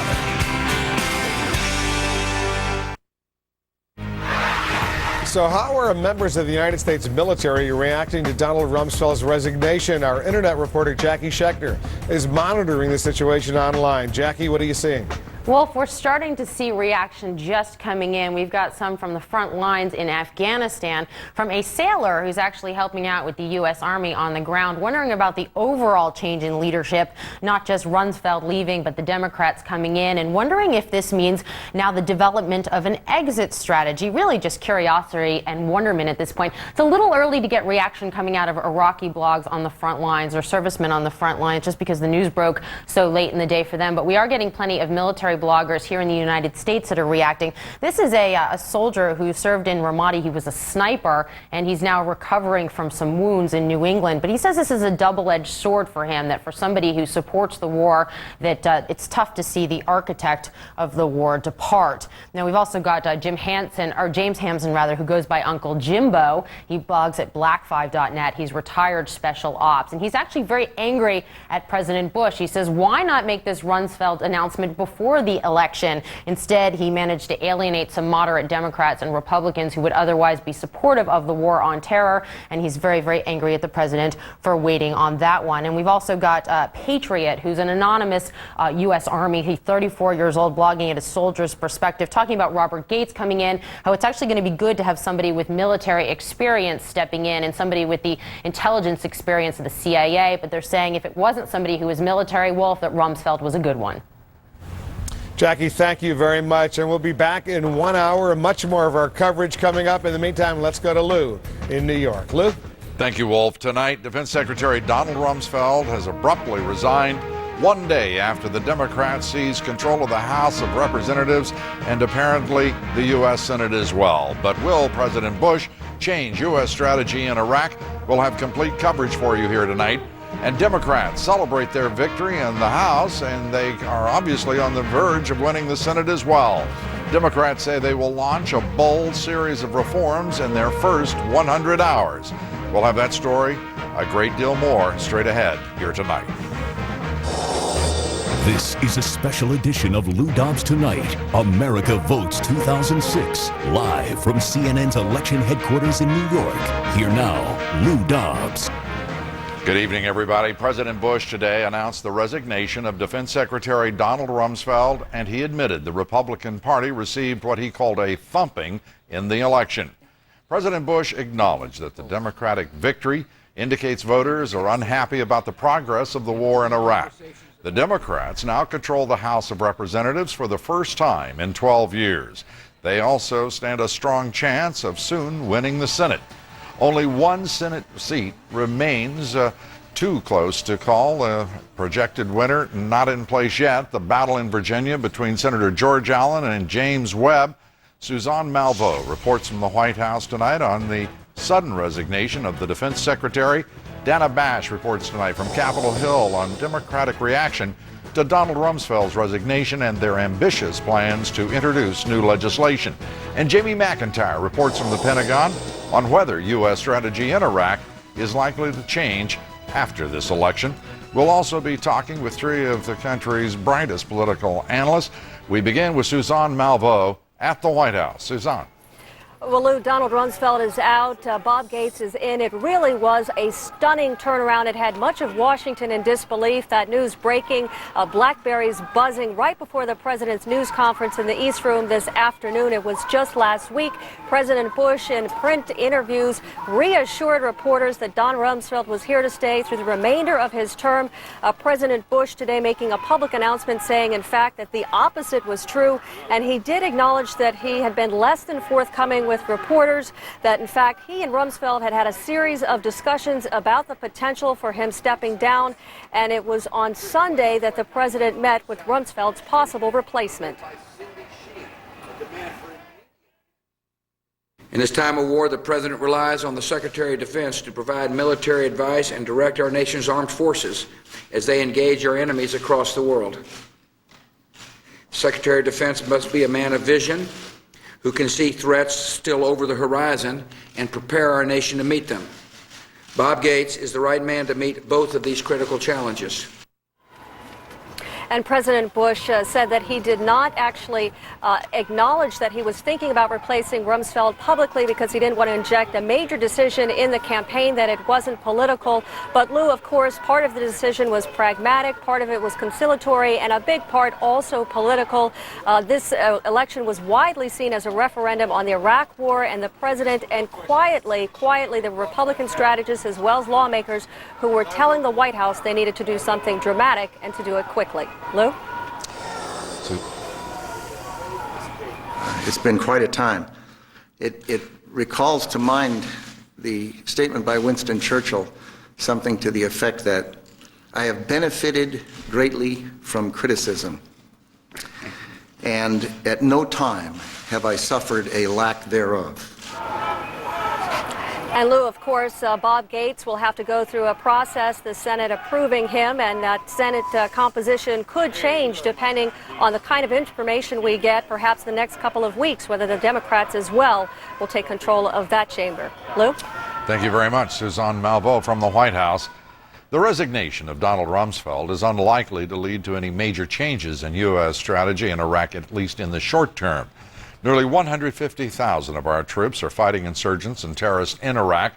So how are members of the United States military reacting to Donald Rumsfeld's resignation? Our internet reporter Jackie Schechter is monitoring the situation online. Jackie, what are you seeing? Wolf, we're starting to see reaction just coming in. We've got some from the front lines in Afghanistan from a sailor who's actually helping out with the U.S. Army on the ground, wondering about the overall change in leadership, not just Rumsfeld leaving, but the Democrats coming in, and wondering if this means now the development of an exit strategy. Really just curiosity and wonderment at this point. It's a little early to get reaction coming out of Iraqi blogs on the front lines or servicemen on the front lines just because the news broke so late in the day for them. But we are getting plenty of military bloggers here in the United States that are reacting. This is a soldier who served in Ramadi. He was a sniper, and he's now recovering from some wounds in New England. But he says this is a double-edged sword for him, that for somebody who supports the war, that it's tough to see the architect of the war depart. Now, we've also got James Hansen, who goes by Uncle Jimbo. He blogs at black5.net. He's retired special ops, and he's actually very angry at President Bush. He says, why not make this Rumsfeld announcement before the election? Instead, he managed to alienate some moderate Democrats and Republicans who would otherwise be supportive of the war on terror, and he's very, very angry at the president for waiting on that one. And we've also got Patriot, who's an anonymous U.S. Army. He's 34 years old, blogging at a soldier's perspective, talking about Robert Gates coming in, how it's actually going to be good to have somebody with military experience stepping in and somebody with the intelligence experience of the CIA. But they're saying if it wasn't somebody who was military, Wolf, that Rumsfeld was a good one. Jackie, thank you very much, and we'll be back in 1 hour. Much more of our coverage coming up. In the meantime, let's go to Lou in New York. Lou? Thank you, Wolf. Tonight, Defense Secretary Donald Rumsfeld has abruptly resigned 1 day after the Democrats seized control of the House of Representatives and apparently the U.S. Senate as well. But will President Bush change U.S. strategy in Iraq? We'll have complete coverage for you here tonight. And Democrats celebrate their victory in the House, and they are obviously on the verge of winning the Senate as well. Democrats say they will launch a bold series of reforms in their first 100 hours. We'll have that story, a great deal more, straight ahead here tonight. This is a special edition of Lou Dobbs Tonight, America Votes 2006, live from CNN's election headquarters in New York. Here now, Lou Dobbs. Good evening, everybody. President Bush today announced the resignation of Defense Secretary Donald Rumsfeld, and he admitted the Republican Party received what he called a thumping in the election. President Bush acknowledged that the Democratic victory indicates voters are unhappy about the progress of the war in Iraq. The Democrats now control the House of Representatives for the first time in 12 years. They also stand a strong chance of soon winning the Senate. Only one Senate seat remains too close to call. A projected winner not in place yet. The battle in Virginia between Senator George Allen and James Webb. Suzanne Malveaux reports from the White House tonight on the sudden resignation of the Defense Secretary. Dana Bash reports tonight from Capitol Hill on Democratic reaction to Donald Rumsfeld's resignation and their ambitious plans to introduce new legislation. And Jamie McIntyre reports from the Pentagon on whether U.S. strategy in Iraq is likely to change after this election. We'll also be talking with three of the country's brightest political analysts. We begin with Suzanne Malveaux at the White House. Suzanne. Well, Lou, Donald Rumsfeld is out. Bob Gates is in. It really was a stunning turnaround. It had much of Washington in disbelief. That news breaking, BlackBerries buzzing right before the president's news conference in the East Room this afternoon. It was just last week. President Bush, in print interviews, reassured reporters that Don Rumsfeld was here to stay through the remainder of his term. President Bush today making a public announcement saying, in fact, that the opposite was true. And he did acknowledge that he had been less than forthcoming with reporters, that in fact he and Rumsfeld had a series of discussions about the potential for him stepping down, and it was on Sunday that the president met with Rumsfeld's possible replacement. In this time of war, the president relies on the Secretary of Defense to provide military advice and direct our nation's armed forces as they engage our enemies across the world. The Secretary of Defense must be a man of vision, who can see threats still over the horizon and prepare our nation to meet them. Bob Gates is the right man to meet both of these critical challenges. And President Bush said that he did not actually acknowledge that he was thinking about replacing Rumsfeld publicly because he didn't want to inject a major decision in the campaign, that it wasn't political. But Lou, of course, part of the decision was pragmatic, part of it was conciliatory, and a big part also political. This election was widely seen as a referendum on the Iraq War, and the president and quietly the Republican strategists as well as lawmakers who were telling the White House they needed to do something dramatic and to do it quickly. Lou? It's been quite a time. It recalls to mind the statement by Winston Churchill, something to the effect that I have benefited greatly from criticism, and at no time have I suffered a lack thereof. And Lou, of course, Bob Gates will have to go through a process, the Senate approving him, and that Senate composition could change depending on the kind of information we get, perhaps the next couple of weeks, whether the Democrats as well will take control of that chamber. Lou? Thank you very much, Suzanne Malveaux from the White House. The resignation of Donald Rumsfeld is unlikely to lead to any major changes in U.S. strategy in Iraq, at least in the short term. Nearly 150,000 of our troops are fighting insurgents and terrorists in Iraq.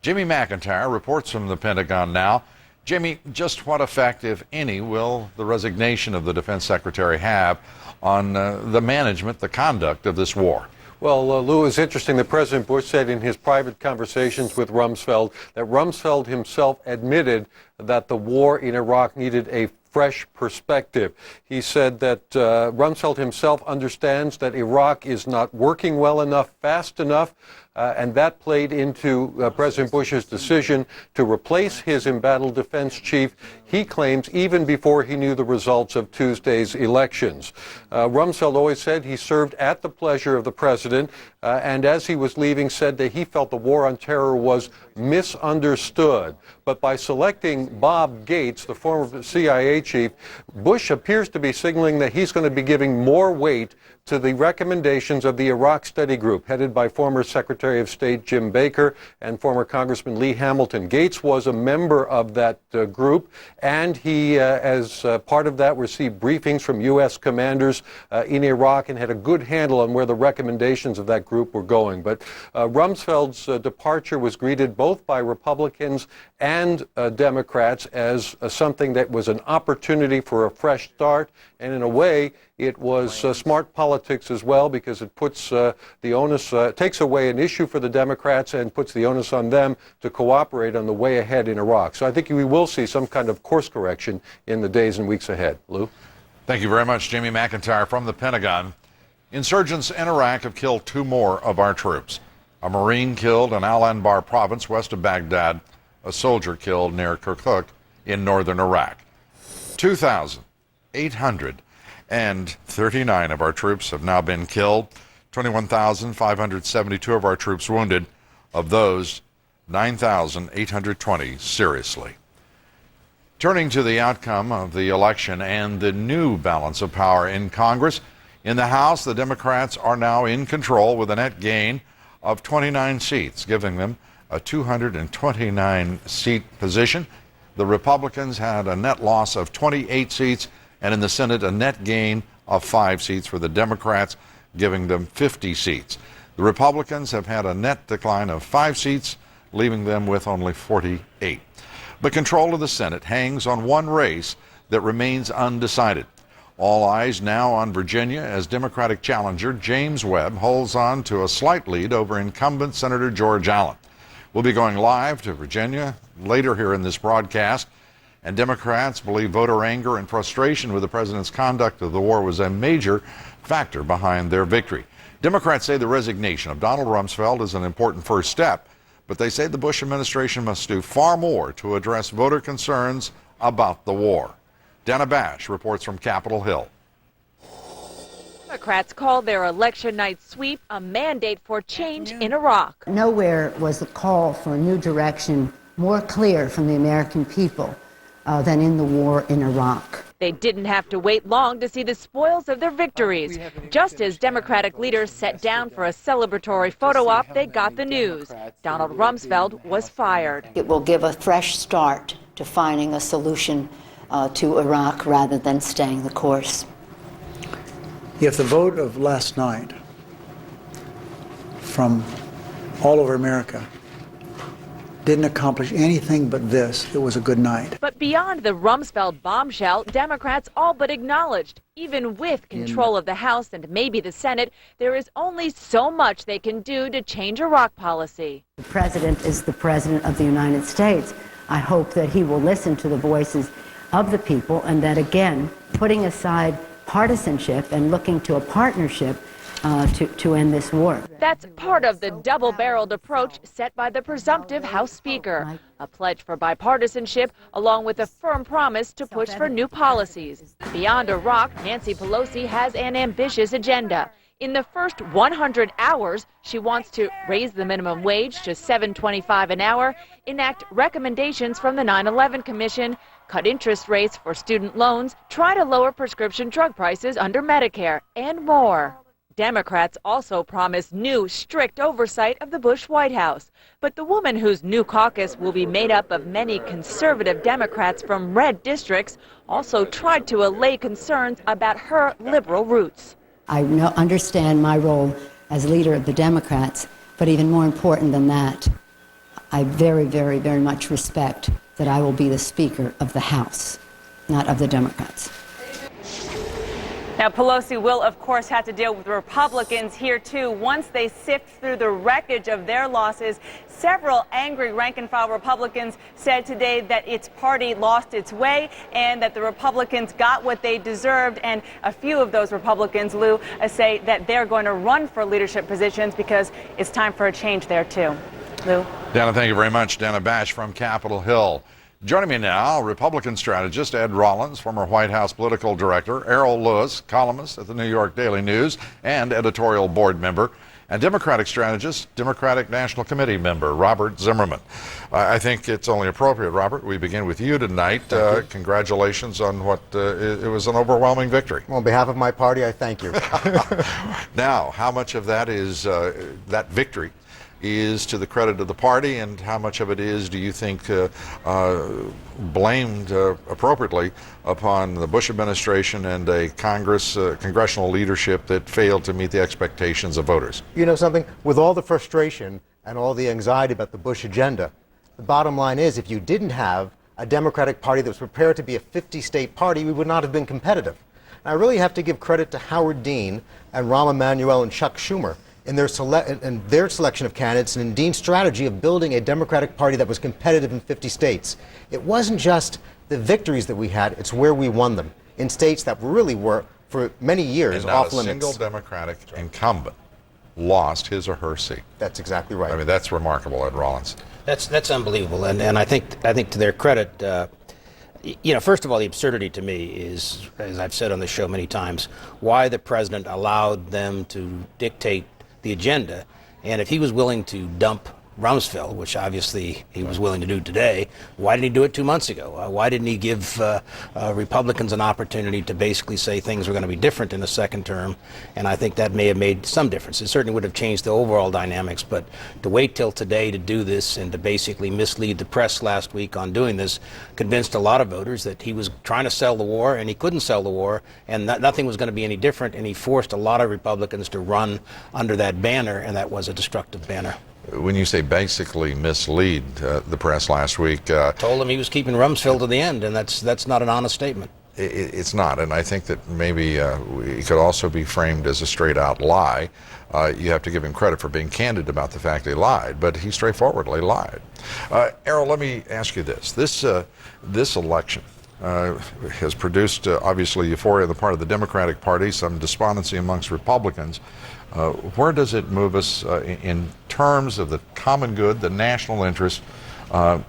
Jimmy McIntyre reports from the Pentagon now. Jimmy, just what effect, if any, will the resignation of the Defense Secretary have on the management, the conduct of this war? Well, Lou, it's interesting that President Bush said in his private conversations with Rumsfeld that Rumsfeld himself admitted that the war in Iraq needed a fresh perspective. He said that Rumsfeld himself understands that Iraq is not working well enough, fast enough, and that played into President Bush's decision to replace his embattled defense chief, he claims, even before he knew the results of Tuesday's elections. Rumsfeld always said he served at the pleasure of the president, and as he was leaving said that he felt the war on terror was misunderstood. But by selecting Bob Gates, the former CIA chief, Bush appears to be signaling that he's going to be giving more weight to the recommendations of the Iraq Study Group, headed by former Secretary of State Jim Baker and former Congressman Lee Hamilton. Gates was a member of that group, and he, as part of that, received briefings from U.S. commanders in Iraq and had a good handle on where the recommendations of that group were going. But Rumsfeld's departure was greeted both by Republicans and Democrats as something that was an opportunity for a fresh start, and in a way, it was smart politics as well, because it puts the onus, takes away an issue for the Democrats and puts the onus on them to cooperate on the way ahead in Iraq. So I think we will see some kind of course correction in the days and weeks ahead. Lou? Thank you very much, Jimmy McIntyre from the Pentagon. Insurgents in Iraq have killed 2 more of our troops. A Marine killed in Al Anbar province west of Baghdad, a soldier killed near Kirkuk in northern Iraq. 2,839 of our troops have now been killed, 21,572 of our troops wounded. Of those, 9,820 seriously. Turning to the outcome of the election and the new balance of power in Congress, in the House, the Democrats are now in control with a net gain of 29 seats, giving them a 229-seat position. The Republicans had a net loss of 28 seats, and in the Senate, a net gain of 5 seats for the Democrats, giving them 50 seats. The Republicans have had a net decline of 5 seats, leaving them with only 48. But control of the Senate hangs on one race that remains undecided. All eyes now on Virginia as Democratic challenger James Webb holds on to a slight lead over incumbent Senator George Allen. We'll be going live to Virginia later here in this broadcast, and Democrats believe voter anger and frustration with the president's conduct of the war was a major factor behind their victory. Democrats say the resignation of Donald Rumsfeld is an important first step, but they say the Bush administration must do far more to address voter concerns about the war. Dana Bash reports from Capitol Hill. Democrats call their election night sweep a mandate for change in Iraq. Nowhere was the call for a new direction more clear from the American people than in the war in Iraq. They didn't have to wait long to see the spoils of their victories. Just as Democratic leaders sat down for a celebratory photo op, they got the news. Donald Rumsfeld was fired. It will give a fresh start to finding a solution to Iraq rather than staying the course. If the vote of last night from all over America didn't accomplish anything but this, it was a good night. But beyond the Rumsfeld bombshell, Democrats all but acknowledged, even with control of the House and maybe the Senate, there is only so much they can do to change Iraq policy. The president is the president of the United States. I hope that he will listen to the voices of the people and that, again, putting aside partisanship and looking to a partnership to end this war. That's part of the double-barreled approach set by the presumptive House Speaker, a pledge for bipartisanship along with a firm promise to push for new policies. Beyond Iraq, Nancy Pelosi has an ambitious agenda. In the first 100 hours, she wants to raise the minimum wage to $7.25 an hour, enact recommendations from the 9/11 Commission, cut interest rates for student loans, try to lower prescription drug prices under Medicare, and more. Democrats also promised new, strict oversight of the Bush White House. But the woman whose new caucus will be made up of many conservative Democrats from red districts also tried to allay concerns about her liberal roots. I understand my role as leader of the Democrats, but even more important than that, I very, very, very much respect that I will be the Speaker of the House, not of the Democrats. Now, Pelosi will, of course, have to deal with Republicans here, too, once they sift through the wreckage of their losses. Several angry rank-and-file Republicans said today that its party lost its way and that the Republicans got what they deserved. And a few of those Republicans, Lou, say that they're going to run for leadership positions because it's time for a change there, too. Lou? Dana, thank you very much. Dana Bash from Capitol Hill. Joining me now, Republican strategist Ed Rollins, former White House political director, Errol Lewis, columnist at the New York Daily News and editorial board member, and Democratic strategist, Democratic National Committee member, Robert Zimmerman. I think it's only appropriate, Robert, we begin with you tonight. Congratulations on what it was an overwhelming victory. Well, on behalf of my party, I thank you. Now, how much of that is that victory is to the credit of the party, and how much of it is, do you think, blamed appropriately upon the Bush administration and a congressional leadership that failed to meet the expectations of voters? You know something? With all the frustration and all the anxiety about the Bush agenda, the bottom line is if you didn't have a Democratic Party that was prepared to be a 50-state party, we would not have been competitive. And I really have to give credit to Howard Dean and Rahm Emanuel and Chuck Schumer in their selection of candidates and in Dean's strategy of building a Democratic Party that was competitive in 50 states. It wasn't just the victories that we had, it's where we won them, in states that really were, for many years, off limits. And not a single Democratic incumbent lost his or her seat. That's exactly right. I mean, that's remarkable, Ed Rollins. That's unbelievable, and I think to their credit, you know, first of all, the absurdity to me is, as I've said on the show many times, why the president allowed them to dictate the agenda, and if he was willing to dump Rumsfeld, which obviously he was willing to do today, why didn't he do it 2 months ago? Why didn't he give Republicans an opportunity to basically say things were going to be different in the second term? And I think that may have made some difference. It certainly would have changed the overall dynamics, but to wait till today to do this and to basically mislead the press last week on doing this convinced a lot of voters that he was trying to sell the war and he couldn't sell the war and nothing was going to be any different, and he forced a lot of Republicans to run under that banner, and that was a destructive banner. When you say basically mislead the press last week, told him he was keeping Rumsfeld to the end, and that's not an honest statement. It's not, and I think that maybe it could also be framed as a straight-out lie. You have to give him credit for being candid about the fact he lied, but he straightforwardly lied. Errol, let me ask you this: this election has produced obviously euphoria on the part of the Democratic Party, some despondency amongst Republicans. Where does it move us in terms of the common good, the national interest,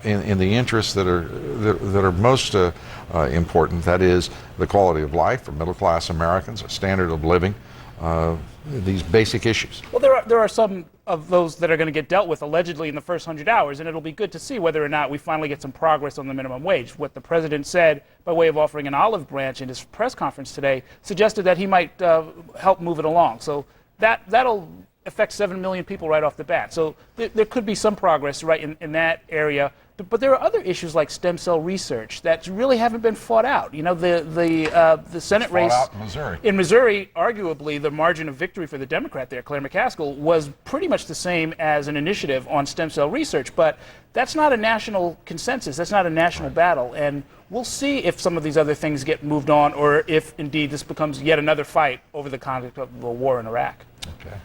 in the interests that are most important? That is the quality of life for middle-class Americans, a standard of living, these basic issues. Well, there are some of those that are going to get dealt with allegedly in the first 100 hours, and it'll be good to see whether or not we finally get some progress on the minimum wage. What the president said by way of offering an olive branch in his press conference today suggested that he might help move it along. So that'll affects 7 million people right off the bat. So there could be some progress right in that area. But there are other issues like stem cell research that really haven't been fought out. You know, the Senate race in Missouri, arguably the margin of victory for the Democrat there, Claire McCaskill, was pretty much the same as an initiative on stem cell research. But that's not a national consensus. That's not a national battle. And we'll see if some of these other things get moved on, or if indeed this becomes yet another fight over the conduct of the war in Iraq. Okay.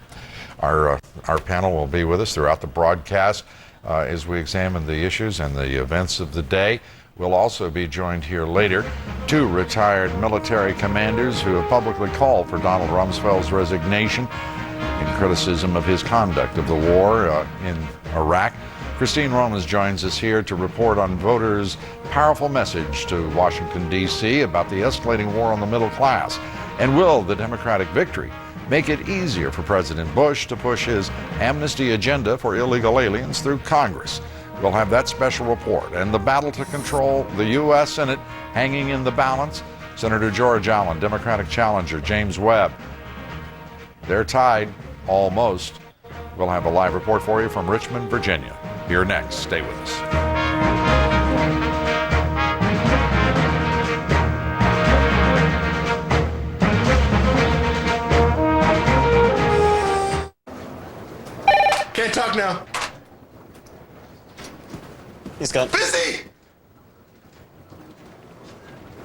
Our panel will be with us throughout the broadcast as we examine the issues and the events of the day. We'll also be joined here later. 2 retired military commanders who have publicly called for Donald Rumsfeld's resignation in criticism of his conduct of the war in Iraq. Christine Romans joins us here to report on voters' powerful message to Washington, D.C. about the escalating war on the middle class. And will the Democratic victory make it easier for President Bush to push his amnesty agenda for illegal aliens through Congress? We'll have that special report and the battle to control the U.S. Senate hanging in the balance. Senator George Allen, Democratic challenger James Webb. They're tied, almost. We'll have a live report for you from Richmond, Virginia. Here next. Stay with us. Can't talk now. He's gone. Busy!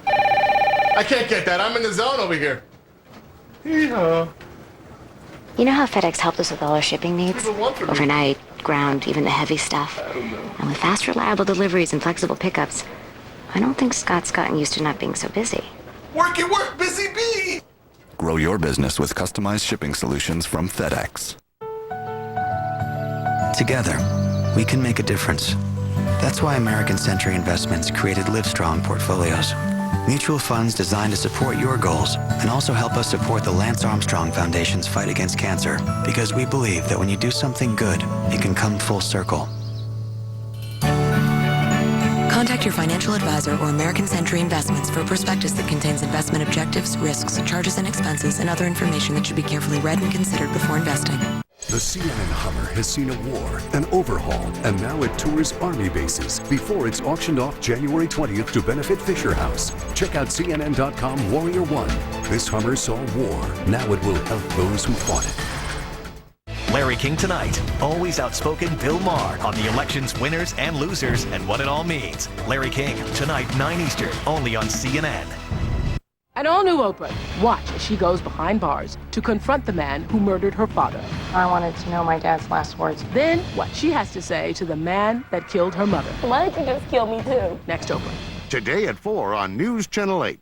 I can't get that. I'm in the zone over here. Hee-haw. You know how FedEx helped us with all our shipping needs? Overnight, ground, even the heavy stuff. And with fast, reliable deliveries and flexible pickups, I don't think Scott's gotten used to not being so busy. Work, busy bee! Grow your business with customized shipping solutions from FedEx. Together, we can make a difference. That's why American Century Investments created Livestrong portfolios. Mutual funds designed to support your goals and also help us support the Lance Armstrong Foundation's fight against cancer, because we believe that when you do something good, it can come full circle. Contact your financial advisor or American Century Investments for a prospectus that contains investment objectives, risks, charges and expenses, and other information that should be carefully read and considered before investing. The CNN Hummer has seen a war, an overhaul, and now it tours Army bases before it's auctioned off January 20th to benefit Fisher House. Check out CNN.com Warrior One. This Hummer saw war. Now it will help those who fought it. Larry King tonight. Always outspoken Bill Maher on the election's winners and losers and what it all means. Larry King, tonight 9 Eastern, only on CNN. An all-new Oprah. Watch as she goes behind bars to confront the man who murdered her father. I wanted to know my dad's last words. Then, what she has to say to the man that killed her mother. Why did you just kill me too? Next Oprah. Today at 4 on News Channel 8.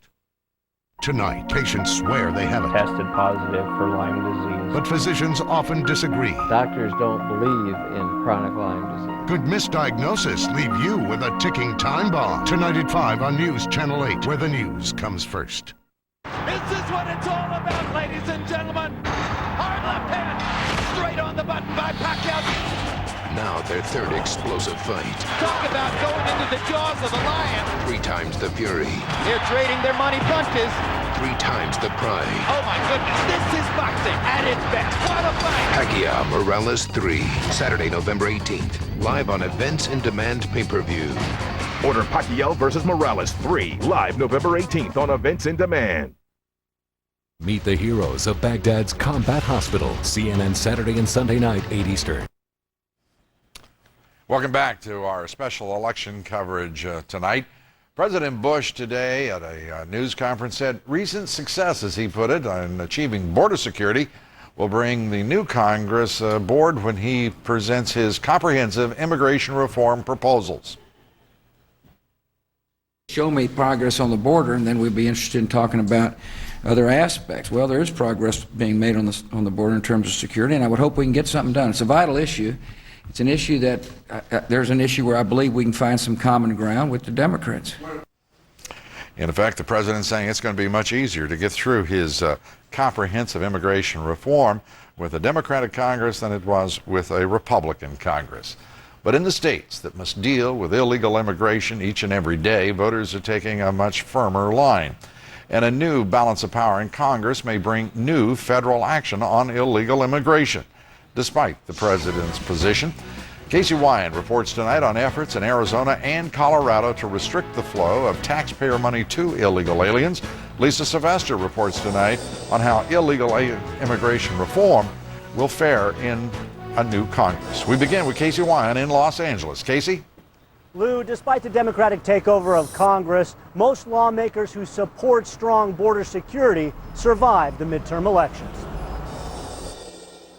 Tonight, patients swear they have it. Tested positive for Lyme disease. But physicians often disagree. Doctors don't believe in chronic Lyme disease. Could misdiagnosis leave you with a ticking time bomb? Tonight at 5 on News Channel 8, where the news comes first. This is what it's all about, ladies and gentlemen. Hard left hand, straight on the button by Pacquiao. Now their third explosive fight. Talk about going into the jaws of the lion. 3 times the fury. They're trading their money punches. 3 times the pride. Oh my goodness, this is boxing at its best. What a fight! Pacquiao Morales 3, Saturday, November 18th. Live on Events in Demand pay-per-view. Order Pacquiao versus Morales 3, live November 18th on Events in Demand. Meet the heroes of Baghdad's Combat Hospital. CNN Saturday and Sunday night, 8 Eastern. Welcome back to our special election coverage tonight. President Bush today at a news conference said recent success, as he put it, in achieving border security will bring the new Congress aboard when he presents his comprehensive immigration reform proposals. Show me progress on the border, and then we'd be interested in talking about other aspects. Well, there is progress being made on the border in terms of security, and I would hope we can get something done. It's a vital issue. It's an issue that there's an issue where I believe we can find some common ground with the Democrats. In effect, the president's saying it's going to be much easier to get through his comprehensive immigration reform with a Democratic Congress than it was with a Republican Congress. But in the states that must deal with illegal immigration each and every day, voters are taking a much firmer line. And a new balance of power in Congress may bring new federal action on illegal immigration. despite the president's position. Casey Wyand reports tonight on efforts in Arizona and Colorado to restrict the flow of taxpayer money to illegal aliens. Lisa Sylvester reports tonight on how illegal immigration reform will fare in a new Congress. We begin with Casey Wyand in Los Angeles. Casey? Lou, despite the Democratic takeover of Congress, most lawmakers who support strong border security survived the midterm elections.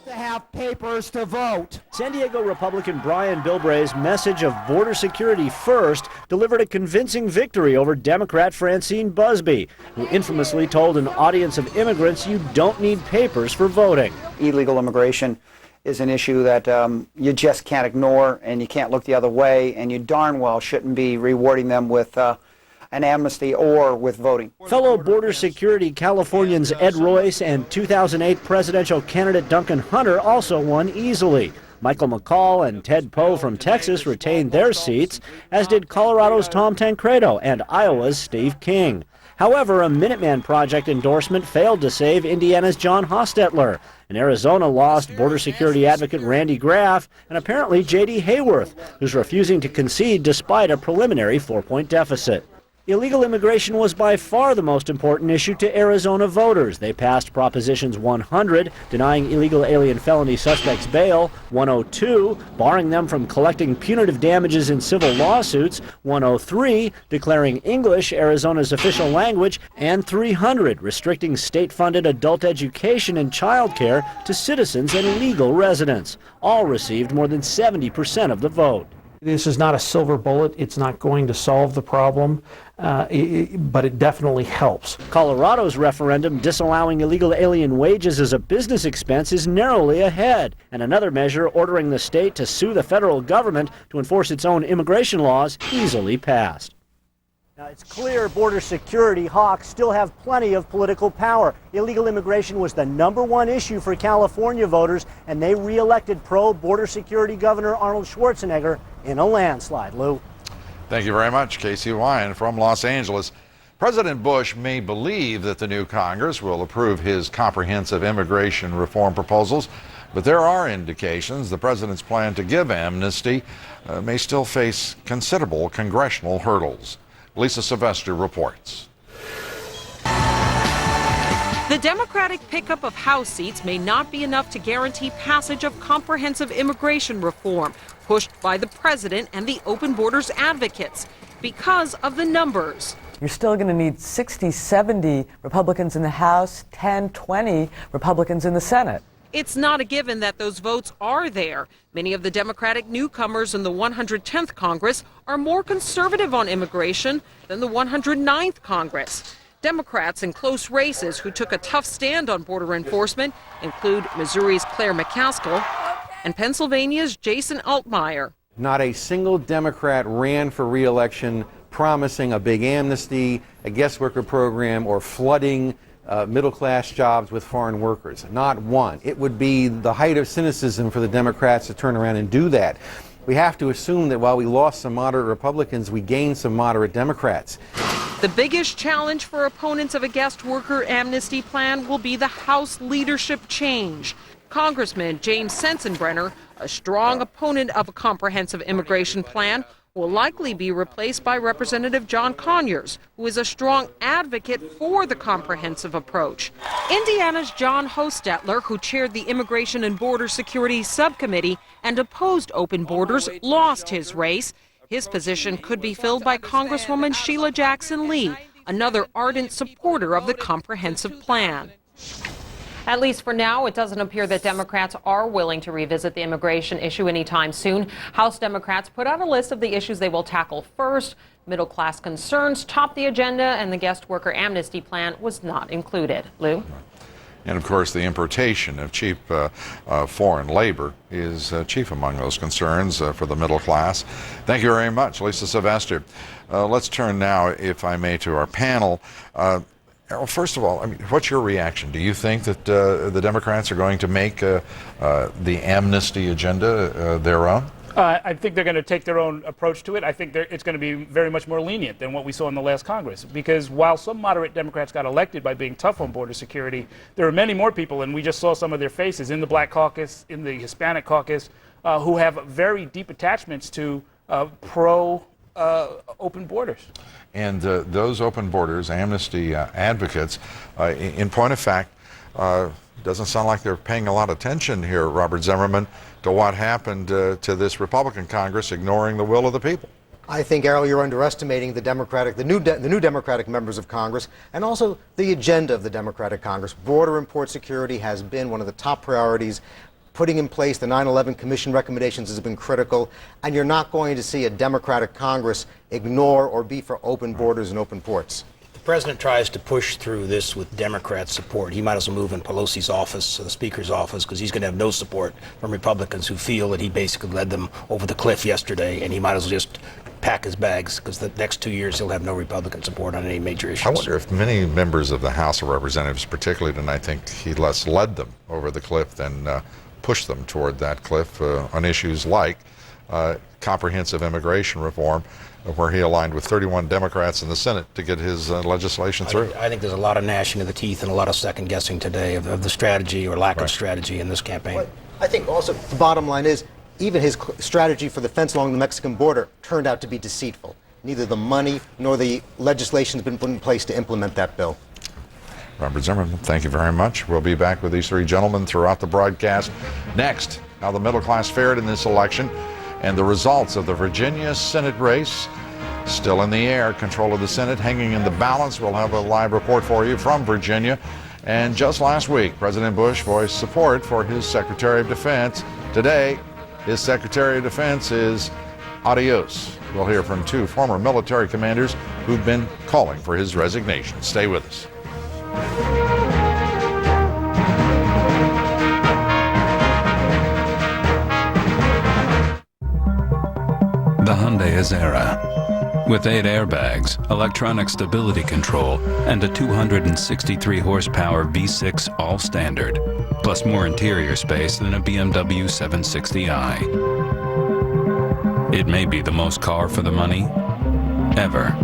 To have papers to vote. San Diego Republican Brian Bilbray's message of border security first delivered a convincing victory over Democrat Francine Busby, who infamously told an audience of immigrants you don't need papers for voting. Illegal immigration is an issue that you just can't ignore, and you can't look the other way, and you darn well shouldn't be rewarding them with an amnesty or with voting. Fellow border security Californians Ed Royce and 2008 presidential candidate Duncan Hunter also won easily. Michael McCall and Ted Poe from Texas retained their seats, as did Colorado's Tom Tancredo and Iowa's Steve King. However, a Minuteman Project endorsement failed to save Indiana's John Hostetler, and Arizona lost border security advocate Randy Graff and apparently J.D. Hayworth, who's refusing to concede despite a preliminary 4-point deficit. Illegal immigration was by far the most important issue to Arizona voters. They passed Propositions 100, denying illegal alien felony suspects bail, 102, barring them from collecting punitive damages in civil lawsuits, 103, declaring English Arizona's official language, and 300, restricting state-funded adult education and childcare to citizens and legal residents. All received more than 70% of the vote. This is not a silver bullet. It's not going to solve the problem, but it definitely helps. Colorado's referendum disallowing illegal alien wages as a business expense is narrowly ahead, and another measure ordering the state to sue the federal government to enforce its own immigration laws easily passed. Now, it's clear border security hawks still have plenty of political power. Illegal immigration was the #1 issue for California voters, and they re-elected pro-border security Governor Arnold Schwarzenegger in a landslide. Lou? Thank you very much, Casey Wyand from Los Angeles. President Bush may believe that the new Congress will approve his comprehensive immigration reform proposals, but there are indications the president's plan to give amnesty may still face considerable congressional hurdles. Lisa Sylvester reports. The Democratic pickup of House seats may not be enough to guarantee passage of comprehensive immigration reform, pushed by the president and the open borders advocates, because of the numbers. You're still going to need 60, 70 Republicans in the House, 10, 20 Republicans in the Senate. It's not a given that those votes are there. Many of the Democratic newcomers in the 110th Congress are more conservative on immigration than the 109th Congress. Democrats in close races who took a tough stand on border enforcement include Missouri's Claire McCaskill and Pennsylvania's Jason Altmaier. Not a single Democrat ran for re-election promising a big amnesty, a guest worker program, or flooding middle-class jobs with foreign workers. Not one. It would be the height of cynicism for the Democrats to turn around and do that. We have to assume that while we lost some moderate Republicans, we gained some moderate Democrats. The biggest challenge for opponents of a guest worker amnesty plan will be the House leadership change. Congressman James Sensenbrenner, a strong opponent of a comprehensive immigration plan, will likely be replaced by Representative John Conyers, who is a strong advocate for the comprehensive approach. Indiana's John Hostetler, who chaired the Immigration and Border Security Subcommittee and opposed open borders, lost his race. His position could be filled by Congresswoman Sheila Jackson Lee, another ardent supporter of the comprehensive plan. At least for now, it doesn't appear that Democrats are willing to revisit the immigration issue anytime soon. House Democrats put out a list of the issues they will tackle first. Middle-class concerns topped the agenda, and the guest worker amnesty plan was not included. Lou? And of course, the importation of cheap foreign labor is chief among those concerns for the middle class. Thank you very much, Lisa Sylvester. Let's turn now, if I may, to our panel. Well, first of all, what's your reaction? Do you think that the Democrats are going to make the amnesty agenda their own? I think they're going to take their own approach to it. I think it's going to be very much more lenient than what we saw in the last Congress. Because while some moderate Democrats got elected by being tough on border security, there are many more people, and we just saw some of their faces in the Black caucus, in the Hispanic caucus, who have very deep attachments to open borders. And those open borders, amnesty advocates, in point of fact, doesn't sound like they're paying a lot of attention here, Robert Zimmerman, to what happened to this Republican Congress ignoring the will of the people. I think, Errol, you're underestimating the new Democratic members of Congress, and also the agenda of the Democratic Congress. Border and port security has been one of the top priorities. Putting in place the 9/11 Commission recommendations has been critical, and you're not going to see a Democratic Congress ignore or be for open borders and open ports. The president tries to push through this with Democrat support. He might as well move in Pelosi's office, the Speaker's office, because he's going to have no support from Republicans who feel that he basically led them over the cliff yesterday, and he might as well just pack his bags, because the next 2 years he'll have no Republican support on any major issues. I wonder if many members of the House of Representatives, particularly tonight, think he less led them over the cliff than pushed them toward that cliff on issues like comprehensive immigration reform, where he aligned with 31 Democrats in the Senate to get his legislation through. I think there's a lot of gnashing of the teeth and a lot of second guessing today of the strategy or lack of strategy in this campaign. Well, I think also the bottom line is even his strategy for the fence along the Mexican border turned out to be deceitful. Neither the money nor the legislation has been put in place to implement that bill. Robert Zimmerman, thank you very much. We'll be back with these three gentlemen throughout the broadcast. Next, how the middle class fared in this election and the results of the Virginia Senate race. Still in the air, control of the Senate hanging in the balance. We'll have a live report for you from Virginia. And just last week, President Bush voiced support for his Secretary of Defense. Today, his Secretary of Defense is adios. We'll hear from two former military commanders who've been calling for his resignation. Stay with us. The Hyundai Azera. With 8 airbags, electronic stability control, and a 263 horsepower V6 all standard, plus more interior space than a BMW 760i. It may be the most car for the money ever.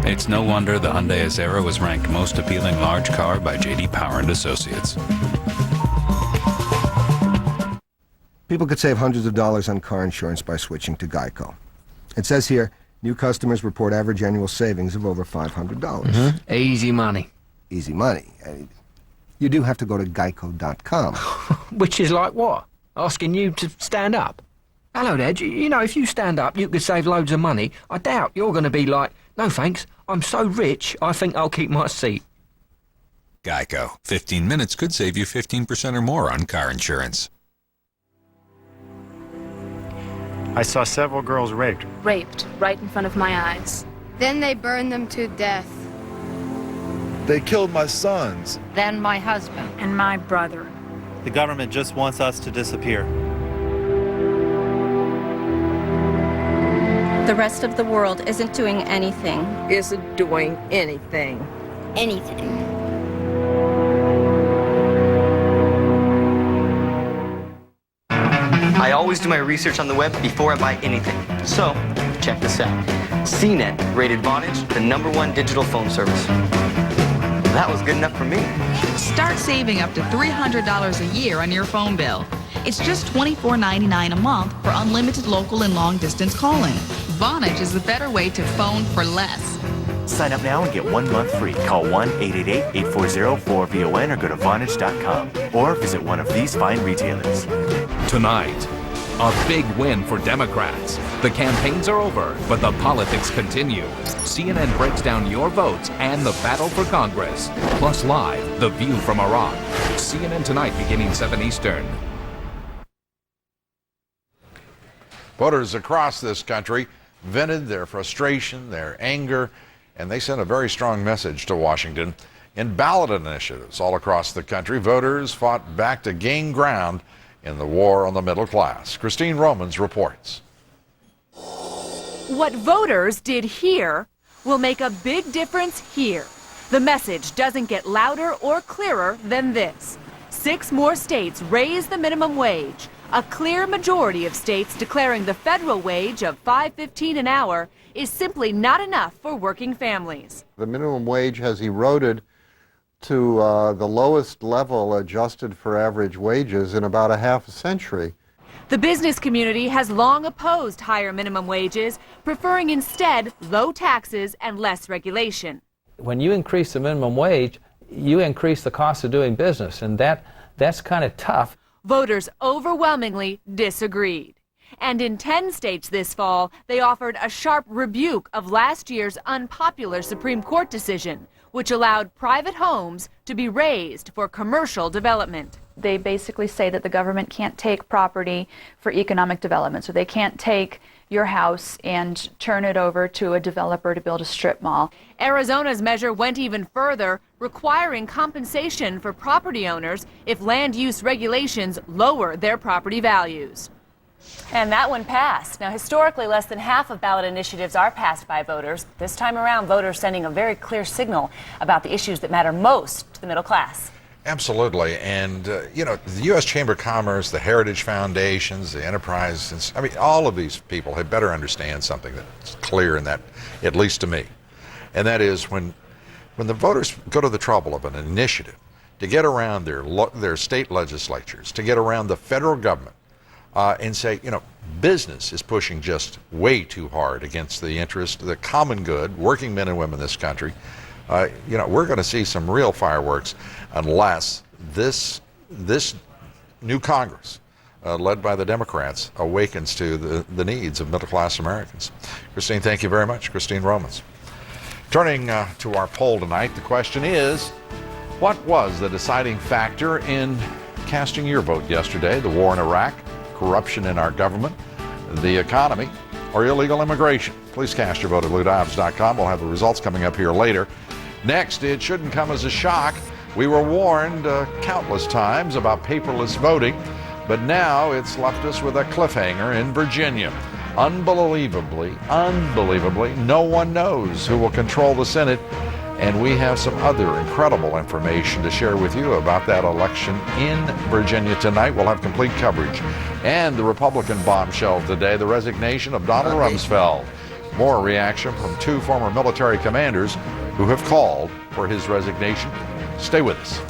It's no wonder the Hyundai Azera was ranked most appealing large car by J.D. Power & Associates. People could save hundreds of dollars on car insurance by switching to Geico. It says here, new customers report average annual savings of over $500. Easy money. Easy money. You do have to go to geico.com. Which is like what? Asking you to stand up? Hello there, you know, if you stand up, you could save loads of money. I doubt you're going to be like, no thanks, I'm so rich, I think I'll keep my seat. Geico. 15 minutes could save you 15% or more on car insurance. I saw several girls raped. Raped right in front of my eyes. Then they burned them to death. They killed my sons. Then my husband. And my brother. The government just wants us to disappear. The rest of the world isn't doing anything. Isn't doing anything. Anything. I always do my research on the web before I buy anything. So, check this out. CNET rated Vonage the #1 digital phone service. That was good enough for me. Start saving up to $300 a year on your phone bill. It's just $24.99 a month for unlimited local and long-distance calling. Vonage is the better way to phone for less. Sign up now and get 1 month free. Call 1-888-840-4VON or go to Vonage.com or visit one of these fine retailers. Tonight, a big win for Democrats. The campaigns are over, but the politics continue. CNN breaks down your votes and the battle for Congress. Plus live, The View from Iraq. CNN Tonight beginning 7 Eastern. Voters across this country vented their frustration, their anger, and they sent a very strong message to Washington. In ballot initiatives all across the country, voters fought back to gain ground in the war on the middle class. Christine Romans reports. What voters did here will make a big difference here. The message doesn't get louder or clearer than this. 6 more states raise the minimum wage. A clear majority of states declaring the federal wage of $5.15 an hour is simply not enough for working families. The minimum wage has eroded to the lowest level adjusted for average wages in about a half a century. The business community has long opposed higher minimum wages, preferring instead low taxes and less regulation. When you increase the minimum wage, you increase the cost of doing business, and that's kind of tough. Voters overwhelmingly disagreed. And in 10 states this fall, they offered a sharp rebuke of last year's unpopular Supreme Court decision, which allowed private homes to be raised for commercial development. They basically say that the government can't take property for economic development, so they can't take your house and turn it over to a developer to build a strip mall. Arizona's measure went even further, requiring compensation for property owners if land use regulations lower their property values. And that one passed. Now, historically, less than half of ballot initiatives are passed by voters. This time around, voters sending a very clear signal about the issues that matter most to the middle class. Absolutely. And, the U.S. Chamber of Commerce, the Heritage Foundations, the Enterprise, all of these people had better understand something that's clear in that, at least to me. And that is when the voters go to the trouble of an initiative to get around their state legislatures, to get around the federal government, and say, business is pushing just way too hard against the interest of the common good, working men and women in this country, we're going to see some real fireworks unless this new Congress, led by the Democrats, awakens to the needs of middle-class Americans. Christine, thank you very much. Christine Romans. Turning to our poll tonight, the question is, what was the deciding factor in casting your vote yesterday? The war in Iraq, corruption in our government, the economy, or illegal immigration? Please cast your vote at LouDobbs.com. We'll have the results coming up here later. Next, it shouldn't come as a shock. We were warned countless times about paperless voting, but now it's left us with a cliffhanger in Virginia. Unbelievably, no one knows who will control the Senate, and we have some other incredible information to share with you about that election in Virginia tonight. We'll have complete coverage. And the Republican bombshell today, the resignation of Donald Rumsfeld. More reaction from 2 former military commanders who have called for his resignation. Stay with us.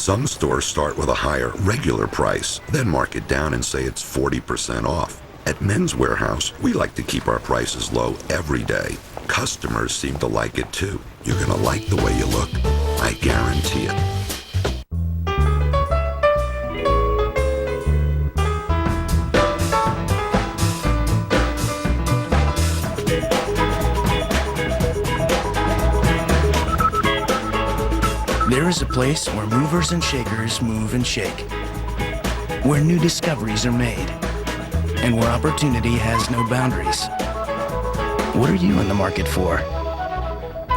Some stores start with a higher regular price, then mark it down and say it's 40% off. At Men's Warehouse, we like to keep our prices low every day. Customers seem to like it too. You're gonna like the way you look. I guarantee it. There is a place where movers and shakers move and shake, where new discoveries are made, and where opportunity has no boundaries. What are you in the market for?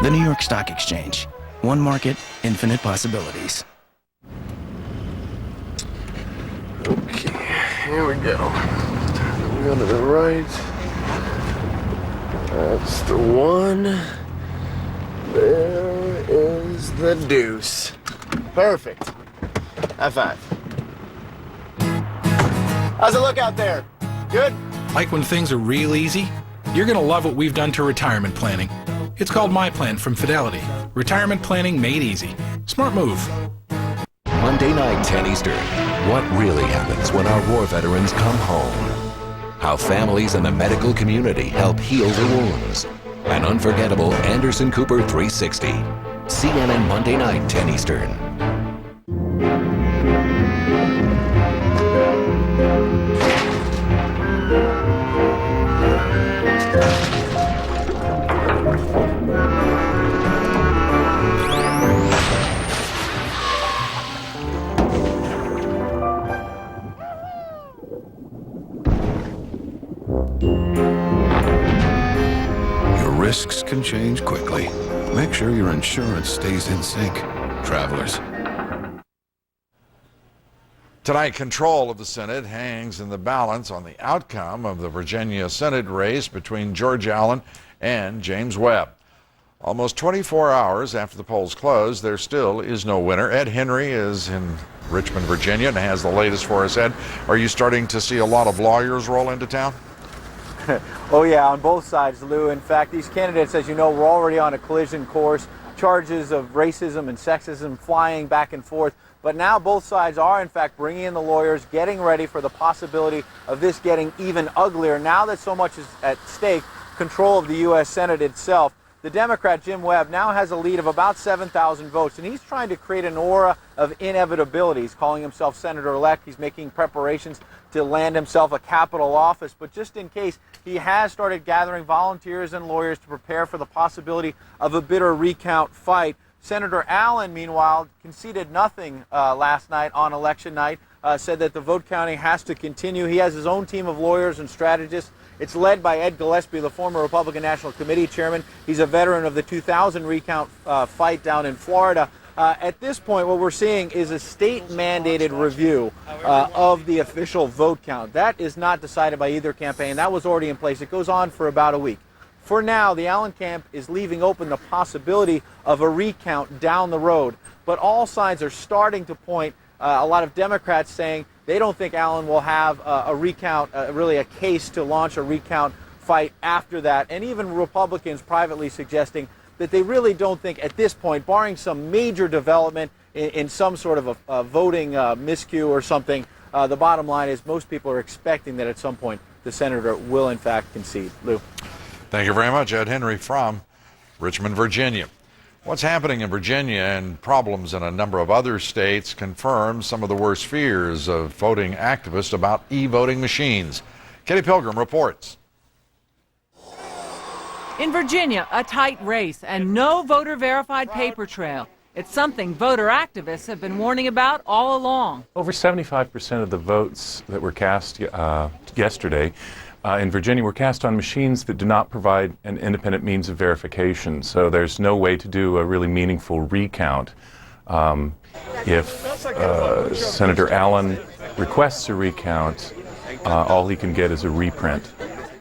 The New York Stock Exchange. One market, infinite possibilities. Okay, here we go. We go to the right. That's the one. There is the deuce. Perfect. High five. How's it look out there? Good? Like when things are real easy? You're going to love what we've done to retirement planning. It's called My Plan from Fidelity. Retirement planning made easy. Smart move. Monday night, 10 Eastern. What really happens when our war veterans come home? How families and the medical community help heal the wounds. An unforgettable Anderson Cooper 360. CNN Monday night, 10 Eastern. Risks can change quickly. Make sure your insurance stays in sync. Travelers. Tonight, control of the Senate hangs in the balance on the outcome of the Virginia Senate race between George Allen and James Webb. Almost 24 hours after the polls closed, there still is no winner. Ed Henry is in Richmond, Virginia, and has the latest for us. Ed, are you starting to see a lot of lawyers roll into town? Oh yeah, on both sides, Lou. In fact, these candidates, as you know, were already on a collision course. Charges of racism and sexism flying back and forth. But now both sides are, in fact, bringing in the lawyers, getting ready for the possibility of this getting even uglier. Now that so much is at stake, control of the U.S. Senate itself. The Democrat, Jim Webb, now has a lead of about 7,000 votes, and he's trying to create an aura of inevitability. He's calling himself Senator-elect. He's making preparations to land himself a capital office. But just in case, he has started gathering volunteers and lawyers to prepare for the possibility of a bitter recount fight. Senator Allen, meanwhile, conceded nothing last night on election night, said that the vote counting has to continue. He has his own team of lawyers and strategists. It's led by Ed Gillespie, the former Republican National Committee chairman. He's a veteran of the 2000 recount fight down in Florida. At this point, what we're seeing is a state-mandated review of the official vote count. That is not decided by either campaign. That was already in place. It goes on for about a week. For now, the Allen camp is leaving open the possibility of a recount down the road. But all signs are starting to point, a lot of Democrats saying they don't think Allen will have a recount, really a case to launch a recount fight after that. And even Republicans privately suggesting that they really don't think at this point, barring some major development in some sort of a voting miscue or something, the bottom line is most people are expecting that at some point the senator will in fact concede. Lou. Thank you very much, Ed Henry from Richmond, Virginia. What's happening in Virginia and problems in a number of other states confirms some of the worst fears of voting activists about e-voting machines. Katie Pilgrim reports. In Virginia, a tight race and no voter-verified paper trail. It's something voter activists have been warning about all along. Over 75% of the votes that were cast yesterday in Virginia were cast on machines that do not provide an independent means of verification. So there's no way to do a really meaningful recount. If Senator Allen requests a recount, all he can get is a reprint.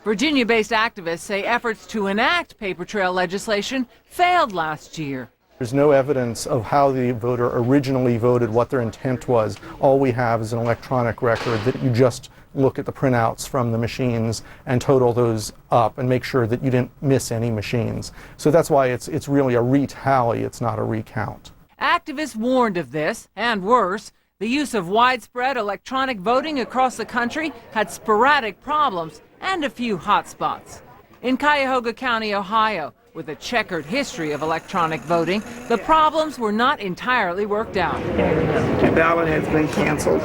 Virginia-based activists say efforts to enact paper trail legislation failed last year. There's no evidence of how the voter originally voted, what their intent was. All we have is an electronic record that you just look at the printouts from the machines and total those up and make sure that you didn't miss any machines. So that's why it's really a retally, it's not a recount. Activists warned of this, and worse, the use of widespread electronic voting across the country had sporadic problems and a few hot spots. In Cuyahoga County, Ohio, with a checkered history of electronic voting, the problems were not entirely worked out. The ballot has been canceled.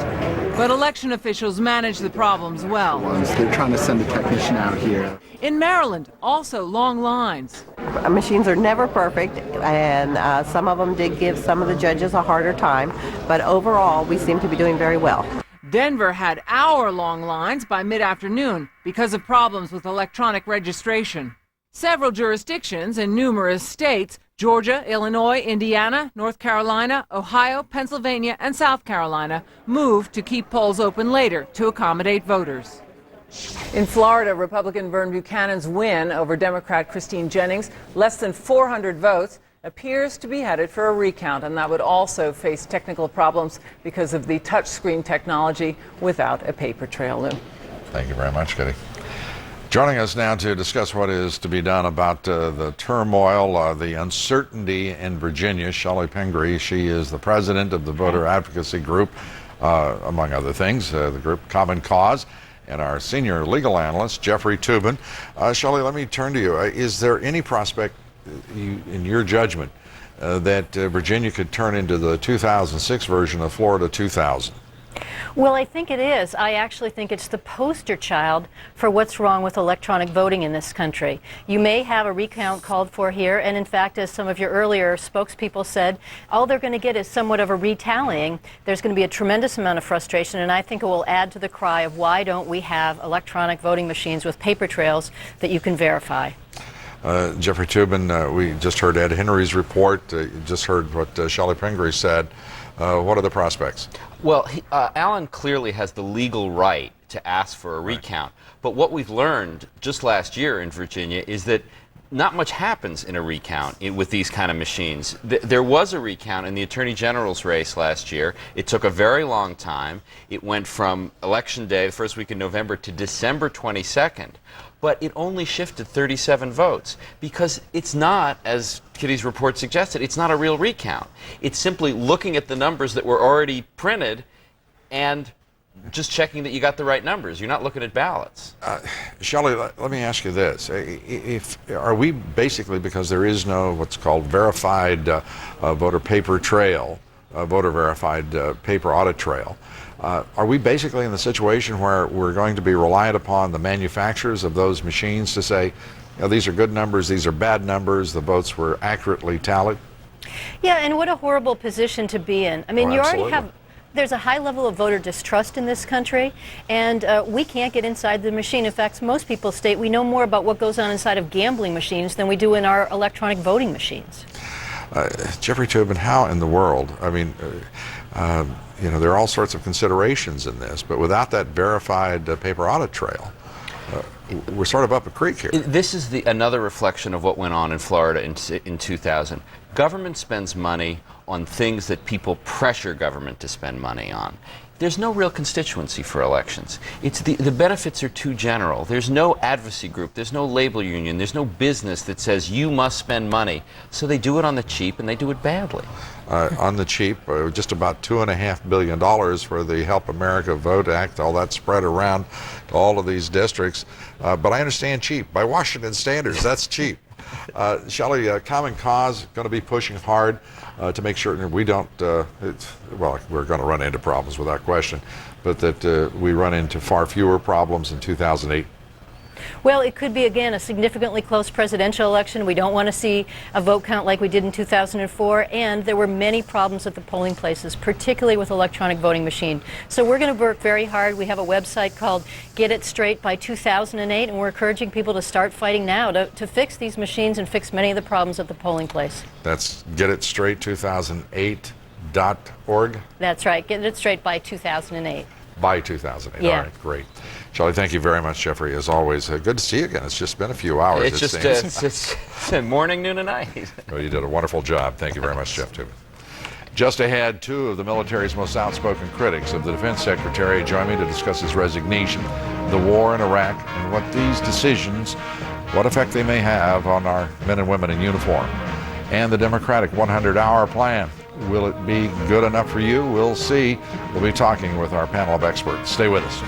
But election officials managed the problems well. They're trying to send a technician out here. In Maryland, also long lines. Machines are never perfect, and some of them did give some of the judges a harder time, but overall we seem to be doing very well. Denver had hour-long lines by mid-afternoon because of problems with electronic registration. Several jurisdictions in numerous states, Georgia, Illinois, Indiana, North Carolina, Ohio, Pennsylvania, and South Carolina, moved to keep polls open later to accommodate voters. In Florida, Republican Vern Buchanan's win over Democrat Christine Jennings, less than 400 votes, appears to be headed for a recount, and that would also face technical problems because of the touchscreen technology without a paper trail. Lou. Thank you very much, Kitty. Joining us now to discuss what is to be done about the turmoil, the uncertainty in Virginia, Shelley Pingree. She is the president of the voter advocacy group, among other things, the group Common Cause, and our senior legal analyst, Jeffrey Toobin. Shelley, let me turn to you. Is there any prospect, in your judgment, that Virginia could turn into the 2006 version of Florida 2000? Well, I think it is. I actually think it's the poster child for what's wrong with electronic voting in this country. You may have a recount called for here, and in fact, as some of your earlier spokespeople said, all they're going to get is somewhat of a retallying. There's going to be a tremendous amount of frustration, and I think it will add to the cry of why don't we have electronic voting machines with paper trails that you can verify. Jeffrey Toobin, we just heard Ed Henry's report, just heard what Shelley Pingree said. What are the prospects? Well, Allen clearly has the legal right to ask for a recount. But what we've learned just last year in Virginia is that not much happens in a recount with these kind of machines. There was a recount in the Attorney General's race last year. It took a very long time. It went from Election Day, the first week in November, to December 22nd. But it only shifted 37 votes because it's not, as Kitty's report suggested, it's not a real recount. It's simply looking at the numbers that were already printed and just checking that you got the right numbers. You're not looking at ballots. Shelley, let me ask you this. Are we basically, because there is no what's called verified voter paper trail, voter verified paper audit trail, are we basically in the situation where we're going to be reliant upon the manufacturers of those machines to say, these are good numbers, these are bad numbers, the votes were accurately tallied? Yeah, and what a horrible position to be in. I mean, you already absolutely. have... There's a high level of voter distrust in this country, and we can't get inside the machine. In fact, most people state we know more about what goes on inside of gambling machines than we do in our electronic voting machines. Jeffrey Toobin, how in the world, I mean, there are all sorts of considerations in this, but without that verified paper audit trail, we're sort of up a creek here. This is another reflection of what went on in Florida in 2000. Government spends money on things that people pressure government to spend money on. There's no real constituency for elections. It's the benefits are too general. There's no advocacy group, there's no labor union, there's no business that says you must spend money. So they do it on the cheap and they do it badly. On the cheap, just about $2.5 billion for the Help America Vote Act, all that spread around to all of these districts. But I understand cheap. By Washington standards, that's cheap. Shelley, Common Cause going to be pushing hard to make sure we don't, well, we're going to run into problems without question, but that we run into far fewer problems in 2008. Well, it could be, again, a significantly close presidential election. We don't want to see a vote count like we did in 2004, and there were many problems at the polling places, particularly with electronic voting machine. So we're going to work very hard. We have a website called Get It Straight by 2008, and we're encouraging people to start fighting now to fix these machines and fix many of the problems at the polling place. That's getitstraight2008.org? That's right. Get It Straight by 2008. By 2008. Yeah. All right, great. Shelley, thank you very much, Jeffrey. As always, good to see you again. It's just been a few hours. It's just it's morning, noon, and night. Well, you did a wonderful job. Thank you very much, Jeff Toobin. Just ahead, two of the military's most outspoken critics of the Defense Secretary join me to discuss his resignation, the war in Iraq, and what these decisions, what effect they may have on our men and women in uniform, and the Democratic 100-hour plan. Will it be good enough for you? We'll see. We'll be talking with our panel of experts. Stay with us.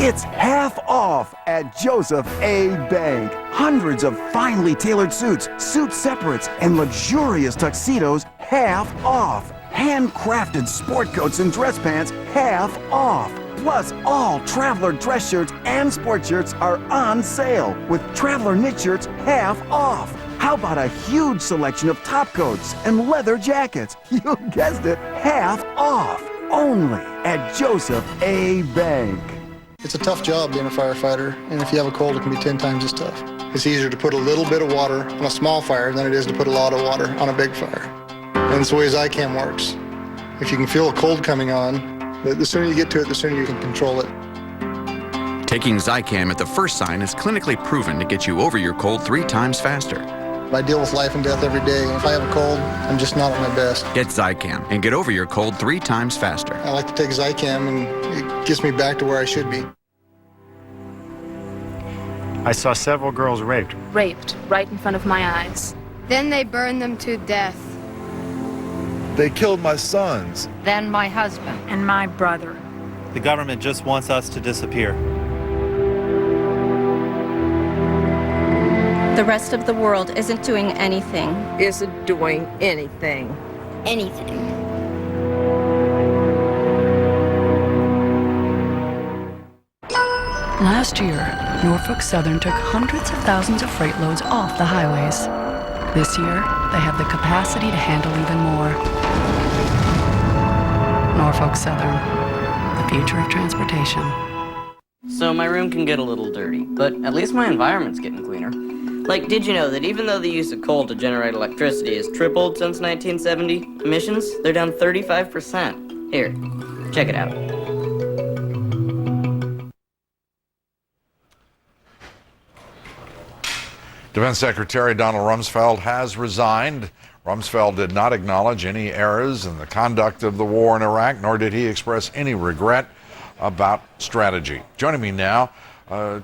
It's half off at Joseph A. Bank. Hundreds of finely tailored suits, suit separates, and luxurious tuxedos half off. Handcrafted sport coats and dress pants half off. Plus, all Traveler dress shirts and sport shirts are on sale, with Traveler knit shirts half off. How about a huge selection of top coats and leather jackets? You guessed it, half off. Only at Joseph A. Bank. It's a tough job being a firefighter, and if you have a cold, it can be 10 times as tough. It's easier to put a little bit of water on a small fire than it is to put a lot of water on a big fire. And it's the way Zycam works. If you can feel a cold coming on, the sooner you get to it, the sooner you can control it. Taking Zycam at the first sign is clinically proven to get you over your cold 3 times faster. I deal with life and death every day, and if I have a cold, I'm just not at my best. Get Zycam and get over your cold 3 times faster. I like to take Zycam, and it gets me back to where I should be. I saw several girls raped. Raped right in front of my eyes. Then they burned them to death. They killed my sons. Then my husband. And my brother. The government just wants us to disappear. The rest of the world isn't doing anything. Isn't doing anything. Anything. Last year, Norfolk Southern took hundreds of thousands of freight loads off the highways. This year, they have the capacity to handle even more. Norfolk Southern, the future of transportation. So my room can get a little dirty, but at least my environment's getting cleaner. Like, did you know that even though the use of coal to generate electricity has tripled since 1970, emissions, they're down 35%. Here, check it out. Defense Secretary Donald Rumsfeld has resigned. Rumsfeld did not acknowledge any errors in the conduct of the war in Iraq, nor did he express any regret about strategy. Joining me now,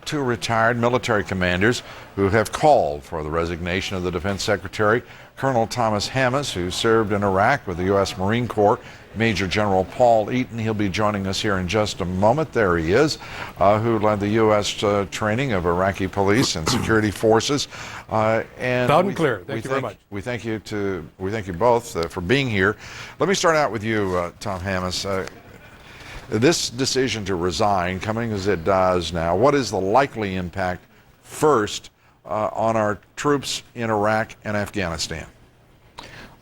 two retired military commanders who have called for the resignation of the Defense Secretary. Colonel Thomas Hammes, who served in Iraq with the U.S. Marine Corps, Major General Paul Eaton, he'll be joining us here in just a moment. There he is, who led the U.S. Training of Iraqi police and security forces. And loud and clear. Thank you very much. We thank you both for being here. Let me start out with you, Tom Hammes. This decision to resign, coming as it does now, what is the likely impact first on our troops in Iraq and Afghanistan?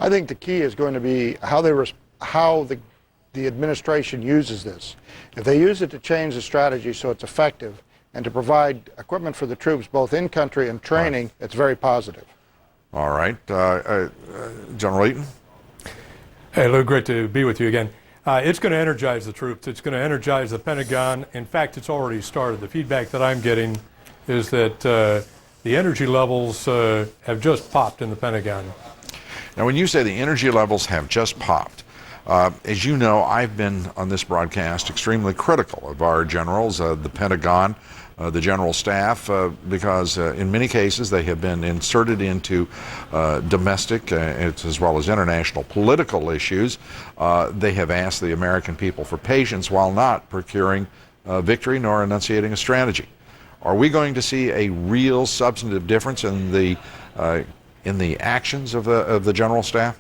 I think the key is going to be how the administration uses this. If they use it to change the strategy so it's effective and to provide equipment for the troops both in country and training, it's very positive. All right. General Eaton? Hey, Lou, great to be with you again. It's going to energize the troops. It's going to energize the Pentagon. In fact, it's already started. The feedback that I'm getting is that the energy levels have just popped in the Pentagon. Now, when you say the energy levels have just popped, as you know, I've been on this broadcast extremely critical of our generals, the Pentagon, the general staff, because in many cases they have been inserted into domestic as well as international political issues. They have asked the American people for patience while not procuring victory nor enunciating a strategy. Are we going to see a real substantive difference in the actions of the general staff?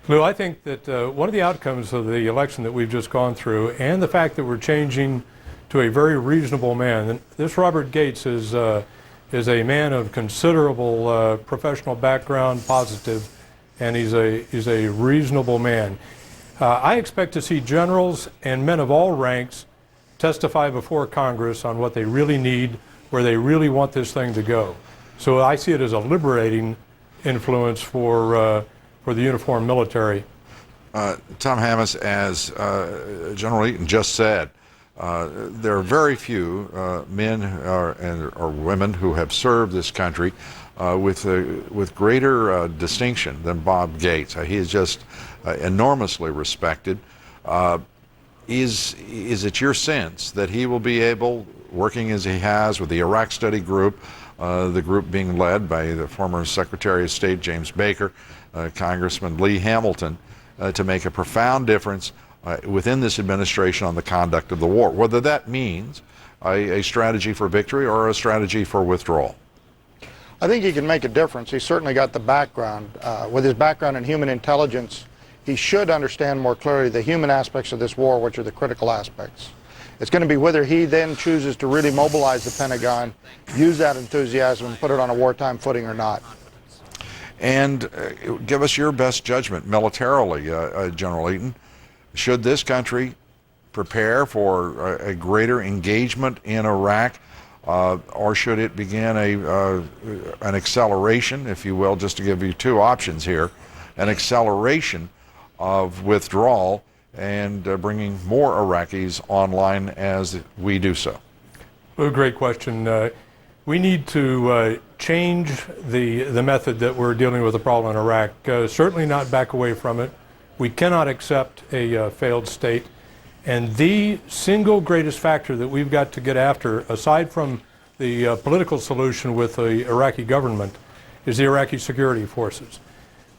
Lou, I think that one of the outcomes of the election that we've just gone through and the fact that we're changing to a very reasonable man, and this Robert Gates is a man of considerable professional background, positive, and he's a reasonable man. I expect to see generals and men of all ranks testify before Congress on what they really need, where they really want this thing to go. So I see it as a liberating influence for the uniformed military. Tom Hammes, as General Eaton just said, there are very few men or women who have served this country with greater distinction than Bob Gates. He is just enormously respected. Is it your sense that he will be able, working as he has with the Iraq Study Group, the group being led by the former Secretary of State James Baker, Congressman Lee Hamilton, to make a profound difference within this administration on the conduct of the war, whether that means a strategy for victory or a strategy for withdrawal? I think he can make a difference. He's certainly got the background. With his background in human intelligence, he should understand more clearly the human aspects of this war, which are the critical aspects. It's going to be whether he then chooses to really mobilize the Pentagon, use that enthusiasm, and put it on a wartime footing or not. And give us your best judgment militarily, General Eaton. Should this country prepare for a greater engagement in Iraq, or should it begin an acceleration, if you will, just to give you two options here, an acceleration of withdrawal and bringing more Iraqis online as we do so? Oh, great question. We need to change the method that we're dealing with the problem in Iraq. Certainly not back away from it. We cannot accept a failed state. And the single greatest factor that we've got to get after, aside from the political solution with the Iraqi government, is the Iraqi security forces.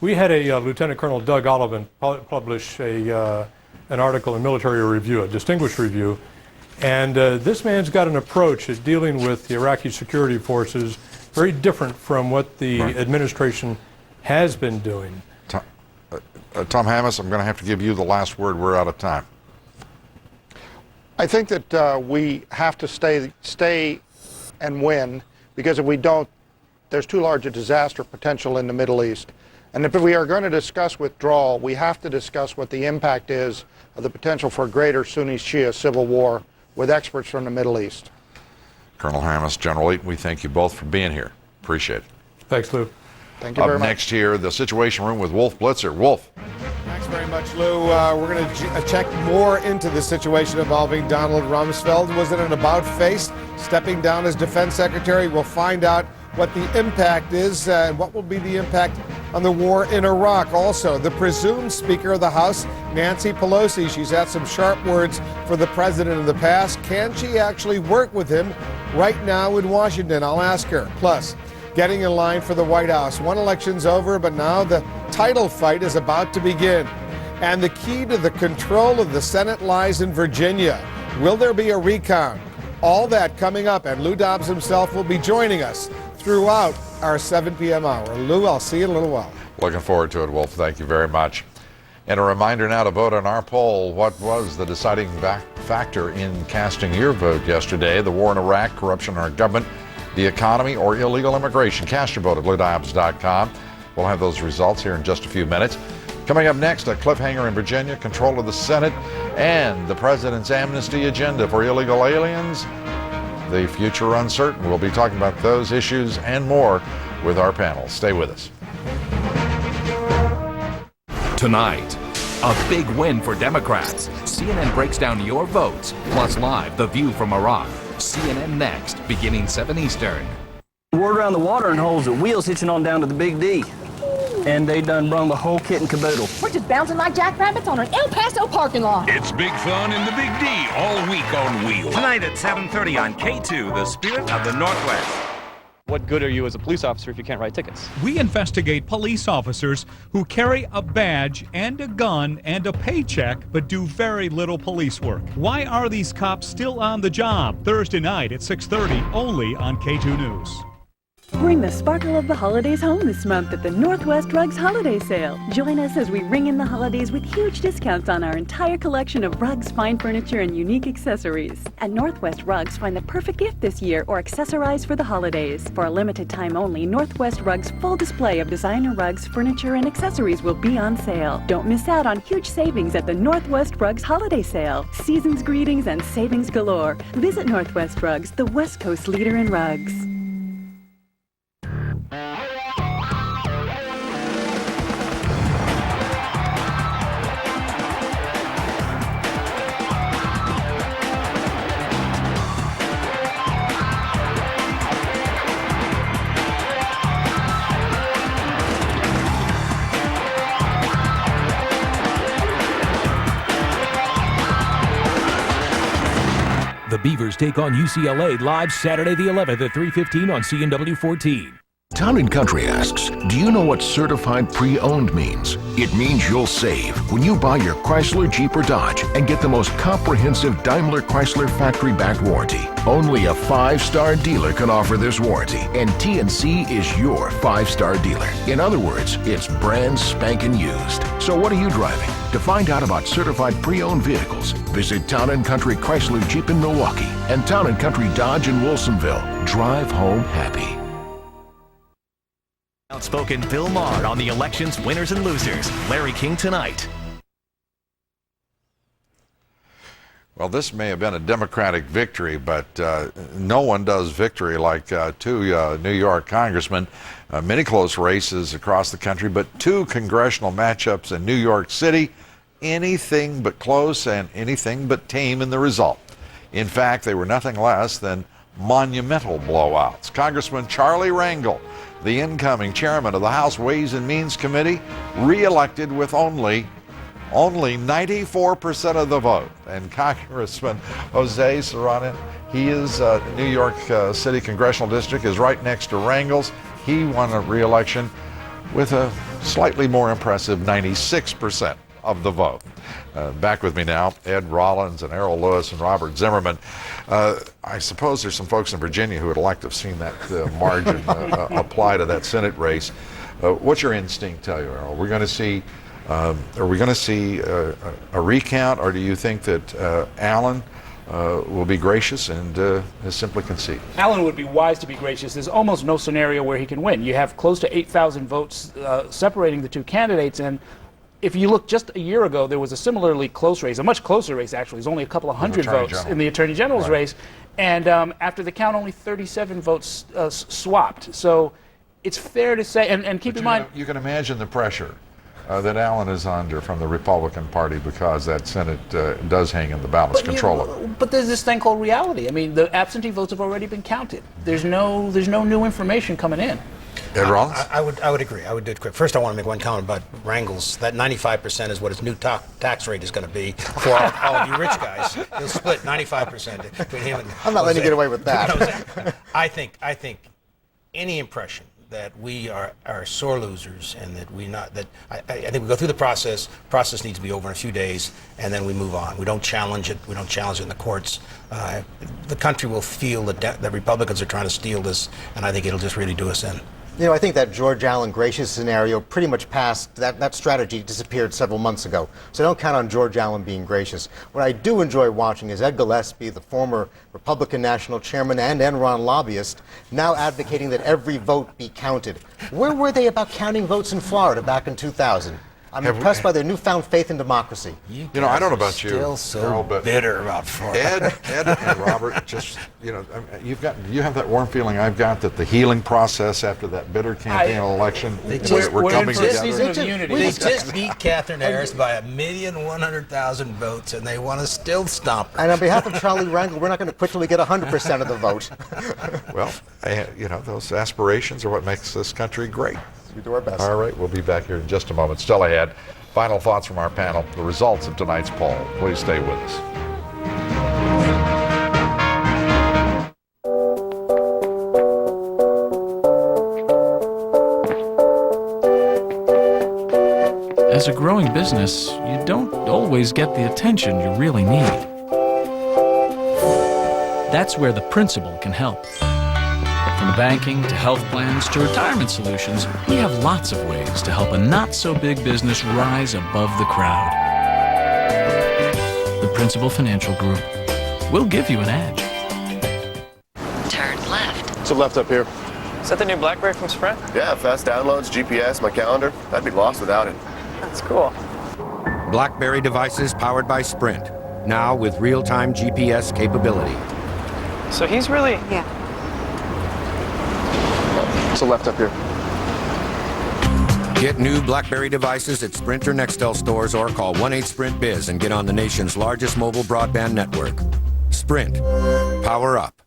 We had a Lieutenant Colonel Doug Olivan publish an article in Military Review, a distinguished review, and this man's got an approach at dealing with the Iraqi security forces very different from what the administration has been doing. Tom Hammes, I'm going to have to give you the last word. We're out of time. I think that we have to stay and win, because if we don't, there's too large a disaster potential in the Middle East. And if we are going to discuss withdrawal, we have to discuss what the impact is of the potential for a greater Sunni-Shia civil war with experts from the Middle East. Colonel Hammes, General Eaton, we thank you both for being here. Appreciate it. Thanks, Lou. Thank you very much. Up next here, the Situation Room with Wolf Blitzer. Wolf. Thanks very much, Lou. We're going to check more into the situation involving Donald Rumsfeld. Was it an about-face stepping down as defense secretary? We'll find out what the impact is and what will be the impact on the war in Iraq. Also, the presumed Speaker of the House, Nancy Pelosi, she's had some sharp words for the president in the past. Can she actually work with him right now in Washington? I'll ask her. Plus, getting in line for the White House. One election's over, but now the title fight is about to begin. And the key to the control of the Senate lies in Virginia. Will there be a recount? All that coming up, and Lou Dobbs himself will be joining us throughout our 7 p.m. hour. Lou, I'll see you in a little while. Looking forward to it, Wolf. Thank you very much. And a reminder now to vote on our poll. What was the deciding factor in casting your vote yesterday? The war in Iraq, corruption in our government, the economy, or illegal immigration? Cast your vote at LouDobbs.com. We'll have those results here in just a few minutes. Coming up next, a cliffhanger in Virginia, control of the Senate, and the president's amnesty agenda for illegal aliens. The future uncertain. We'll be talking about those issues and more with our panel. Stay with us. Tonight, a big win for Democrats. CNN breaks down your votes, plus live The View from Iraq. CNN next, beginning 7 Eastern. Word around the watering holes that Wheels hitching on down to the Big D. And they done brung the whole kit and caboodle. We're just bouncing like jackrabbits on an El Paso parking lot. It's big fun in the Big D all week on Wheels. Tonight at 7:30 on K2, the Spirit of the Northwest. What good are you as a police officer if you can't write tickets? We investigate police officers who carry a badge and a gun and a paycheck but do very little police work. Why are these cops still on the job? Thursday night at 6:30 only on K2 News. Bring the sparkle of the holidays home this month at the Northwest Rugs Holiday Sale. Join us as we ring in the holidays with huge discounts on our entire collection of rugs, fine furniture, and unique accessories. At Northwest Rugs, find the perfect gift this year or accessorize for the holidays. For a limited time only, Northwest Rugs' full display of designer rugs, furniture, and accessories will be on sale. Don't miss out on huge savings at the Northwest Rugs Holiday Sale. Season's greetings and savings galore. Visit Northwest Rugs, the West Coast leader in rugs. The Beavers take on UCLA live Saturday the 11th at 3:15 on CNW 14. Town & Country asks, do you know what certified pre-owned means? It means you'll save when you buy your Chrysler, Jeep, or Dodge and get the most comprehensive Daimler Chrysler factory-backed warranty. Only a 5-star dealer can offer this warranty, and T&C is your 5-star dealer. In other words, it's brand spanking used. So what are you driving? To find out about certified pre-owned vehicles, visit Town & Country Chrysler Jeep in Milwaukee and Town & Country Dodge in Wilsonville. Drive home happy. Outspoken Bill Maher on the election's winners and losers. Larry King tonight. Well, this may have been a Democratic victory, but no one does victory like two New York congressmen. Many close races across the country, but 2 congressional matchups in New York City. Anything but close and anything but tame in the result. In fact, they were nothing less than monumental blowouts. Congressman Charlie Rangel, the incoming chairman of the House Ways and Means Committee, reelected with only 94% of the vote. And Congressman Jose Serrano, he is New York City Congressional District, is right next to Rangel's. He won a reelection with a slightly more impressive 96% of the vote. Back with me now, Ed Rollins and Errol Lewis and Robert Zimmerman. I suppose there's some folks in Virginia who would like to have seen that margin apply to that Senate race. What's your instinct tell you, Errol? Are we going to see a recount, or do you think that Allen will be gracious and simply concede? Allen would be wise to be gracious. There's almost no scenario where he can win. You have close to 8,000 votes separating the two candidates, and if you look just a year ago, there was a similarly close race, a much closer race actually. There's only a couple of hundred votes in the Attorney General's race. And after the count, only 37 votes swapped. So it's fair to say, and keep in mind... You can imagine the pressure that Alan is under from the Republican Party because that Senate does hang in the balance, control of it. But there's this thing called reality. I mean, the absentee votes have already been counted. There's no new information coming in. Ed Rollins? I would agree. I would do it quick. First, I want to make one comment about Wrangles. That 95% is what his new tax rate is going to be for all of you rich guys. He'll split 95% between him and I'm not letting you get away with that. I think any impression that we are sore losers and that I think we go through the process. Process needs to be over in a few days, and then we move on. We don't challenge it. We don't challenge it in the courts. The country will feel that Republicans are trying to steal this, and I think it'll just really do us in. You know, I think that George Allen gracious scenario pretty much passed. That strategy disappeared several months ago. So don't count on George Allen being gracious. What I do enjoy watching is Ed Gillespie, the former Republican national chairman and Enron lobbyist, now advocating that every vote be counted. Where were they about counting votes in Florida back in 2000? I'm impressed by their newfound faith in democracy. You know, I don't know about you, Still so Carol, but bitter about Florida. Ed and Robert, just, you know, you have that warm feeling I've got that the healing process after that bitter campaign election, we're coming together. They just beat Catherine Harris by 1,100,000 votes, and they want to still stomp her. And on behalf of Charlie Rangel, we're not going to quit till we get 100% of the vote. Well, you know, those aspirations are what makes this country great. We do our best. All right, we'll be back here in just a moment. Still ahead, final thoughts from our panel, the results of tonight's poll. Please stay with us. As a growing business, you don't always get the attention you really need. That's where the principal can help. From banking to health plans to retirement solutions, we have lots of ways to help a not-so-big business rise above the crowd. The Principal Financial Group will give you an edge. Turn left. It's a left up here. Is that the new BlackBerry from Sprint? Yeah, fast downloads, GPS, my calendar. I'd be lost without it. That's cool. BlackBerry devices powered by Sprint, now with real-time GPS capability. So he's really... Yeah. It's a left up here. Get new BlackBerry devices at Sprint or Nextel stores or call 1-8-SPRINT-BIZ and get on the nation's largest mobile broadband network. Sprint. Power up.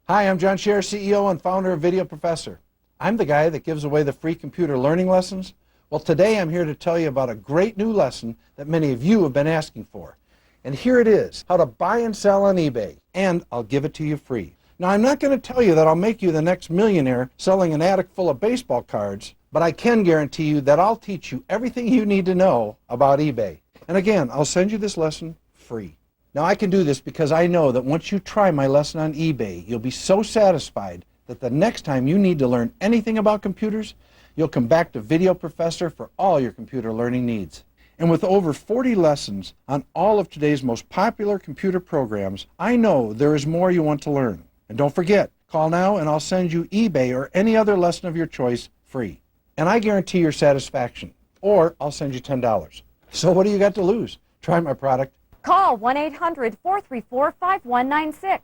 Hi, I'm John Scherer, CEO and founder of Video Professor. I'm the guy that gives away the free computer learning lessons. Well, today I'm here to tell you about a great new lesson that many of you have been asking for. And here it is, how to buy and sell on eBay. And I'll give it to you free. Now, I'm not going to tell you that I'll make you the next millionaire selling an attic full of baseball cards, but I can guarantee you that I'll teach you everything you need to know about eBay. And again, I'll send you this lesson free. Now, I can do this because I know that once you try my lesson on eBay, you'll be so satisfied that the next time you need to learn anything about computers, you'll come back to Video Professor for all your computer learning needs. And with over 40 lessons on all of today's most popular computer programs, I know there is more you want to learn. And don't forget, call now and I'll send you eBay or any other lesson of your choice free. And I guarantee your satisfaction. Or I'll send you $10. So what do you got to lose? Try my product. Call 1-800-434-5196.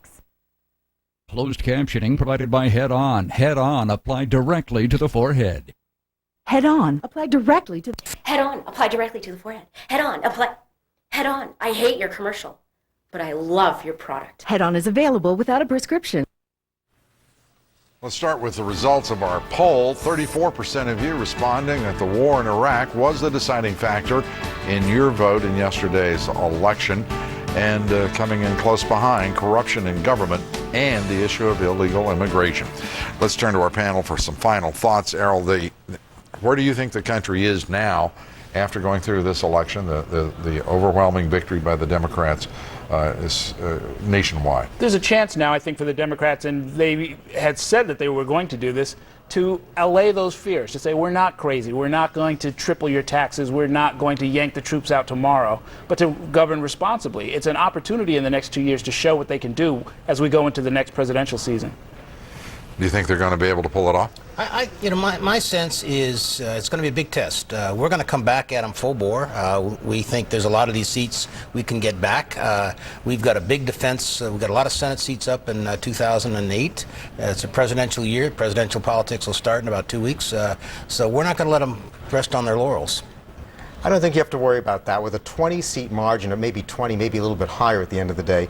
Closed captioning provided by Head On. Head On applied directly to the forehead. Head On, apply directly to... Head on, apply directly to the forehead. Head on, apply... Head on, I hate your commercial, but I love your product. Head On is available without a prescription. Let's start with the results of our poll. 34% of you responding that the war in Iraq was the deciding factor in your vote in yesterday's election. And coming in close behind, corruption in government and the issue of illegal immigration. Let's turn to our panel for some final thoughts. Errol, where do you think the country is now after going through this election, the overwhelming victory by the Democrats is nationwide? There's a chance now, I think, for the Democrats, and they had said that they were going to do this, to allay those fears, to say we're not crazy, we're not going to triple your taxes, we're not going to yank the troops out tomorrow, but to govern responsibly. It's an opportunity in the next 2 years to show what they can do as we go into the next presidential season. Do you think they're going to be able to pull it off? My sense is it's going to be a big test. We're going to come back at them full bore. We think there's a lot of these seats we can get back. We've got a big defense. We've got a lot of Senate seats up in 2008. It's a presidential year. Presidential politics will start in about 2 weeks. So we're not going to let them rest on their laurels. I don't think you have to worry about that. With a 20-seat margin, or maybe 20, maybe a little bit higher at the end of the day,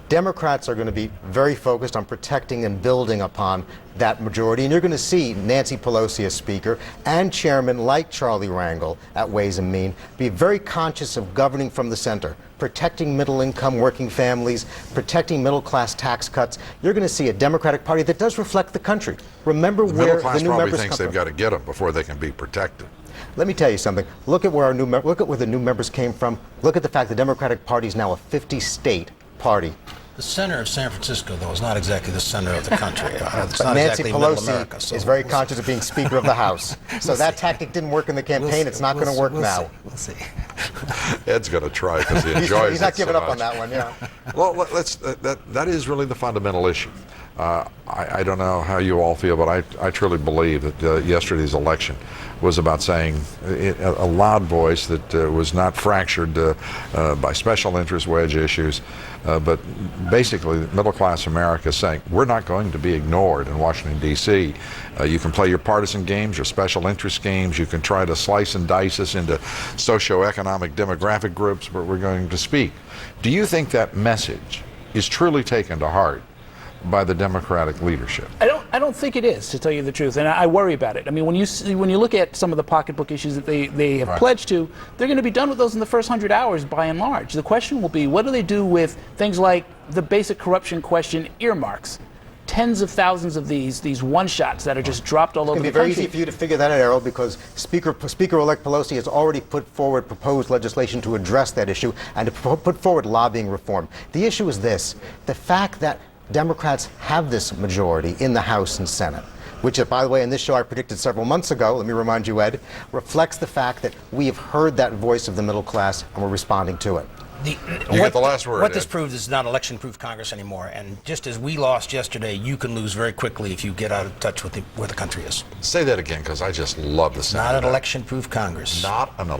Democrats are going to be very focused on protecting and building upon that majority. And you're going to see Nancy Pelosi as Speaker and chairmen like Charlie Rangel at Ways and Means be very conscious of governing from the center, protecting middle-income working families, protecting middle-class tax cuts. You're going to see a Democratic Party that does reflect the country. Remember The where middle the class new probably members thinks come they've from. got to get them before they can be protected. Let me tell you something. Look at where look at where the new members came from. Look at the fact the Democratic Party is now a 50-state party. The center of San Francisco, though, is not exactly the center of the country. It's But not Nancy exactly middle Pelosi America. So is very conscious of being Speaker of the House. So that tactic didn't work in the campaign. It's not going to work now. We'll see. Ed's going to try because he enjoys it. He's not giving so up on much. that one, yeah. Well, that is really the fundamental issue. I don't know how you all feel, but I truly believe that yesterday's election was about saying a loud voice that was not fractured by special interest wedge issues, but basically middle-class America saying we're not going to be ignored in Washington, D.C. You can play your partisan games, your special interest games. You can try to slice and dice us into socioeconomic demographic groups, but we're going to speak. Do you think that message is truly taken to heart by the Democratic leadership? I don't think it is, to tell you the truth, and I worry about it. I mean, when you look at some of the pocketbook issues that they have pledged to, they're going to be done with those in the first 100 hours by and large. The question will be, what do they do with things like the basic corruption question, earmarks? Tens of thousands of these one-shots that are just dropped all over the country. It's going to be very easy for you to figure that out, Errol, because Speaker-elect Pelosi has already put forward proposed legislation to address that issue and to put forward lobbying reform. The issue is this: the fact that Democrats have this majority in the House and Senate, which, by the way, in this show I predicted several months ago, let me remind you, Ed, reflects the fact that we have heard that voice of the middle class and we're responding to it. You get the last word, What this Ed. proves is not election-proof Congress anymore. And just as we lost yesterday, you can lose very quickly if you get out of touch with where the country is. Say that again, because I just love the sound Not of an that. election-proof Congress. Not an election.